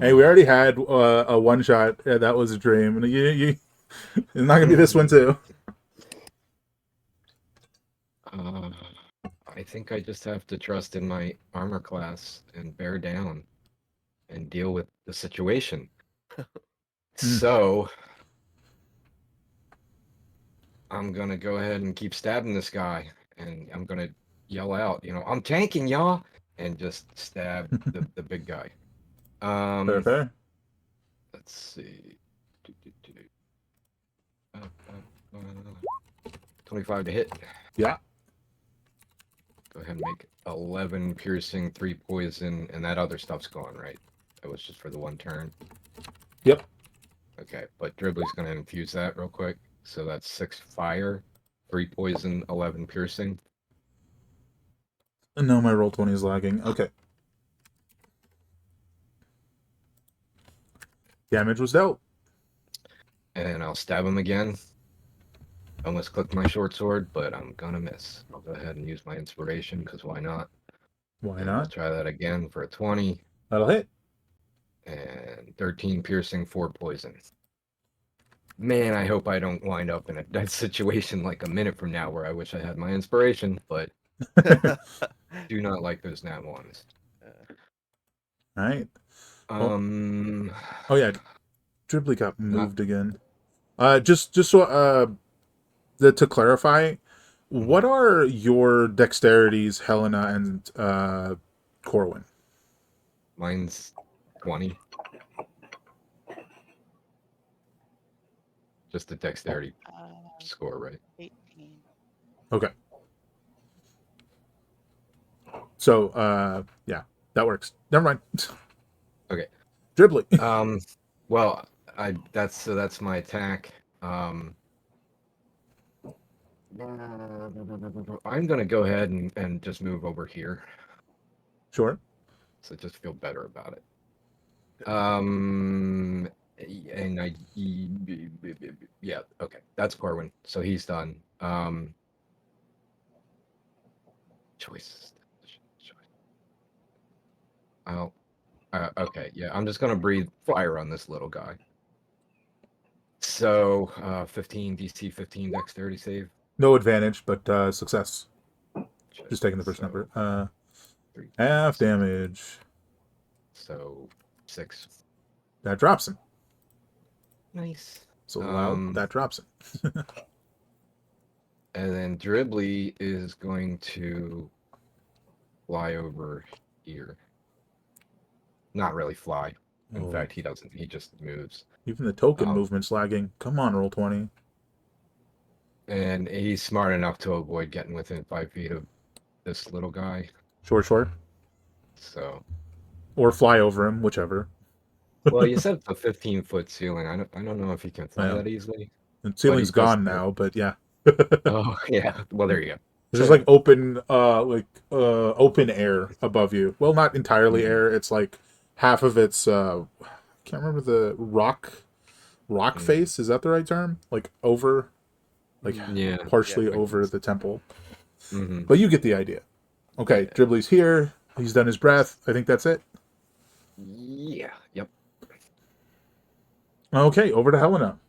Hey, we already had a one shot. Yeah, that was a dream. And it's not gonna be this one too. I think I just have to trust in my armor class and bear down and deal with the situation. So I'm gonna go ahead and keep stabbing this guy, and I'm gonna yell out, I'm tanking, y'all, and just stab the big guy. Fair. Let's see. 25 to hit. Yeah. Go ahead and make 11 piercing, 3 poison, and that other stuff's gone, right? That was just for the one turn. Yep. Okay, but Dribbly's gonna infuse that real quick. So that's 6 fire, 3 poison, 11 piercing. No, my roll 20 is lagging. Okay. Damage was dealt. And I'll stab him again. Almost clicked my short sword, but I'm gonna miss. I'll go ahead and use my inspiration, because why not? Why And I'll not? try that again for a 20. That'll hit. And 13 piercing, 4 poison. Man, I hope I don't wind up in a dead situation like a minute from now where I wish I had my inspiration, but do not like those nat ones. All right. Oh yeah, Dribbly got Not- moved again. Just so to clarify, what are your dexterities, Helena and Corwin? mine's 20. Just the dexterity score, right? 18. Okay. So yeah, that works. Never mind. Okay. Dribbly. Well, that's my attack. I'm gonna go ahead and just move over here, Sure. so just feel better about it. And yeah, okay, that's Corwin. So he's done. Choices. Oh, okay, yeah. I'm just gonna breathe fire on this little guy. So, 15 DC 15 dexterity save. No advantage, but success. Just taking the first So, number. 3, Half damage. So 6. That drops him. Nice. So loud. That drops him. And then Dribbly is going to fly over here. Not really fly. In Oh. fact, he doesn't. He just moves. Even the token Oh. movement's lagging. Come on, roll 20. And he's smart enough to avoid getting within 5 feet of this little guy. Sure. So, Or fly over him, whichever. well, you said it's a 15-foot ceiling. I don't know if he can fly Yeah. that easily. The ceiling's But he does gone have- now, but yeah. Oh yeah. Well, there you go. There's just like open air above you. Well, not entirely Mhm. air. It's like half of it's I can't remember the rock face. Is that the right term? Like over, like Yeah. partially Yeah. over the temple. Mm-hmm. But you get the idea. Okay, Dribbly's here. He's done his breath. I think that's it. Yeah. Yep. Okay, over to Helena.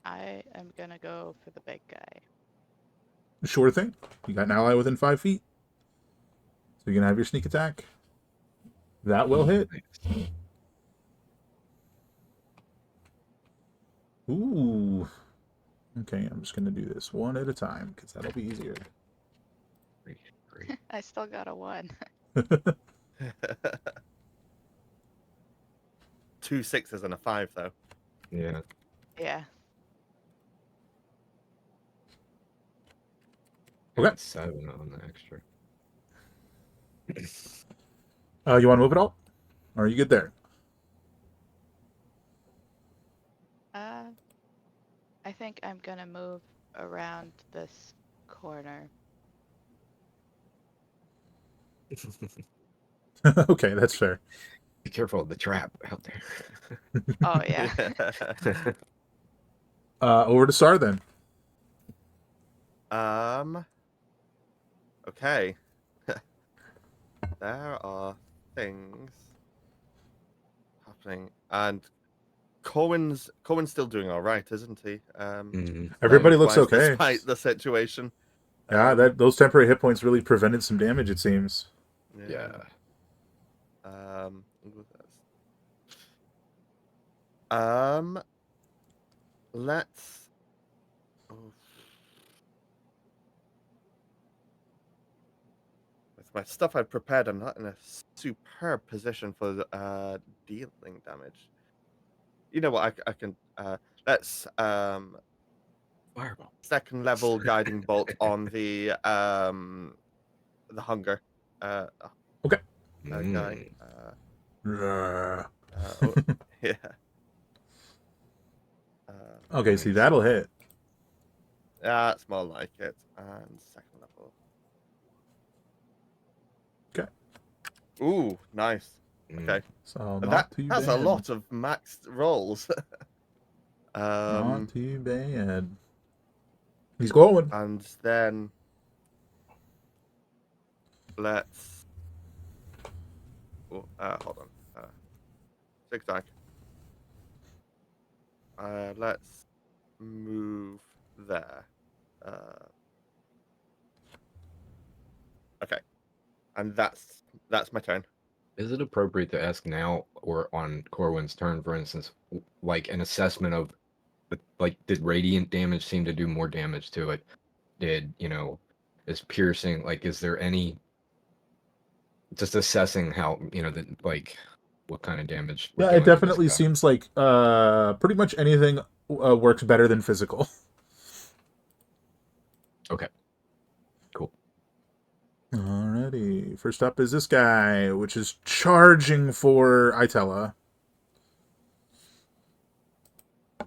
I am gonna go for the big guy. Sure thing. You got an ally within 5 feet. So you can have your sneak attack. That will hit. Ooh. Okay, I'm just going to do this one at a time because that'll be easier. Great. I still got a 1. 2 6s and a 5 though. Yeah. Yeah. Okay. Got 7 on the extra. You want to move it all? Or are you good there? I think I'm gonna move around this corner. Okay, that's fair. Be careful of the trap out there. Oh yeah. Over to Sar then. Okay. There are things happening, and Cohen's still doing all right, isn't he? Mhm. Everybody looks damage-wise, okay. despite the situation. Yeah, those temporary hit points really prevented some damage, it seems. Yeah. Let's. Oh. With my stuff I prepared, I'm not in a superb position for dealing damage. You know what? I can. Let's Fireball. second level guiding bolt on the hunger Okay. guy. Uh, Yeah. okay, see, that'll hit. That's more like it. And second level. Okay. Ooh, nice. Okay. So And not too that's bad. a lot of maxed rolls. Not too bad. He's glowing. And then let's. Oh, hold on. Zigzag. Let's move there. Okay, and that's my turn. Is it appropriate to ask now or on Corwin's turn, for instance, like an assessment of, like, did radiant damage seem to do more damage to it? Did, is piercing, like, is there any, just assessing how, like, what kind of damage we're Yeah, it doing to this definitely guy? seems like pretty much anything works better than physical. Okay, cool. Alrighty. First up is this guy, which is charging for Itella. I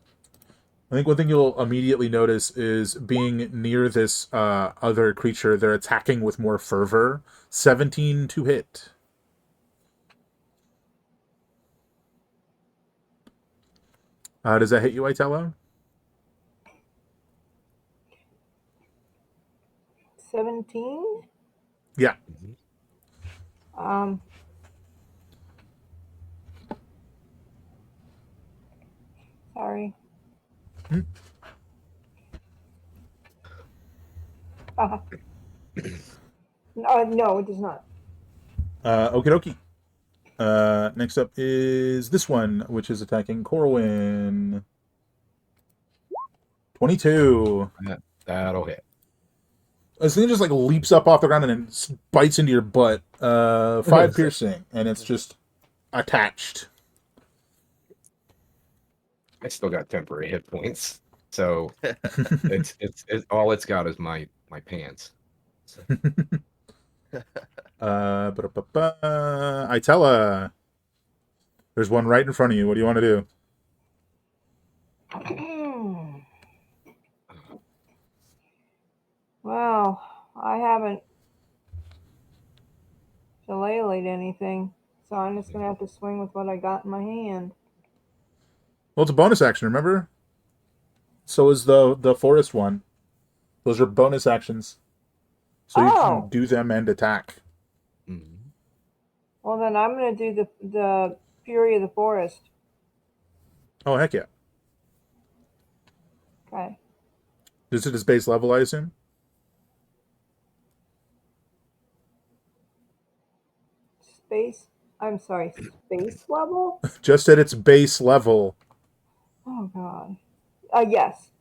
think one thing you'll immediately notice is being near this other creature, they're attacking with more fervor. 17 to hit. Does that hit you, Itella? 17. Yeah. Um. Sorry. Hmm. No, it does not. Okie dokie. Next up is this one, which is attacking Corwin. 22. That'll hit. This thing just like leaps up off the ground and then bites into your butt. 5 piercing, and it's just attached. I still got temporary hit points, so it's all it's got is my pants. So, Itella. There's one right in front of you. What do you want to do? Well, I haven't shillelagh'd anything, so I'm just gonna have to swing with what I got in my hand. Well, it's a bonus action, remember? So is the forest one. Those are bonus actions. So you Oh. can do them and attack. mhm. Well, then I'm gonna do the Fury of the Forest. Oh, heck yeah. Okay. Is it his base level, I assume? Space. I'm sorry. Space level. Just at its base level. Oh God. Yes.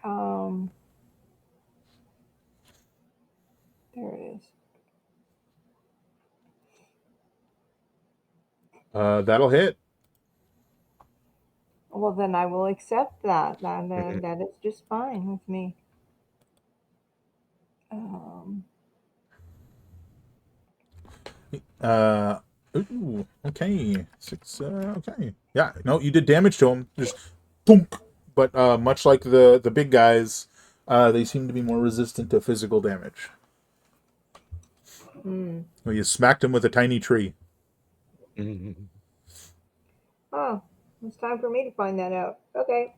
Um. There it is. That'll hit. Well, then I will accept that. That is just fine with me. Um. Ooh, okay. 6, okay. Yeah, no, you did damage to him. Just thunk. But much like the big guys, they seem to be more resistant to physical damage. Hmm. Well, you smacked him with a tiny tree. Mhm. Oh, it's time for me to find that out. Okay.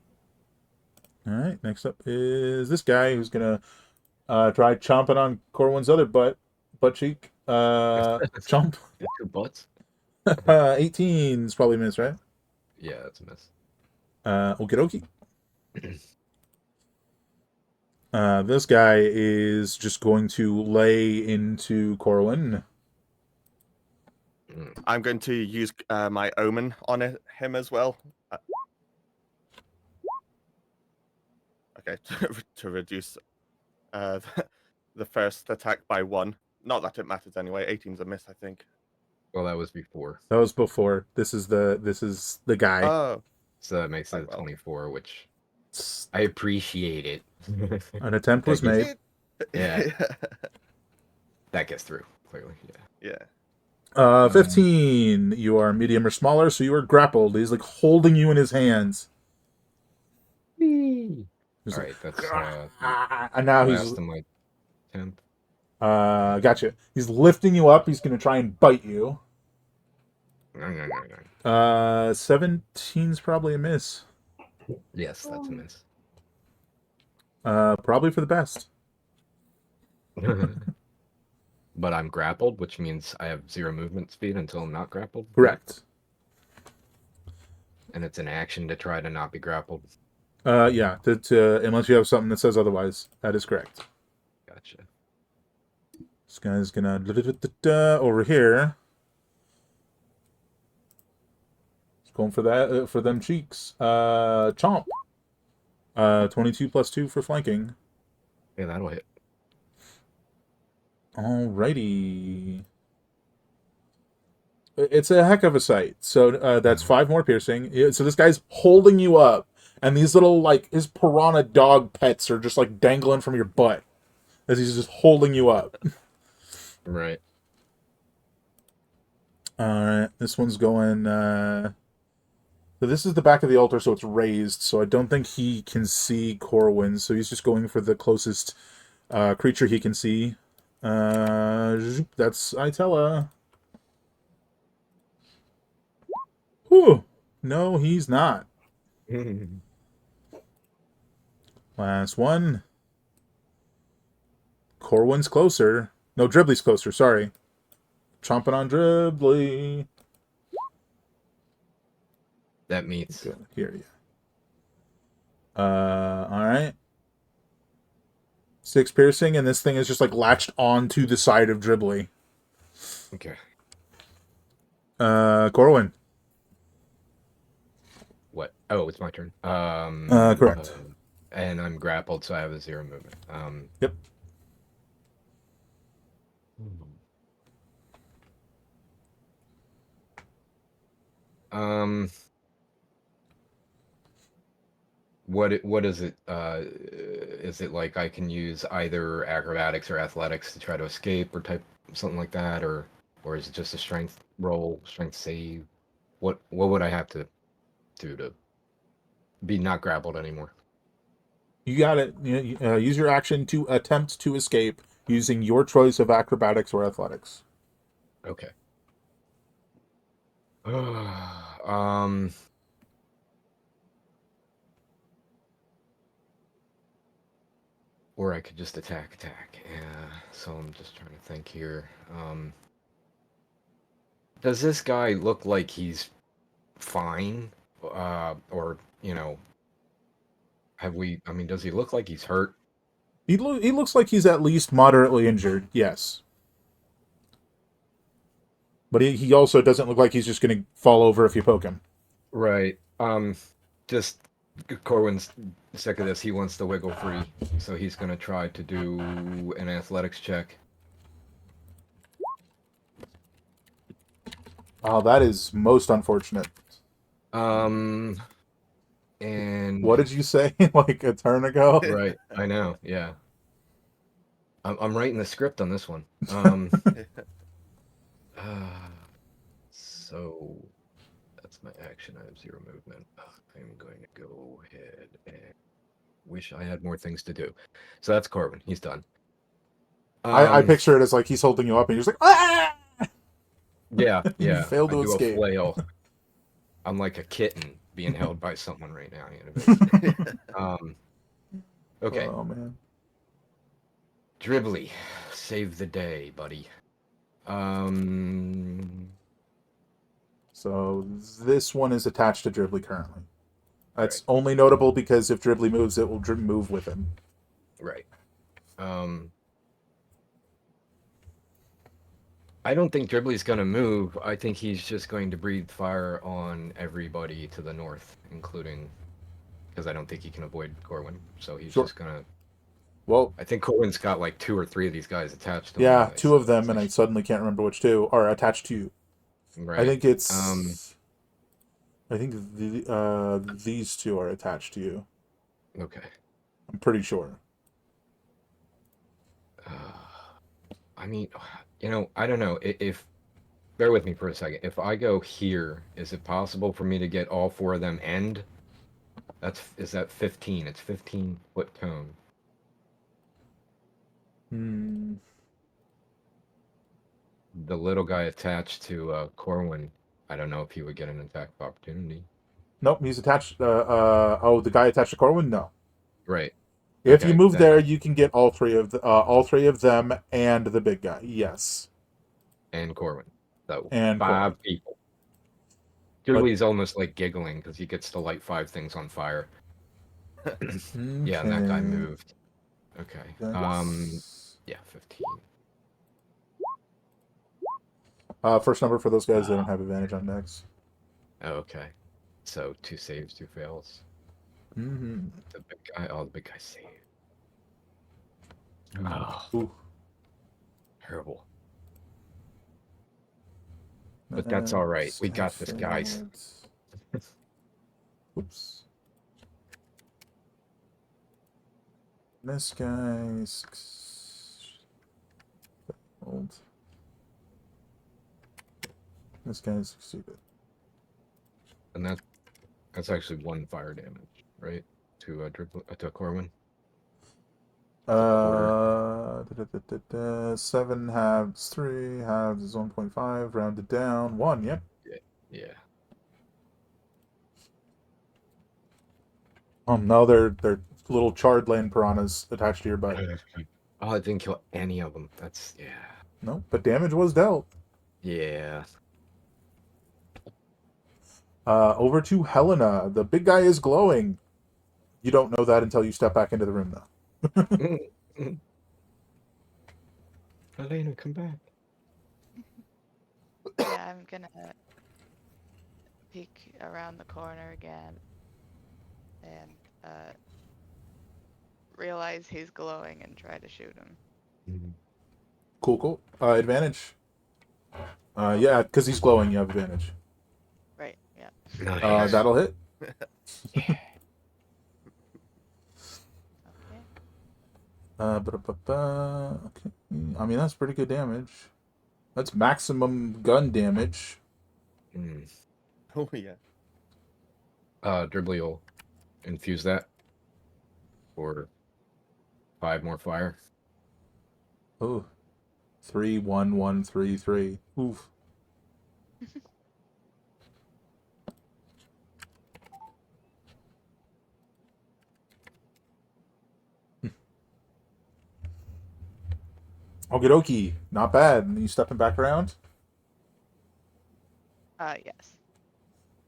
All right, next up is this guy who's gonna try chomping on Corwin's other butt cheek. Chomp. The 2 butts. 18 is probably a miss, right? Yeah, that's a miss. Okie dokie. This guy is just going to lay into Corwin. I'm going to use my omen on him as well. Okay, to reduce the first attack by 1. Not that it matters anyway. 18's a miss, I think. Well, that was before, That was before. This is the guy. Oh, so that makes it Oh, well. 24, which I appreciate it. An attempt was Thank you. made. Yeah, that gets through clearly. Yeah. yeah. 15. You are medium or smaller, so you are grappled. He's like holding you in his hands. He's All like, right, that's and now he's last of my 10th. gotcha. He's lifting you up. He's gonna try and bite you. 17's probably a miss. Yes, that's a miss. Probably for the best. But I'm grappled, which means I have 0 movement speed until I'm not grappled. Correct. And it's an action to try to not be grappled. Yeah. Unless you have something that says otherwise, that is correct. Gotcha. This guy's gonna over here. He's going for that for them cheeks. Chomp. 22 plus 2 for flanking. Yeah, that'll hit. Alrighty. It's a heck of a sight. So that's 5 more piercing. So this guy's holding you up, and these little like his piranha dog pets are just like dangling from your butt as he's just holding you up. Right. Alright, this one's going. So this is the back of the altar, so it's raised. So I don't think he can see Corwin. So he's just going for the closest creature he can see. That's Itella. Whew. No, he's not. Last one. Corwin's closer. No, Dribbly's closer, sorry. Chomping on Dribbly. That meets. Good. Here, yeah. Alright. 6 piercing, and this thing is just like latched onto the side of Dribbly. Okay. Corwin. What? Oh, it's my turn. Correct. And I'm grappled, so I have a 0 movement. Yep. What is it? Is it like I can use either acrobatics or athletics to try to escape or type something like that, or is it just a strength roll, strength save? What would I have to do to be not grappled anymore? You got it. Use your action to attempt to escape using your choice of acrobatics or athletics. Okay. um. Or I could just attack. Yeah. So I'm just trying to think here. Does this guy look like he's fine? Or have we? I mean, does he look like he's hurt? He looks like he's at least moderately injured. Yes. But he also doesn't look like he's just going to fall over if you poke him. Right. Just Corwin's sick of this. He wants to wiggle free, so he's gonna try to do an athletics check. Oh, that is most unfortunate. And What did you say like a turn ago? right, I know. Yeah, I'm writing the script on this one. So that's my action. I have 0 movement. I'm going to go ahead and wish I had more things to do. So that's Corwin. He's done. I picture it as like he's holding you up and you're just like, ah! Yeah, yeah. You failed to I do escape. a flail. I'm like a kitten being held by someone right now. Okay. Oh man. Dribbly, save the day, buddy. So this one is attached to Dribbly currently. That's Right. only notable because if Dribbly moves, it will move with him. Right. I don't think Dribbly's gonna move. I think he's just going to breathe fire on everybody to the north, including because I don't think he can avoid Corwin. So he's Sure. just gonna. Well, I think Corwin's got like 2 or 3 of these guys attached to him. yeah, anyway, 2 so of them, and I suddenly can't remember which 2 are attached to you. Right. I think it's. I think these 2 are attached to you. Okay. I'm pretty sure. I mean, I don't know if. Bear with me for a second. If I go here, is it possible for me to get all 4 of them end? Is that 15? It's 15-foot cone. The little guy attached to Corwin, I don't know if he would get an attack of opportunity. Nope, he's attached. The guy attached to Corwin. No. Right. If Okay, you move then- there, you can get all 3 of them and the big guy. Yes. And Corwin. So And 5 people. Julie's almost like giggling because he gets to light 5 things on fire. Yeah, and that guy Okay. moved. Okay. That's- Yeah, 15. First number for those guys, they don't have advantage on next. Oh, okay. So 2 saves, 2 fails. Mm-hmm. The big guy. Oh, the big guy saved. Oh, Ooh. terrible. But that's all right. We Guy got this, guys. failed. Oops. This guy's failed. This guy's succeeded. And that's actually 1 fire damage, right? To to Corwin. 7 halves 3 halves is 1.5 rounded down 1. Yep. Yeah. No, they're little charred land piranhas attached to your butt. Oh, I didn't kill any of them. That's No, but damage was dealt. yeah. Over to Helena. The big guy is glowing. You don't know that until you step back into the room, though. Elena, come back. Yeah, I'm gonna peek around the corner again and realize he's glowing and try to shoot him. Cool. Advantage. Yeah, because he's glowing, you have advantage. Right, yeah. Nice. That'll hit. Okay. Okay. I mean, that's pretty good damage. That's maximum gun damage. Mm. Oh yeah. Dribbly will infuse that for 5 more fire. Oh. 3, 1, 1, 3, 3. Oof. Okie dokie. Not bad. And you stepping back around? Yes.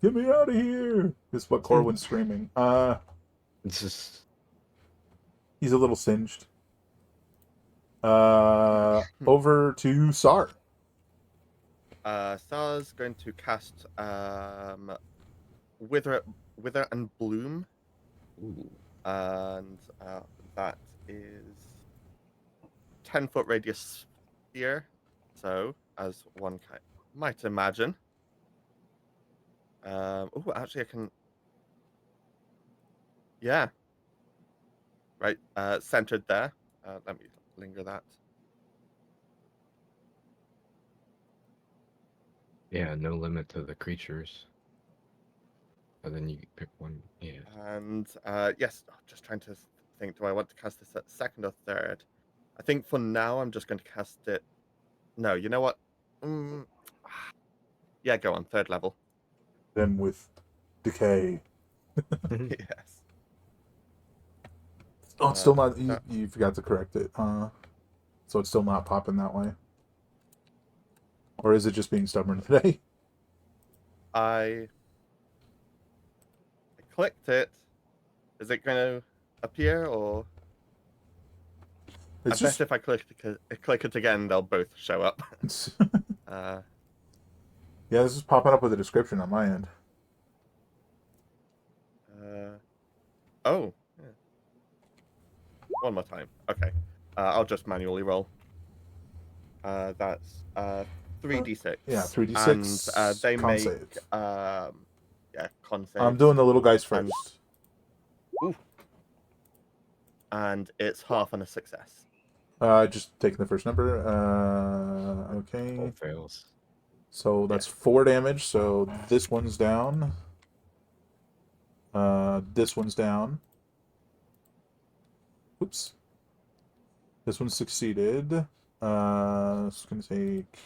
Get me out of here! Is what Corwin's screaming. It's just He's a little singed. Over to Sar. Sar's going to cast Wither and Bloom, ooh. and that is 10-foot radius sphere. So, as one might imagine. Oh, actually, I can. Yeah. Right, centered there. Let me linger that. Yeah, no limit to the creatures. And then you pick one. Yeah. And yes, just trying to think. Do I want to cast this at second or third? I think for now I'm just going to cast it. No, you know what? Yeah, go on, third level. Then with Decay. Yes. Oh, it's still not. that- You forgot to correct it. So it's still not popping that way. Or is it just being stubborn today? I clicked it. Is it going to appear, or It's I bet if I click it again, they'll both show up. yeah, this is popping up with a description on my end. Oh. Yeah. One more time. Okay. I'll just manually roll. That's 3d6. Yeah, 3d6. And they con make save. yeah, con saves. I'm doing the little guys And- first. And it's half on a success. Just taking the first number. Okay. All fails. So that's 4 damage. So this one's down. This one's down. Oops. This one succeeded. It's gonna take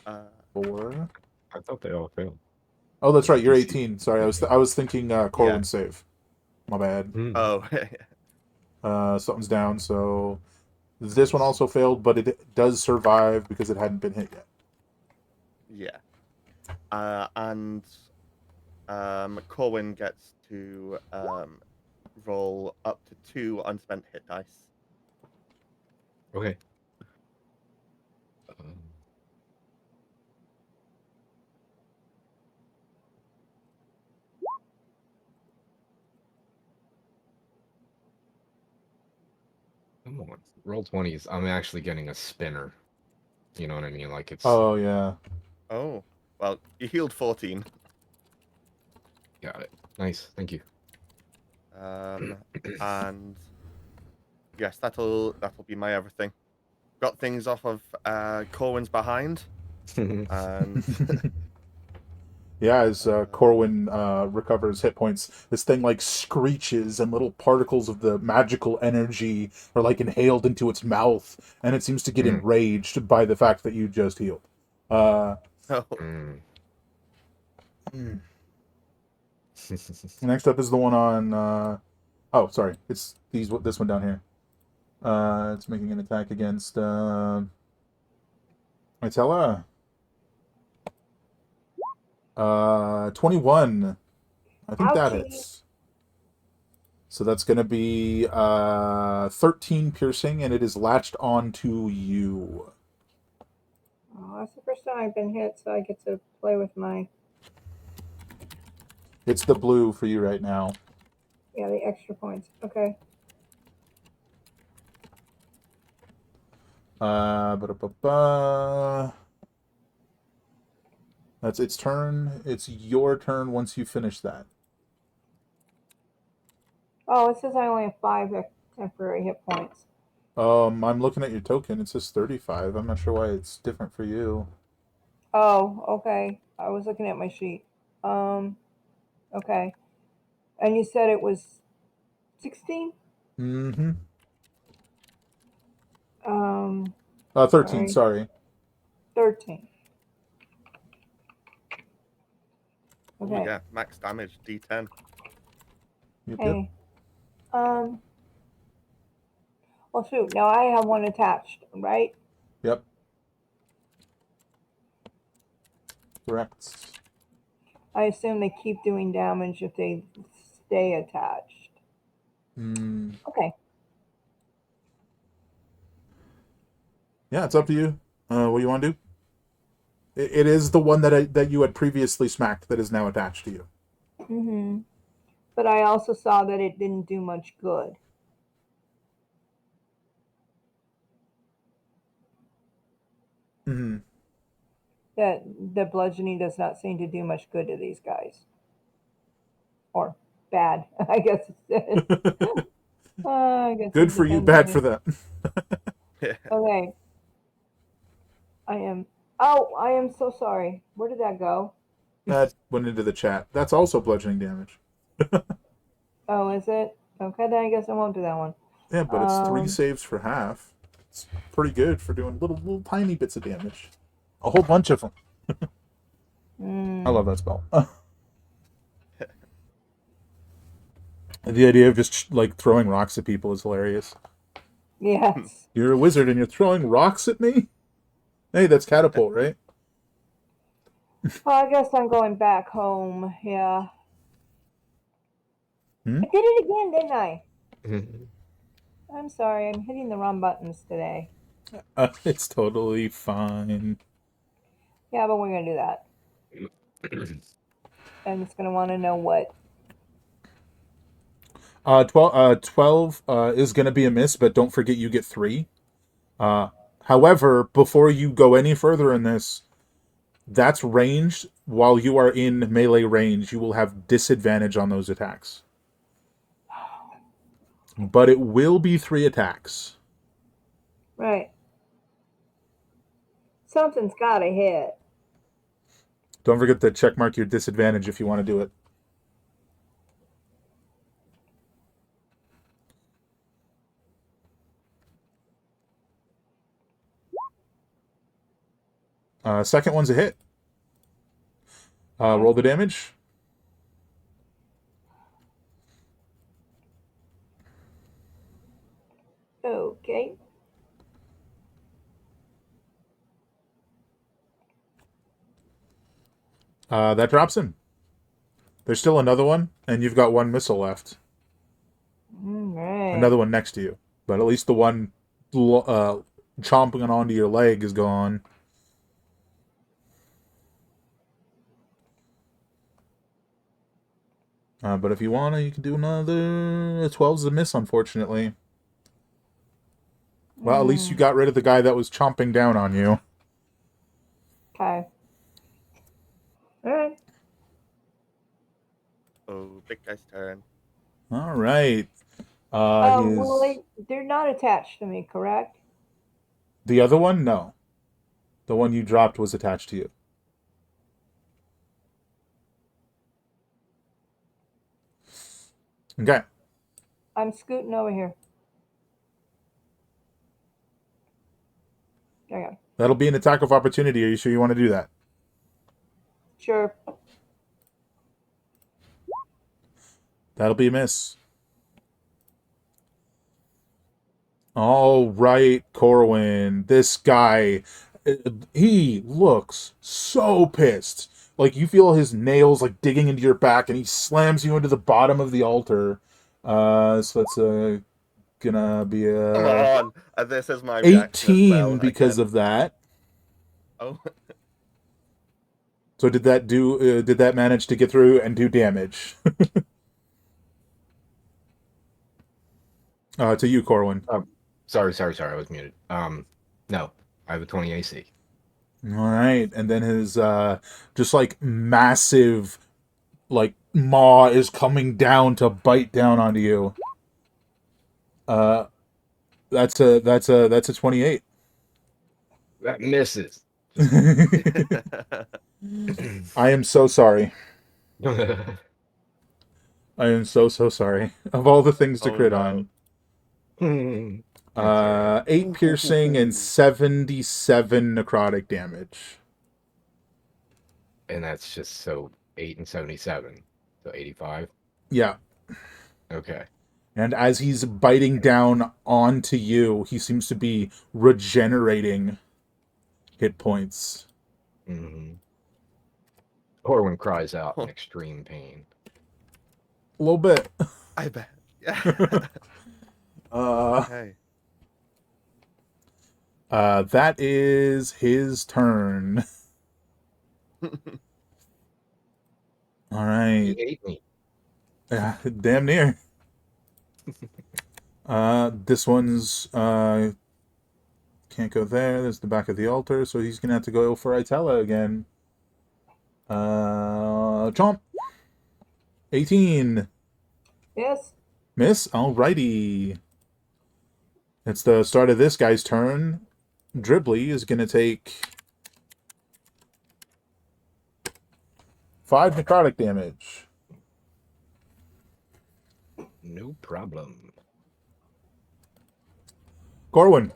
4. I thought they all failed. Oh, that's right. You're 18. Sorry, I was thinking Corwin save. My bad. Oh. Something's down. So this one also failed, but it does survive because it hadn't been hit yet. Yeah. And Corwin gets to roll up to 2 unspent hit dice. Okay. Come on. Roll 20s. I'm actually getting a spinner. You know what I mean? Like it's Oh yeah. Oh, well, you healed 14. got it. Nice. Thank you. And yes, that'll be my everything. Got things off of Corwin's behind, and Yeah, as Corwin recovers hit points, this thing like screeches and little particles of the magical energy are like inhaled into its mouth, and it seems to get Mm. enraged by the fact that you just healed. oh, Mm. Next up is the one on. Oh, sorry, it's this one down here. It's making an attack against Itella. 21. I think that Ouchie. hits. So that's going to be 13 piercing, and it is latched onto you. Oh, that's the first time I've been hit, so I get to play with my It's the blue for you right now. the extra points. Okay. Ba-da-ba-ba. That's its turn. It's your turn once you finish that. Oh, it says I only have 5 temporary hit points. I'm looking at your token. It says 35. I'm not sure why it's different for you. Oh, okay. I was looking at my sheet. Okay. And you said it was 16? Mm-hmm. 13, Sorry. sorry. 13. ooh, Okay. yeah, max damage D10. Yep, yep. Hey. Well, shoot. Now I have one attached, right? Yep. Correct. I assume they keep doing damage if they stay attached. Okay. Yeah, it's up to you. What do you want to do? It is the one that you had previously smacked that is now attached to you. Mm-hmm. But I also saw that it didn't do much good. Mm-hmm. That the bludgeoning does not seem to do much good to these guys. Or bad, I guess. I guess Good it for you, depends on bad for you. them. Okay. I am. Oh, I am so sorry. Where did that go? That went into the chat. That's also bludgeoning damage. Oh, is it? Okay, then I guess I won't do that one. Yeah, but it's 3 Um, saves for half. It's pretty good for doing little tiny bits of damage. A whole bunch of them. I love that spell. The idea of just like throwing rocks at people is hilarious. yes. You're a wizard and you're throwing rocks at me? Hey, that's catapult, right? Well, I guess I'm going back home. Yeah. Hmm? I did it again, didn't I? Mm. I'm sorry. I'm hitting the wrong buttons today. It's totally fine. Yeah, but we're going to do that. And it's going to want to know what. 12 is going to be a miss, but don't forget you get 3. However, before you go any further in this, that's ranged. While you are in melee range, you will have disadvantage on those attacks. But it will be 3 attacks. Right. Something's got to hit. Don't forget to check mark your disadvantage if you want to do it. Second one's a hit. Roll the damage. Okay. That drops him. There's still another one, and you've got 1 missile left. Right. Another one next to you, but at least the one chomping onto your leg is gone. But if you want to, you can do another. 12's a miss, unfortunately. Well, at least you got rid of the guy that was chomping down on you. Okay. All right. Oh, big guy's turn. All right. Well, they're not attached to me, correct? The other one, no. The one you dropped was attached to you. Okay. I'm scooting over here. Okay. That'll be an attack of opportunity. Are you sure you want to do that? Sure. That'll be a miss. All right, Corwin. This guy, he looks so pissed. Like, you feel his nails, like, digging into your back, and he slams you into the bottom of the altar. So that's gonna be Come a on. This is my reaction as 18 well. because again. of that. Oh, So did that manage to get through and do damage? To you, Corwin. Sorry, I was muted. No, I have a 20 AC. All right, and then his just like massive like maw is coming down to bite down onto you. That's a 28. That misses. I am so sorry. I am so sorry. Of all the things to Oh, crit no. on. That's all right. 8 piercing and 77 necrotic damage. And that's just so 8 and 77. So 85. Yeah. Okay. And as he's biting down onto you, he seems to be regenerating hit points. Mm-hmm. Corwin cries out in extreme pain. A little bit. I bet. Yeah. Okay. That is his turn. All right. He ate me. Damn near. This one's can't go there. There's the back of the altar, so he's gonna have to go for Itella again. Chomp. 18. Yes. Miss. Alrighty. It's the start of this guy's turn. Dribbly is gonna take 5 necrotic damage. No problem. Corwin,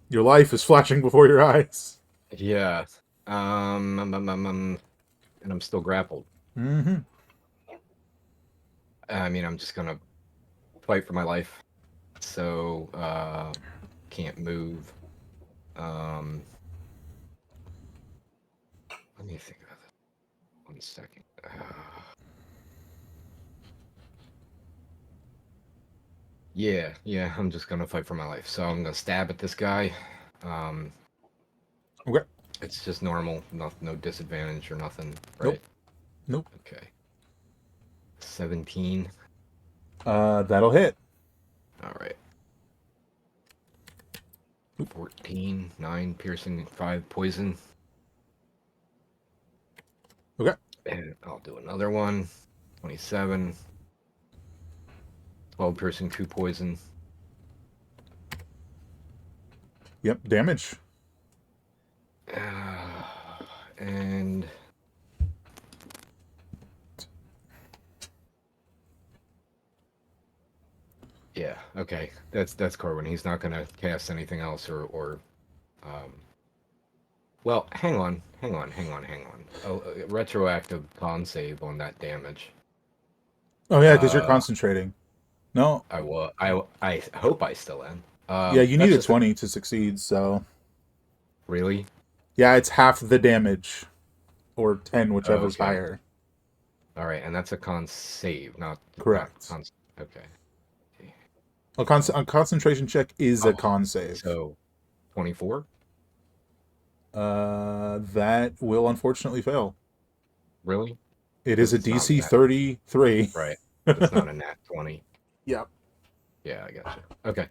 your life is flashing before your eyes. Yeah. And I'm still grappled. Mm-hmm. I mean, I'm just gonna fight for my life. So, can't move. Let me think about that. 1 second. Yeah, I'm just gonna fight for my life. So I'm gonna stab at this guy. Okay. It's just normal, no disadvantage or nothing, right? Nope. Okay. 17. That'll hit. All right. 14, 9 piercing, 5 poison. Okay. And I'll do another one. 27. 12 piercing, 2 poison. Yep, damage. And yeah, okay. That's Corwin. He's not gonna cast anything else or well, hang on. A retroactive con save on that damage. Oh yeah, because you're concentrating. No. I hope I still am. Yeah, you need a that's 20 to succeed, so Really? yeah, it's half the damage. Or 10, whichever's Okay. higher. All right, and that's a con save, not Correct. Con, okay. A concentration check is a con save. So 24? That will unfortunately fail. Really? It is a It's not DC that. 33. Right. It's not a nat 20. Yep. Yeah, I gotcha. Okay.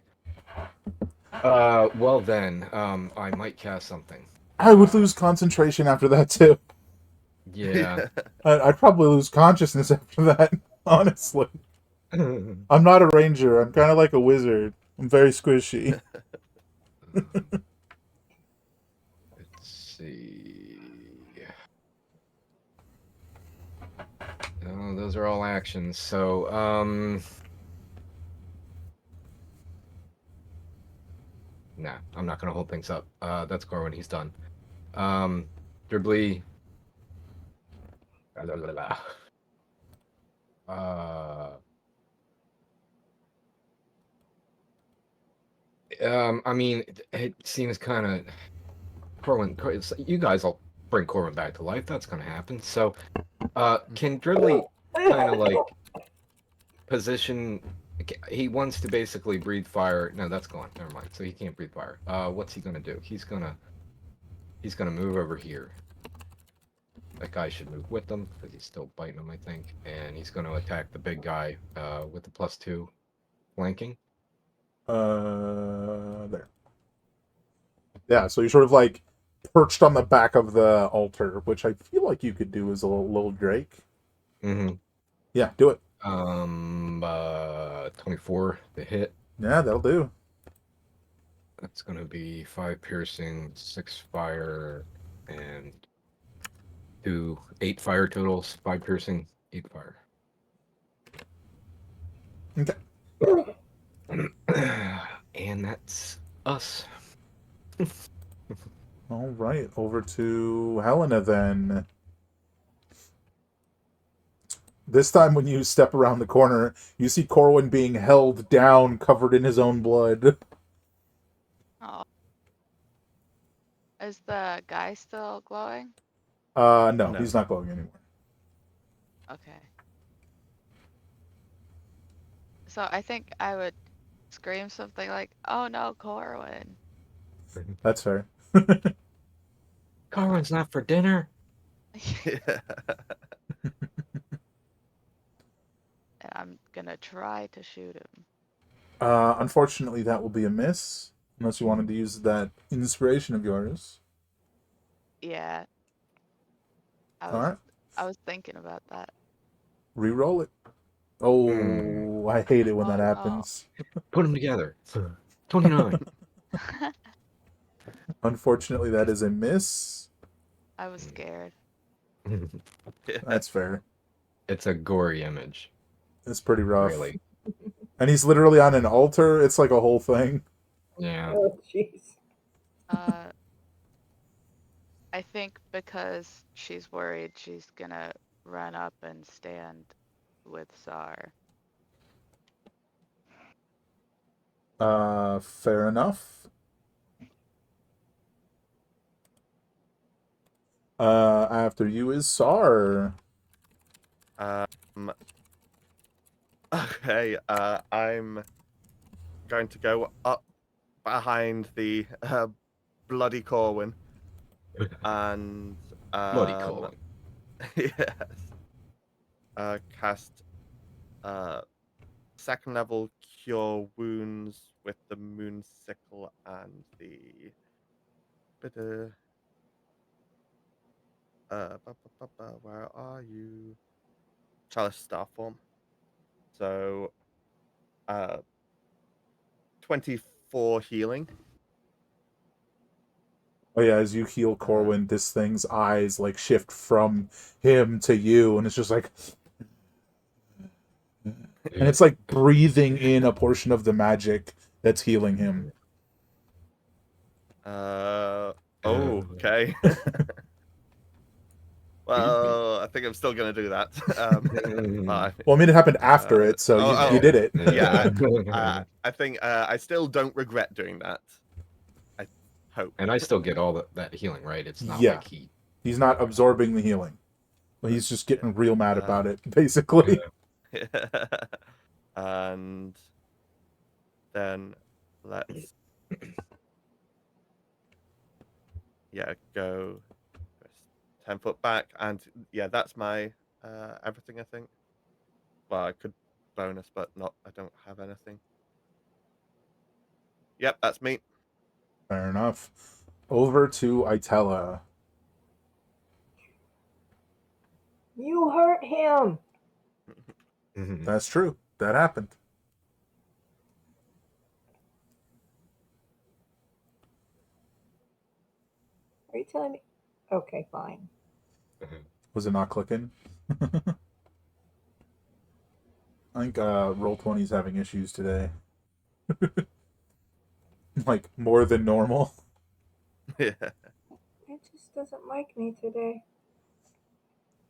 Well then, I might cast something. I would lose concentration after that too. Yeah. I'd probably lose consciousness after that, honestly. I'm not a ranger. I'm kind of like a wizard. I'm very squishy. Let's see. Oh, those are all actions. So, nah, I'm not gonna hold things up. That's Corwin. He's done. Dribbly. I mean, it seems kind of Corwin. You guys will bring Corwin back to life. That's gonna happen. So, can Dribbly kind of like position? He wants to basically breathe fire. No, that's gone. Never mind. So he can't breathe fire. What's he gonna do? He's gonna move over here. That guy should move with them because he's still biting him, I think. And he's going to attack the big guy with the +2 flanking. There. Yeah, so you're sort of like perched on the back of the altar, which I feel like you could do as a little Drake. Mm-hmm. Yeah, do it. 24 to hit. Yeah, that'll do. That's going to be 5 piercing, 6 fire, and 8 fire totals. 5 piercing, 8 fire. Okay. And that's us. All right, over to Helena then. This time when you step around the corner, you see Corwin being held down, covered in his own blood. Oh. Is the guy still glowing? No, No. he's not glowing anymore. Okay. So I think I would scream something like, "Oh no, Corwin!" That's fair. Corwin's not for dinner. And I'm gonna try to shoot him. Unfortunately, that will be a miss, unless you wanted to use that inspiration of yours. Yeah. All right. I was thinking about that. Reroll it. Oh, I hate it when that Oh, no. happens. Put them together. 29. Unfortunately, that is a miss. I was scared. That's fair. It's a gory image. It's pretty rough. Really. And he's literally on an altar. It's like a whole thing. Yeah. Oh, jeez. I think because she's worried, she's gonna run up and stand with Tsar. Fair enough. After you is Sar. Okay, I'm going to go up behind the bloody Corwin and Bloody Corwin. yes, cast second level cure wounds with the moon sickle and the where are you? Chalice star form. So 24 healing. Oh yeah, as you heal Corwin, this thing's eyes like shift from him to you, and it's just like, and it's like breathing in a portion of the magic that's healing him. Okay. Well, I think I'm still gonna do that. Bye. Well, I mean, it happened after it, so you did it. Yeah, I think I still don't regret doing that. I hope. And I still get all that healing, right? It's not Yeah. like he. He's not absorbing the healing. He's just getting real mad about it, basically. And then let's go 10 foot back, and that's my everything, I think. Well, I could bonus, but not. I don't have anything. Yep, that's me. Fair enough. Over to Itella. You hurt him. That's true. That happened. Are you telling me? Okay, fine. Was it not clicking? I think Roll20's having issues today. Like, more than normal. Yeah. It just doesn't like me today.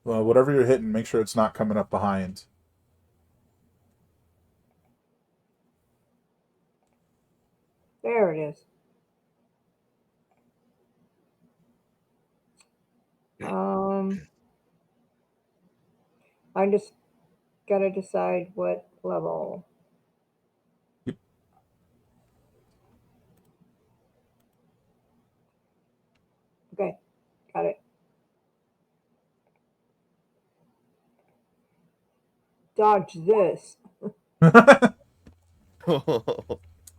Well, whatever you're hitting, make sure it's not coming up behind. There it is. I just gotta decide what level. Yep. Okay, got it. Dodge this.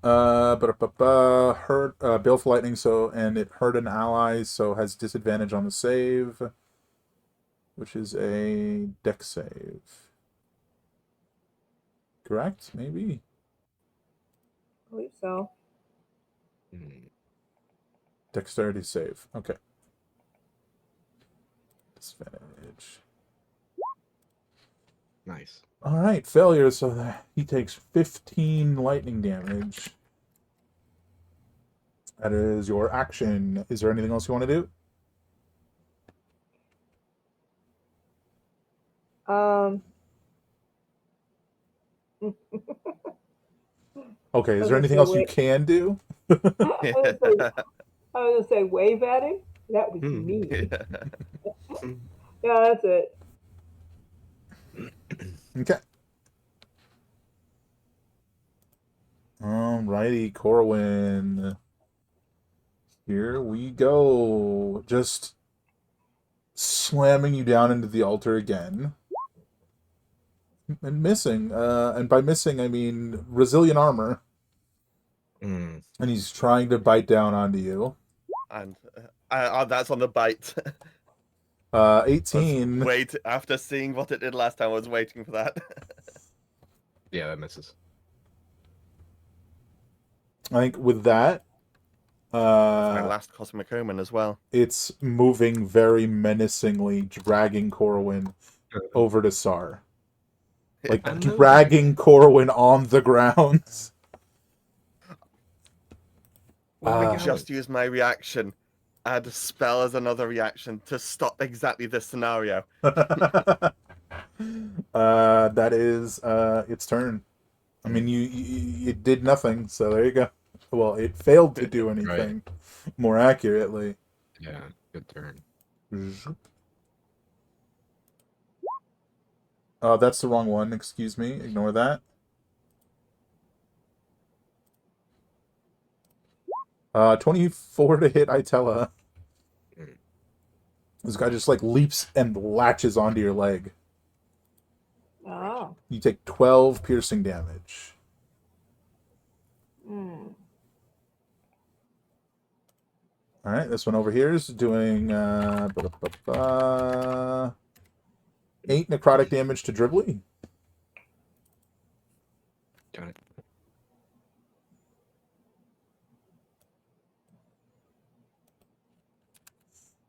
Baleful Lightning, so, and it hurt an ally, so has disadvantage on the save, which is a dex save. Correct? Maybe? I believe so. Dexterity save. Okay. Disadvantage. Nice. Alright, failure, so he takes 15 lightning damage. That is your action. Is there anything else you want to do? Okay, is there anything else you can do? I was gonna say wave at him. That was me. Yeah, that's it. Okay. Alrighty, Corwin. Here we go. Just slamming you down into the altar again. And missing. And by missing, I mean resilient armor. And he's trying to bite down onto you. And that's on the bite. 18. Wait, after seeing what it did last time, I was waiting for that. Yeah, that misses. I think with that, That's my last Cosmic Omen as well. it's moving very menacingly, dragging Corwin over to Sar. Like, dragging Corwin on the ground. I just used my reaction. Add a spell as another reaction to stop exactly this scenario. That is its turn. I mean, it did nothing, so there you go. Well, it failed to do anything, more accurately. Yeah, good turn. That's the wrong one. Excuse me. Ignore that. 24 to hit Itella. This guy just like leaps and latches onto your leg. Oh. You take 12 piercing damage. Alright, this one over here is doing 8 necrotic damage to Dribbly. Got it.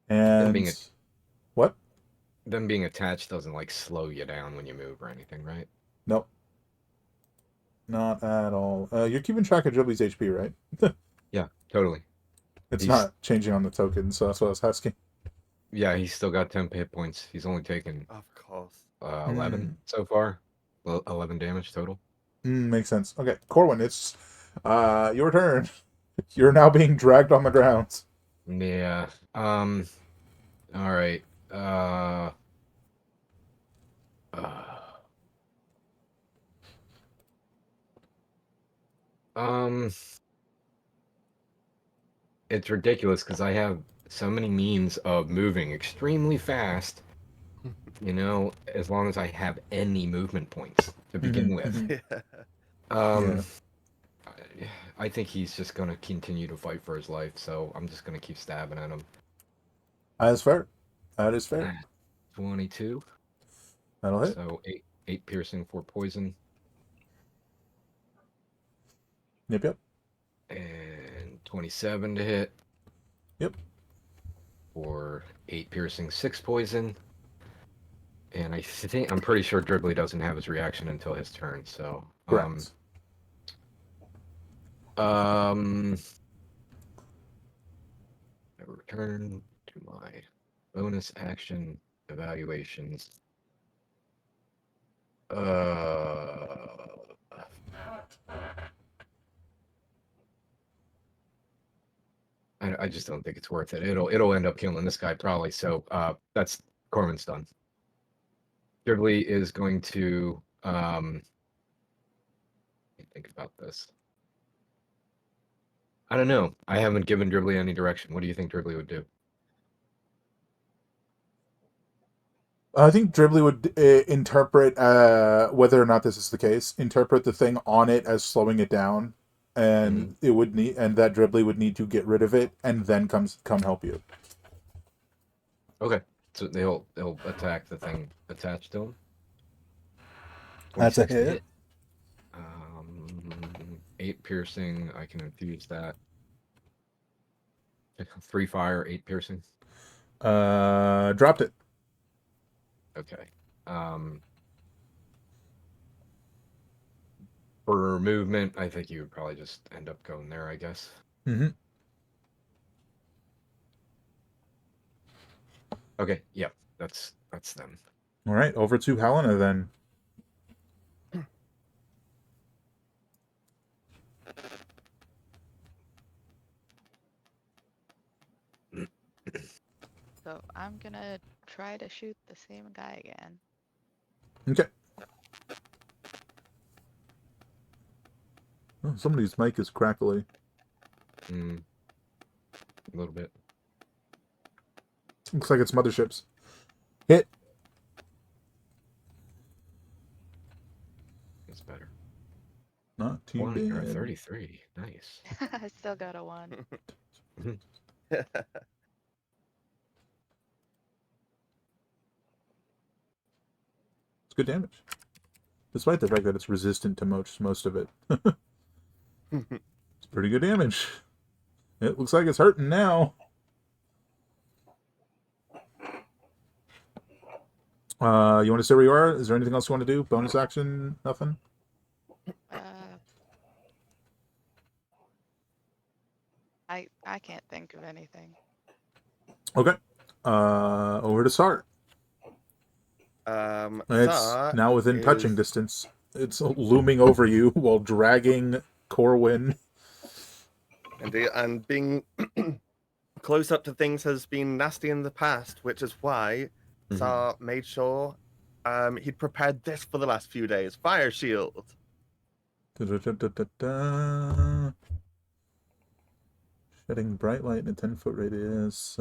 And what? Them being attached doesn't like slow you down when you move or anything, right? Nope. Not at all. You're keeping track of Dribbly's HP, right? Yeah, totally. It's not changing on the token, so that's what I was asking. Yeah, he's still got 10 hit points. He's only taken Of course. 11 so far. 11 damage total. Makes sense. Okay, Corwin, it's your turn. You're now being dragged on the ground. Yeah. All right. It's ridiculous because I have so many means of moving extremely fast. You know, as long as I have any movement points to begin with. mhm. Yeah. Um, I think he's just gonna continue to fight for his life, so I'm just gonna keep stabbing at him. That is fair. That is fair. 22, That'll hit. so eight piercing for poison, Yep, yep. and 27 to hit. Yep. For 8 piercing, 6 poison. And I'm pretty sure Dribbly doesn't have his reaction until his turn, so Correct. I return to my bonus action evaluations. I just don't think it's worth it. It'll end up killing this guy probably. So that's Corman's done. Dribbly is going to think about this. I don't know. I haven't given Dribbly any direction. What do you think Dribbly would do? I think Dribbly would interpret whether or not this is the case. Interpret the thing on it as slowing it down, and it would need, and that Dribbly would need to get rid of it, and then come help you. Okay, so they'll attack the thing attached to him. That's a 26 to hit. 8 piercing. I can infuse that. 3 fire, 8 piercing. Dropped it. Okay. For movement, I think you would probably just end up going there, I guess. Mm-hmm. Okay, yep, that's them. All right, over to Helena then. So I'm gonna try to shoot the same guy again. Okay. Oh, somebody's mic is crackly. A little bit. Looks like it's Mothership's. Hit. That's better. Not too 20 or bad. 33. Nice. I still got a 1. It's good damage. Despite the fact that it's resistant to most of it. It's pretty good damage. It looks like it's hurting now. You want to stay where you are? Is there anything else you want to do? Bonus action? Nothing? I can't think of anything. Okay. Over to Sart. It's now within touching distance. It's looming over you while dragging Corwin. And being close up to things has been nasty in the past, which is why Tsar made sure he'd prepared this for the last few days. Fire shield. Shedding bright light in a 10-foot radius.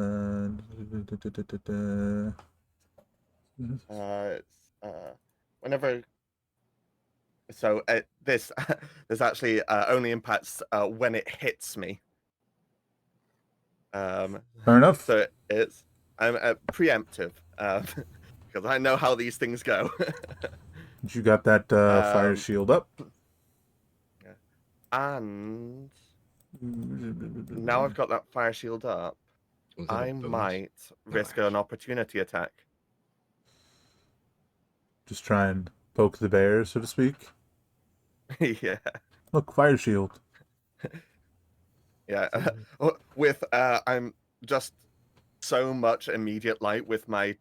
Whenever. So this actually only impacts when it hits me. Fair enough. So I'm preemptive because I know how these things go. You got that fire shield up. And now I've got that fire shield up, I might risk an opportunity attack. Just try and poke the bear, so to speak. Yeah. Look, fire shield. Yeah. With I'm just so much immediate light with my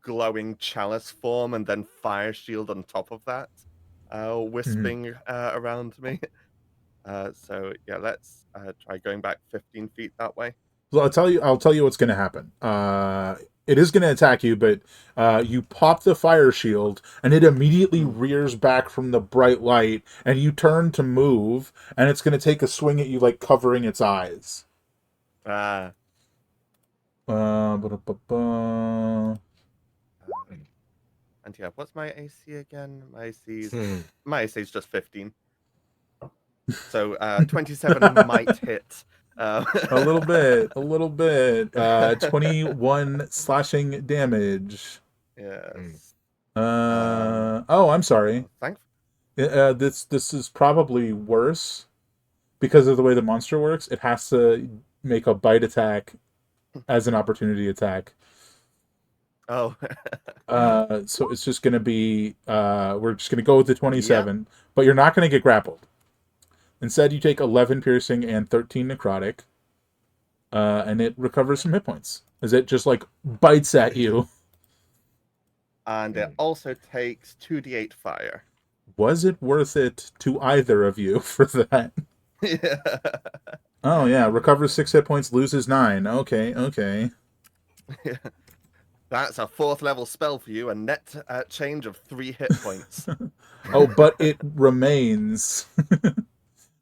glowing chalice form and then fire shield on top of that, wisping around me. So yeah, let's try going back 15 feet that way. Well, I'll tell you what's going to happen. it is going to attack you, but you pop the fire shield, and it immediately rears back from the bright light, and you turn to move, and it's going to take a swing at you, like covering its eyes. Ah. Ba-da-ba-ba. And yeah, what's my AC again? My AC Hmm. is just 15. So 27 might hit. A little bit. 21 slashing damage. Yes. Oh, I'm sorry. Thanks. This is probably worse because of the way the monster works. It has to make a bite attack as an opportunity attack. Oh. So it's just gonna be we're just gonna go with the 27, but you're not gonna get grappled. Instead, you take 11 piercing and 13 necrotic, and it recovers some hit points as it just like bites at you. And it also takes 2d8 fire. Was it worth it to either of you for that? Yeah. Oh yeah, recovers 6 hit points, loses 9. Okay. That's a 4th level spell for you, a net change of 3 hit points. Oh, but it remains.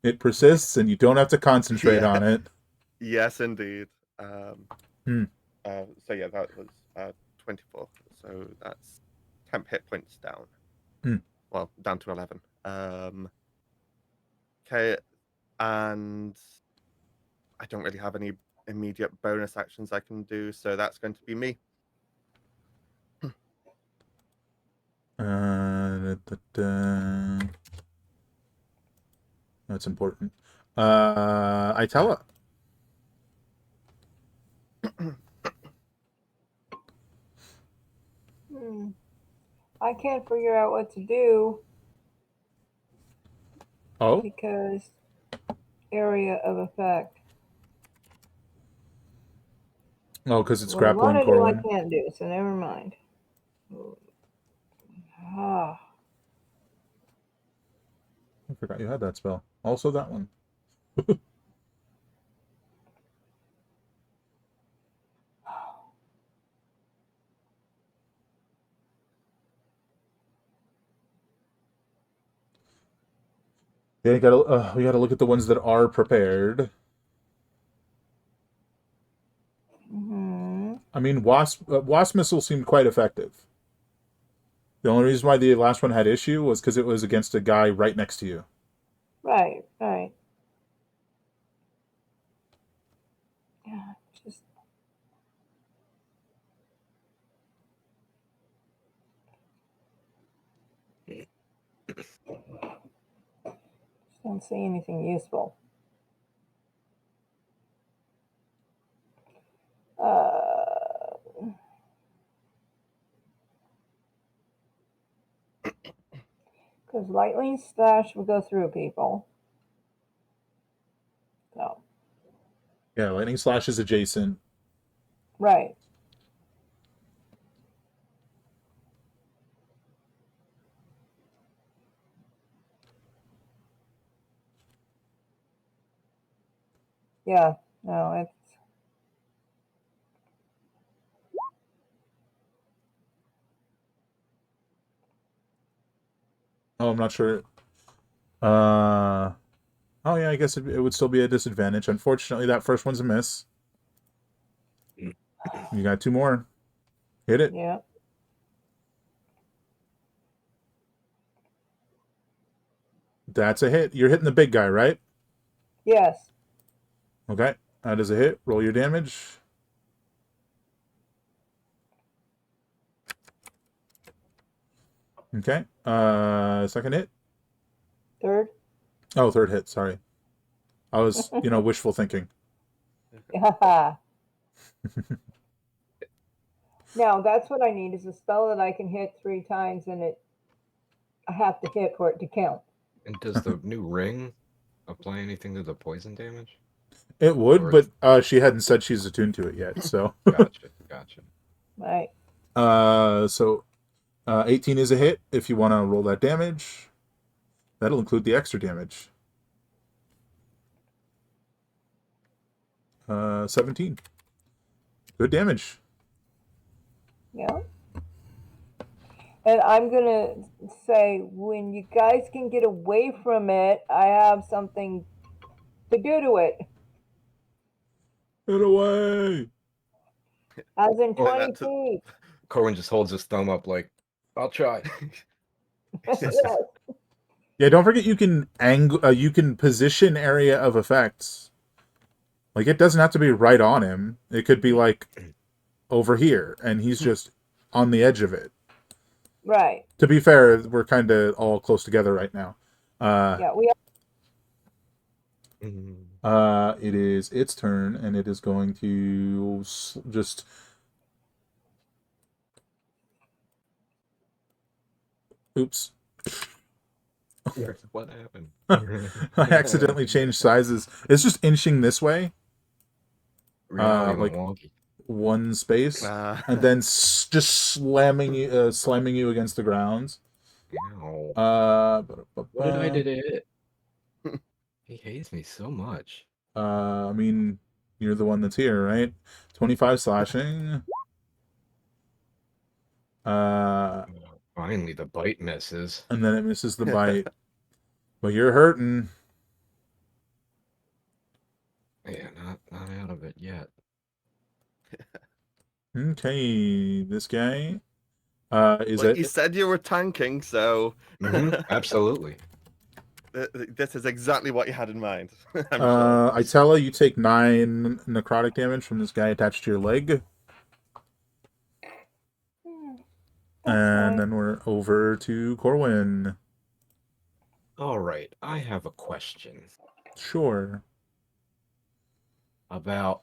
It persists, and you don't have to concentrate on it. Yes, indeed. Hmm. So yeah, that was 24. So that's 10 hit points down. Hmm. Well, down to 11. Okay, and I don't really have any immediate bonus actions I can do, so that's going to be me. That's important. Itella. I can't figure out what to do Oh, because area of effect. because it's What I grappling want to do, I Corwin. can't do, so never mind. Ah. I forgot you had that spell. Also that one. Yeah, we gotta look at the ones that are prepared. I mean, wasp missile seemed quite effective. The only reason why the last one had issue was because it was against a guy right next to you. Right. Just don't see anything useful. Because lightning slash will go through people. So, Yeah, lightning slash is adjacent. right. Yeah, no, it's Oh, I'm not sure. Oh yeah, I guess it would still be a disadvantage. Unfortunately, that first one's a miss. You got 2 more. Hit it. yeah. That's a hit. You're hitting the big guy, right? Yes. Okay. That is a hit. Roll your damage. Okay. Second hit. Third. Oh, third hit. Sorry. I was, wishful thinking. Now that's what I need is a spell that I can hit 3 times and I have to hit for it to count. And does the new ring apply anything to the poison damage? It would, Or but she hadn't said she's attuned to it yet. So. Gotcha. Right. So 18 is a hit. If you want to roll that damage, that'll include the extra damage. 17. Good damage. Yeah. And I'm gonna say, when you guys can get away from it, I have something to do to it. Get away! As in Well, 20 that's a- feet. Corwin just holds his thumb up like, I'll try. Yes. Yeah, don't forget you can you can position area of effects. Like it doesn't have to be right on him. It could be like over here, and he's just on the edge of it. Right. To be fair, we're kind of all close together right now. Yeah, we It is its turn, and it is going to just. Oops. What happened? I accidentally changed sizes. It's just inching this way, Reality like went wonky. one space, and then just slamming you against the ground. Ow. Ba-da-ba-ba. What did I do to it? He hates me so much. I mean, you're the one that's here, right? 25 slashing. Finally, the bite misses. And then it misses the bite. But you're hurting. Yeah, not out of it yet. Okay, this guy is Well, it. you said you were tanking, so Absolutely. this is exactly what you had in mind. I'm sure. Itella, you take 9 necrotic damage from this guy attached to your leg. And then we're over to Corwin. All right, I have a question Sure. about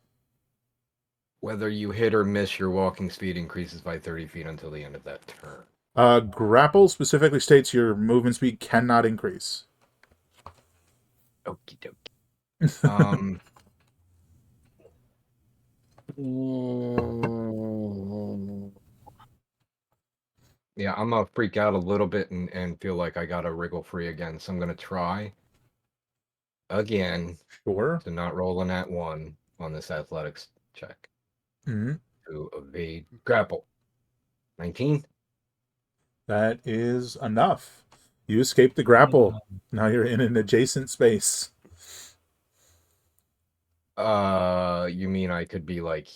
whether you hit or miss, your walking speed increases by 30 feet until the end of that turn. Grapple specifically states your movement speed cannot increase. Okie dokie. Yeah, I'm gonna freak out a little bit and feel like I gotta wriggle free again. So I'm gonna try again Sure. to not roll a nat 1 on this athletics check Mm-hmm. to evade grapple. 19. That is enough. You escaped the grapple. Now you're in an adjacent space. You mean I could be like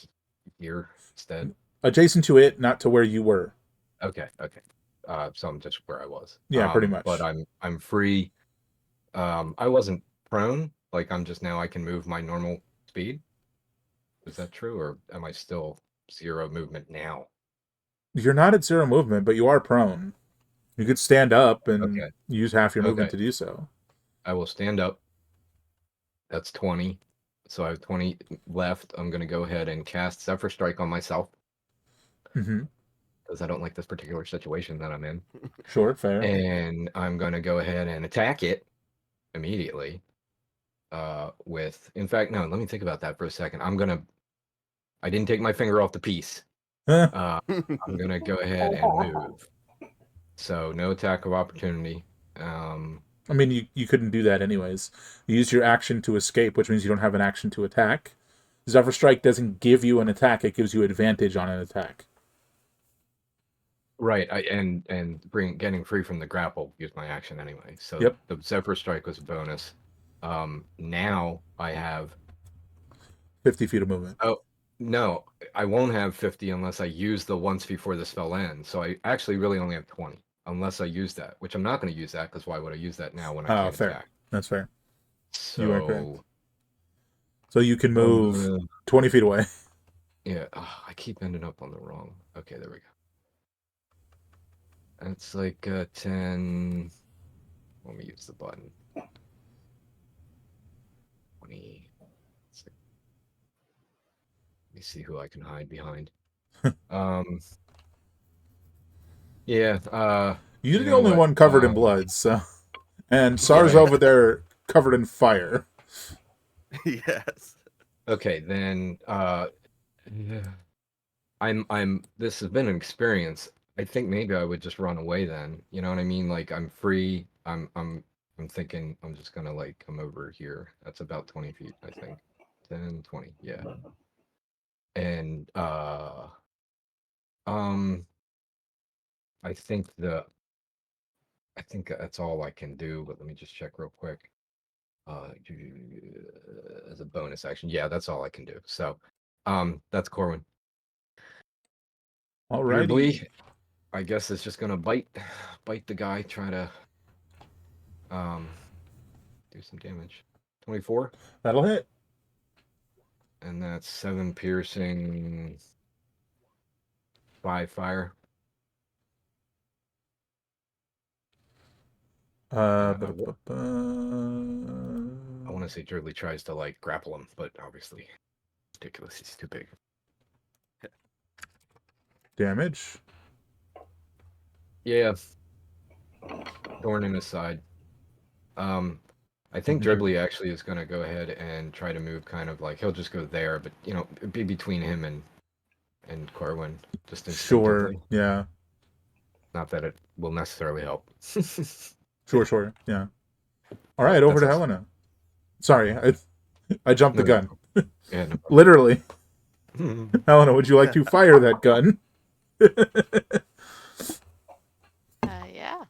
here instead? Adjacent to it, not to where you were. Okay. So I'm just where I was. Yeah, pretty much. But I'm free. I wasn't prone. Like I'm just now I can move my normal speed. Is that true, or am I still 0 movement now? You're not at 0 movement, but you are prone. You could stand up and Okay. use half your movement Okay. to do so. I will stand up. That's 20. So I have 20 left. I'm gonna go ahead and cast Zephyr Strike on myself Mm-hmm. because I don't like this particular situation that I'm in. Sure, fair. And I'm gonna go ahead and attack it immediately. In fact, no, let me think about that for a second. I didn't take my finger off the piece. I'm gonna go ahead and move. So no attack of opportunity. I mean, you couldn't do that anyways. You use your action to escape, which means you don't have an action to attack. Zephyr Strike doesn't give you an attack; it gives you advantage on an attack. Right, getting free from the grapple used my action anyway. So Yep. the Zephyr Strike was a bonus. Now I have 50 feet of movement. Oh no, I won't have 50 unless I use the once before the spell ends. So I actually really only have 20 unless I use that, which I'm not going to use that because why would I use that now when I can't Fair. attack? That's fair. So You are correct. So you can move 20 feet away. Yeah, I keep ending up on the wrong. Okay, there we go. That's like 10. Let me use the button. 20. Let me see who I can hide behind. Yeah. You're You the know only what? one covered in blood, so. And SAR's Right. over there covered in fire. Yes. Okay, then this has been an experience. I think maybe I would just run away then. You know what I mean? Like I'm free. I'm thinking I'm just gonna like come over here. That's about 20 feet, I think. 10, 20, yeah. And I think that's all I can do, but let me just check real quick. As a bonus action, yeah, that's all I can do. So, that's Corwin. Alrighty. Dribbly, I guess it's just gonna bite the guy, try to do some damage. 24, That'll hit. and that's 7 piercing, 5 fire. Uh, I ba-da-ba-ba. want to say Dribbly tries to like grapple him, but obviously ridiculous. He's too big. Damage. Yeah. Thorn in his side. I think Mhm. Dribbly actually is going to go ahead and try to move kind of like, he'll just go there, but, you know, be between him and Corwin, just Sure. instinctively. Yeah. Not that it will necessarily help. Sure. Yeah. All right, over That's to us. Helena. Sorry, I jumped the No, gun. Yeah, no Literally. problem. Helena, would you like to fire that gun? Yeah.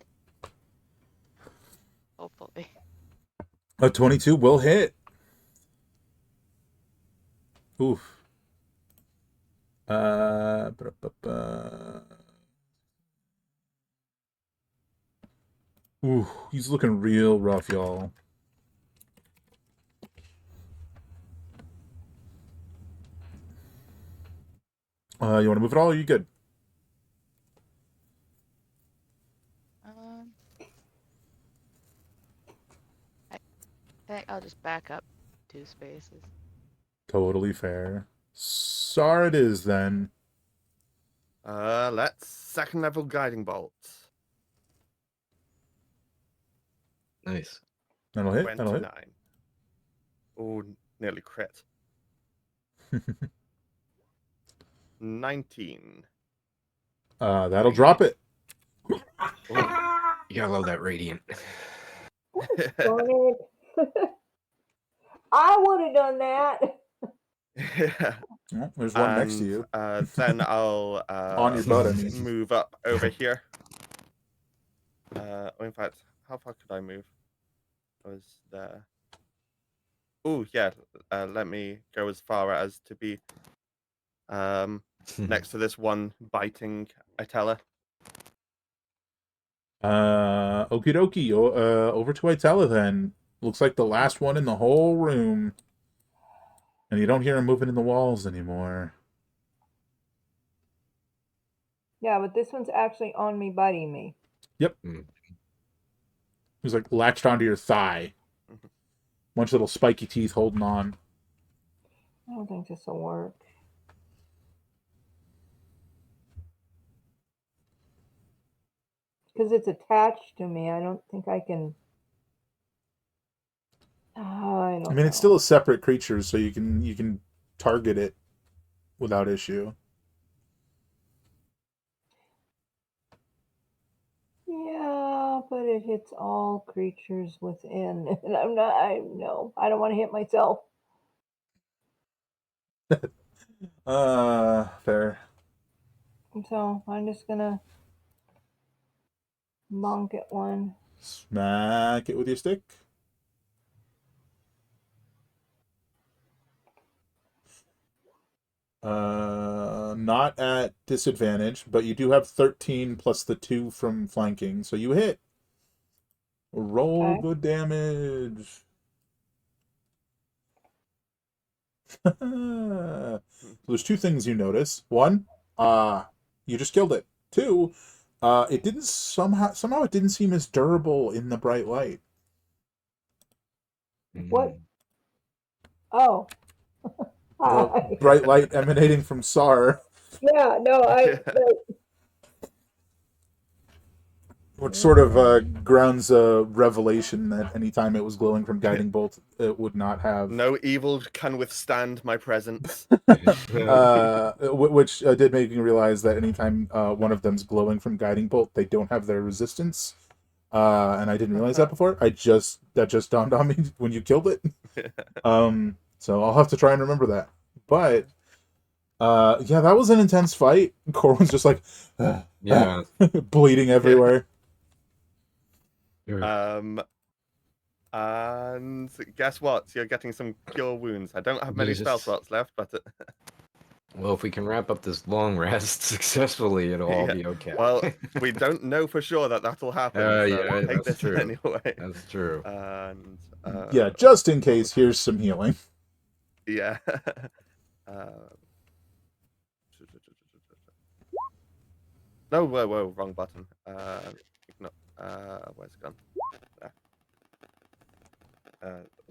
Hopefully. A 22 will hit. Oof. Ba-da-ba-ba. Ooh, he's looking real rough, y'all. You want to move it all? Or are you good? I think I'll just back up 2 spaces. Totally fair. Sar it is then. Let's second level guiding bolt. Nice. That'll hit. 29. Oh, nearly crit. 19. That'll drop it. Oh, you gotta love that radiant. Darn it. I would have done that. Yeah. Oh, there's one next to you. Then I'll On your butt, I mean. move up over here. In fact, how far could I move? I was there. Oh yeah. Let me go as far as to be next to this one biting Atella. Okie dokie. Over to Itella then. Looks like the last one in the whole room. And you don't hear him moving in the walls anymore. Yeah, but this one's actually on me, biting me. Yep. Mm. He's like latched onto your thigh. Mhm. Bunch of little spiky teeth holding on. I don't think this will work. Because it's attached to me, I don't think I can. I don't I mean, know. it's still a separate creature, so you can target it without issue. Yeah, but it hits all creatures within, and I'm not. I no, I don't want to hit myself. Fair. So I'm just gonna bonk at one. Smack it with your stick. Not at disadvantage, but you do have 13 plus the 2 from flanking, so you hit. Roll Okay. good damage. So there's 2 things you notice. One, you just killed it. 2, it didn't somehow it didn't seem as durable in the bright light. What? Oh. The Hi. bright light emanating from Sar, Yeah. No. which sort of grounds a revelation that anytime it was glowing from guiding bolt, it would not have. No evil can withstand my presence. Which did make me realize that anytime one of them's glowing from guiding bolt, they don't have their resistance. And I didn't realize that before. That just dawned on me when you killed it. So I'll have to try and remember that. But Yeah, that was an intense fight. Corwin's just like, Yeah. bleeding everywhere. And guess what? You're getting some cure wounds. I don't have many spell Jesus. slots left, but Well, if we can wrap up this long rest successfully, it'll all Yeah. be okay. well, we don't know for sure that that'll happen. So yeah, take that's this true. anyway. That's true. And Yeah, just in case, here's some healing. yeah. No, whoa, wrong button. No, where's it gone? There.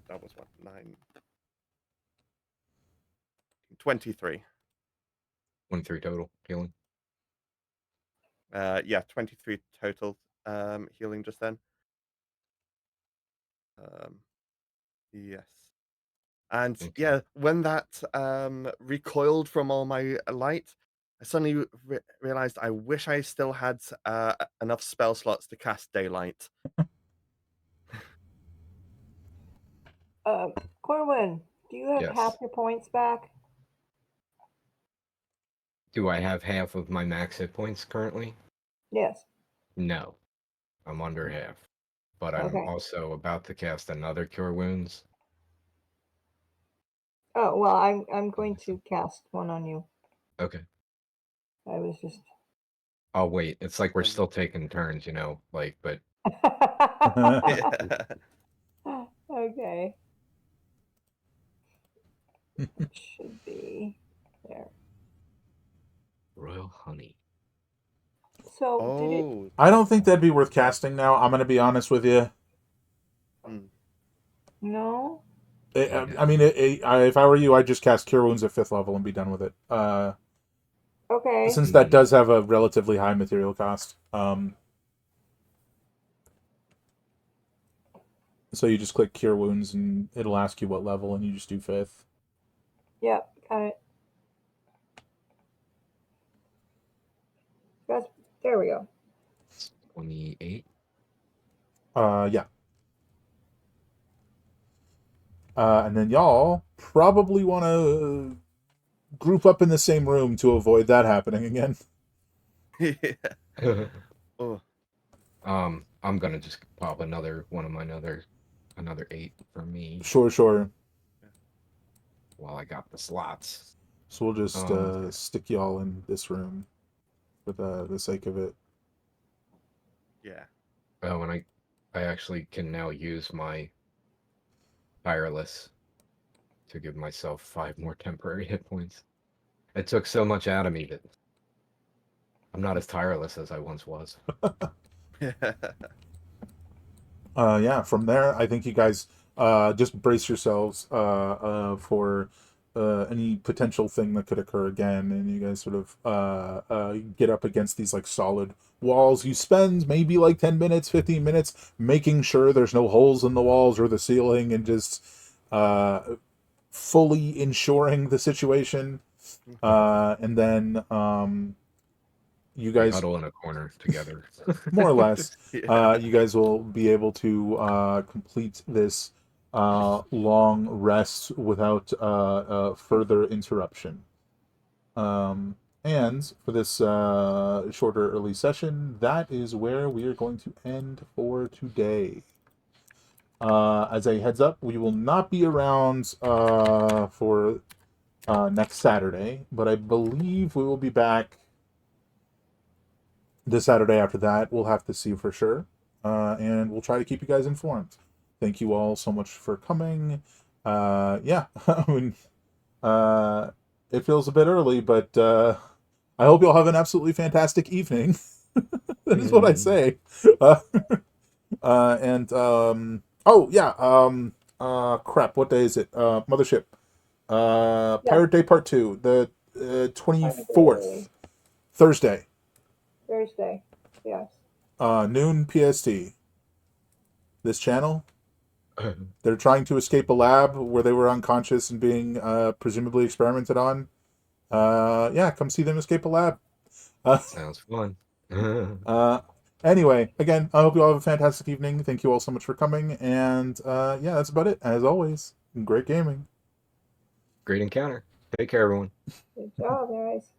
That was what, 9. 23. 23 total healing. Yeah, 23 total healing just then. Yes. And Okay. yeah, when that recoiled from all my light, I suddenly realized I wish I still had enough spell slots to cast daylight. Corwin, do you have Yes. half your points back? Do I have half of my max hit points currently? Yes. No. I'm under half. But I'm Okay. also about to cast another Cure Wounds. Oh well, I'm going to cast one on you. Okay. I was just. Oh, wait. It's like we're still taking turns, like, but Okay. Should be there. Royal Honey. So did it? Oh. I don't think that'd be worth casting now. I'm gonna be honest with you. No. I mean, if I were you, I'd just cast Cure Wounds at 5th level and be done with it. Okay. Since that does have a relatively high material cost. So you just click Cure Wounds and it'll ask you what level, and you just do 5th. Yep. Got it. There we go. 28. Yeah. And then y'all probably want to group up in the same room to avoid that happening again. Yeah. Oh. I'm gonna just pop another 8 for me Sure. while I got the slots. So we'll just stick y'all in this room for the sake of it. Yeah. Oh, and I actually can now use my tireless to give myself 5 more temporary hit points. It took so much out of me that I'm not as tireless as I once was. Yeah, from there, I think you guys just brace yourselves for any potential thing that could occur again, and you guys sort of get up against these like solid walls. You spend maybe like 10 minutes, 15 minutes making sure there's no holes in the walls or the ceiling, and just fully ensuring the situation. And then you We guys, huddle in a corner together. more or less, Yeah. you guys will be able to complete this long rest without further interruption. And for this shorter early session, that is where we are going to end for today. As a heads up, we will not be around for next Saturday, but I believe we will be back the Saturday after that. We'll have to see for sure. And we'll try to keep you guys informed. Thank you all so much for coming. Yeah, I mean, it feels a bit early, but I hope you all have an absolutely fantastic evening. That is what I say. And oh yeah, crap. What day is it? Mothership. Pirate Day Part 2, the 24th, Thursday. Thursday. Yes. Noon PST. This channel, they're trying to escape a lab where they were unconscious and being presumably experimented on. Yeah, come see them escape a lab. Sounds fun. Anyway, again, I hope you all have a fantastic evening. Thank you all so much for coming. And yeah, that's about it. As always, great gaming. Great encounter. Take care, everyone. Good job, guys.